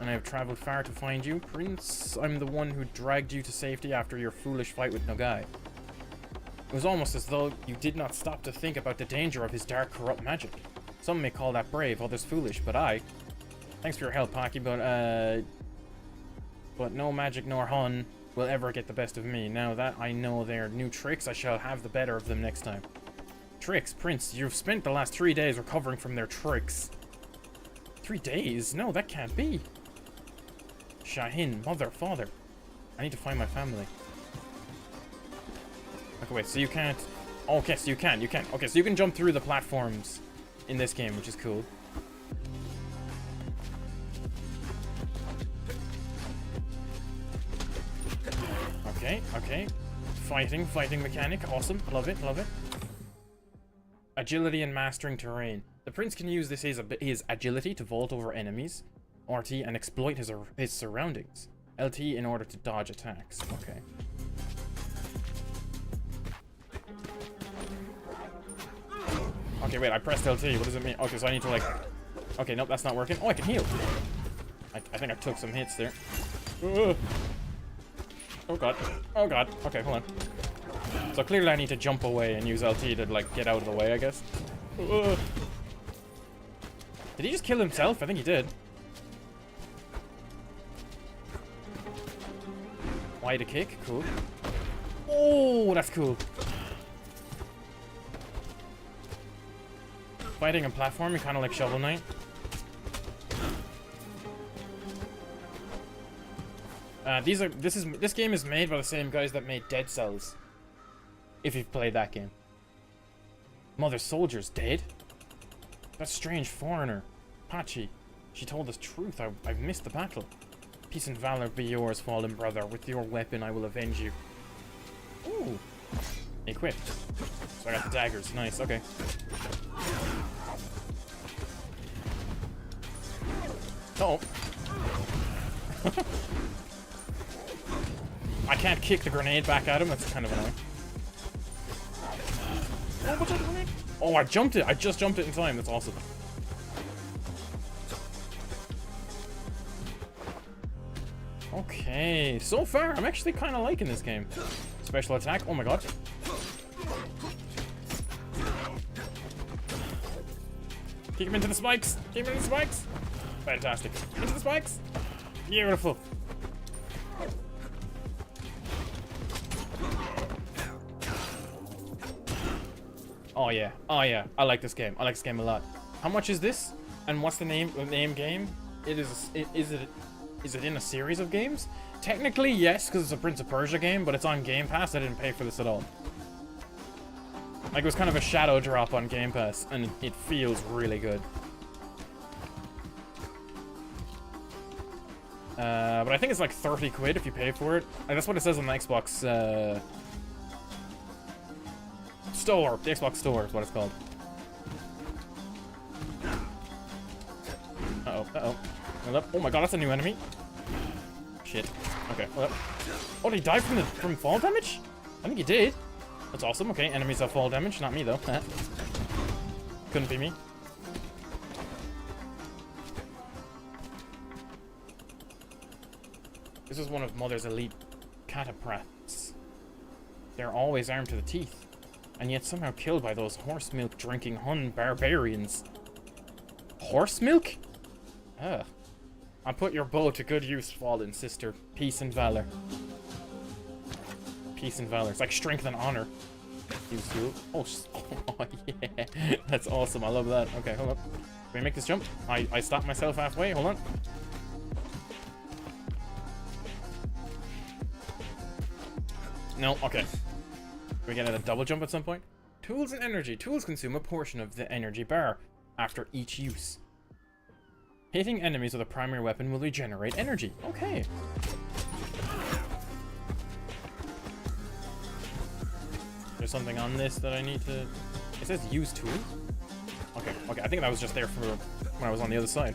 and I have traveled far to find you, Prince. I'm the one who dragged you to safety after your foolish fight with Nogai. It was almost as though you did not stop to think about the danger of his dark, corrupt magic. Some may call that brave, others foolish, but thanks for your help, Paki, but no magic nor Hun will ever get the best of me. Now that I know their new tricks, I shall have the better of them next time. Tricks? Prince, you've spent the last 3 days recovering from their tricks. 3 days? No, that can't be. Shahin, mother, father. I need to find my family. Okay, wait, so you can't... Oh, okay, so you can. Okay, so you can jump through the platforms in this game, which is cool. Okay. Fighting mechanic. Awesome. Love it. Agility and mastering terrain. The prince can use his agility to vault over enemies, RT, and exploit his surroundings. LT in order to dodge attacks. Okay. Okay, wait, I pressed LT. What does it mean? Okay, so I need to, like... Okay, nope, that's not working. Oh, I can heal. I think I took some hits there. Ugh. Oh god. Oh god. Okay, hold on. So clearly I need to jump away and use LT to like get out of the way, I guess. Ugh. Did he just kill himself? I think he did. Why the kick? Cool. Oh, that's cool. Fighting and platforming, kind of like Shovel Knight. This game is made by the same guys that made Dead Cells. If you've played that game. Mother Soldier's dead? That strange foreigner. Pachi. She told us truth. I've missed the battle. Peace and valor be yours, fallen brother. With your weapon I will avenge you. Ooh. Equipped. So I got the daggers. Nice, okay. Uh-oh. I can't kick the grenade back at him. That's kind of annoying. Oh, what's that grenade? Oh, I jumped it. I just jumped it in time. That's awesome. Okay, so far I'm actually kind of liking this game. Special attack. Oh my god. Kick him into the spikes. Kick him into the spikes. Fantastic. Into the spikes. Beautiful. Oh yeah. Oh yeah. I like this game. I like this game a lot. How much is this? And what's the name game? Is it in a series of games? Technically, yes, because it's a Prince of Persia game, but it's on Game Pass. I didn't pay for this at all. Like, it was kind of a shadow drop on Game Pass, and it feels really good. But I think it's like 30 quid if you pay for it. And that's what it says on the Xbox, store. The Xbox Store is what it's called. Uh-oh, uh-oh. Hold up. Oh my god, that's a new enemy. Shit. Okay, hold up. Oh, did he die from fall damage? I think he did. That's awesome. Okay, enemies have fall damage. Not me, though. Couldn't be me. This is one of Mother's elite cataprats. They're always armed to the teeth, and yet somehow killed by those horse milk drinking Hun barbarians. Horse milk? Ugh. I put your bow to good use, fallen sister. Peace and valor. Peace and valor. It's like strength and honor. Oh, oh yeah. That's awesome. I love that. Okay, hold up. Can we make this jump? I stopped myself halfway. Hold on. No, okay. Can we get a double jump at some point? Tools and energy. Tools consume a portion of the energy bar after each use. Hitting enemies with a primary weapon will regenerate energy. Okay. There's something on this that I need to... It says use tool? Okay, okay. I think that was just there for when I was on the other side.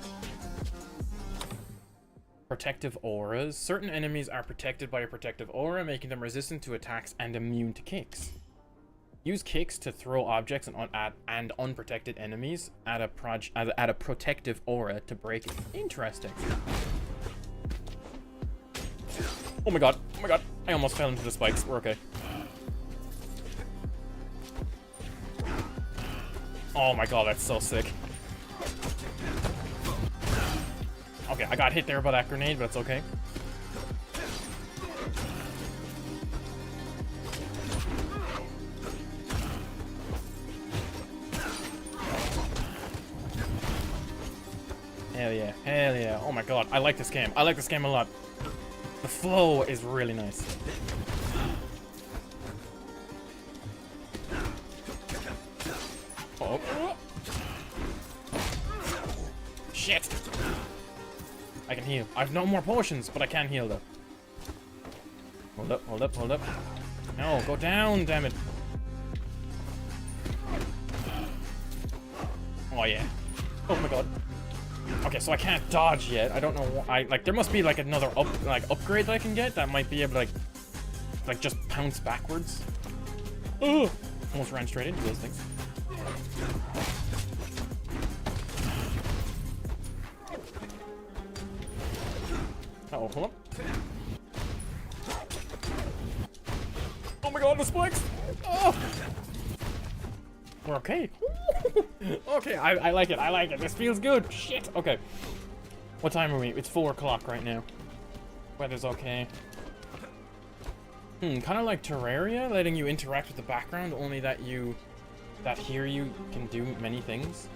Protective auras. Certain enemies are protected by a protective aura, making them resistant to attacks and immune to kicks. Use kicks to throw objects and unprotected enemies. Add a protective aura to break it. Interesting. Oh my god. Oh my god. I almost fell into the spikes. We're okay. Oh my god, that's so sick. Okay, I got hit there by that grenade, but it's okay. Hell yeah, hell yeah. Oh my god, I like this game. I like this game a lot. The flow is really nice. Oh. Shit. I can heal. I have no more potions, but I can heal though. Hold up, hold up, hold up. No, go down, damn it. Oh yeah. Oh my god. Okay, so I can't dodge yet. I don't know why. Like, there must be like another upgrade that I can get that might be able to like just pounce backwards. Ugh. Almost ran straight into those things. Oh, hold on. Oh my god, the spikes! Oh! We're okay. Okay, I like it. I like it. This feels good. Shit. Okay. What time are we? It's 4 o'clock right now. Weather's okay. Kind of like Terraria, letting you interact with the background, only that here you can do many things.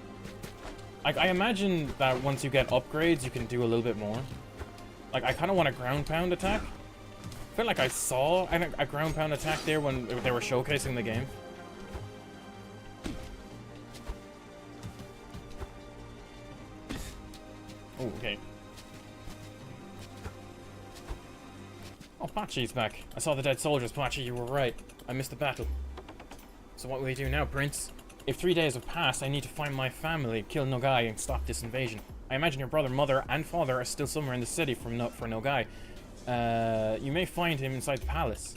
I imagine that once you get upgrades, you can do a little bit more. Like, I kind of want a ground pound attack. I feel like I saw a ground pound attack there when they were showcasing the game. Oh, okay. Oh, Pachi's back. I saw the dead soldiers, Pachi, you were right. I missed the battle. So what will we do now, Prince? If 3 days have passed, I need to find my family, kill Nogai, and stop this invasion. I imagine your brother, mother, and father are still somewhere in the city for Nogai. You may find him inside the palace.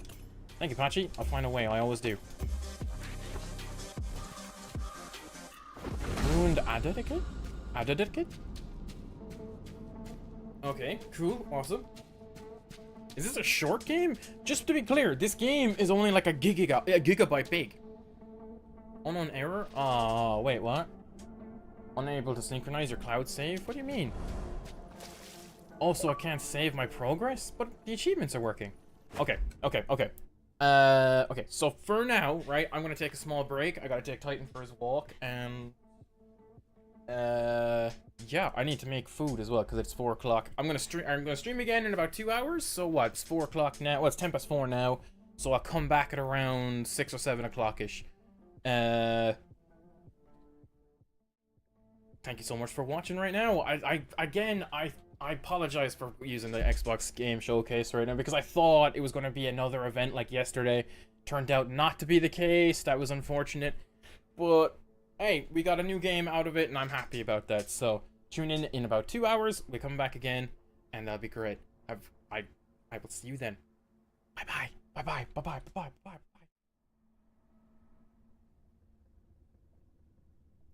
Thank you, Pachi. I'll find a way, I always do. Ruined Adadikid? Adadikid? Okay, cool, awesome. Is this a short game? Just to be clear, this game is only like a gigabyte big. Unknown error? Oh, wait, what? Unable to synchronize your cloud save? What do you mean? Also, I can't save my progress? But the achievements are working. Okay. Okay, so for now, right, I'm gonna take a small break. I gotta take Titan for his walk, and... yeah, I need to make food as well, because it's 4 o'clock. I'm gonna stream again in about 2 hours, so what? It's 4 o'clock now. Well, it's 10 past 4 now, so I'll come back at around 6 or 7 o'clock-ish. Thank you so much for watching right now. I apologize for using the Xbox Game Showcase right now, because I thought it was going to be another event like yesterday. Turned out not to be the case. That was unfortunate. But, hey, we got a new game out of it, and I'm happy about that. So, tune in about 2 hours. We come back again, and that'll be great. I will see you then. Bye-bye. Bye-bye. Bye-bye. Bye-bye. Bye-bye.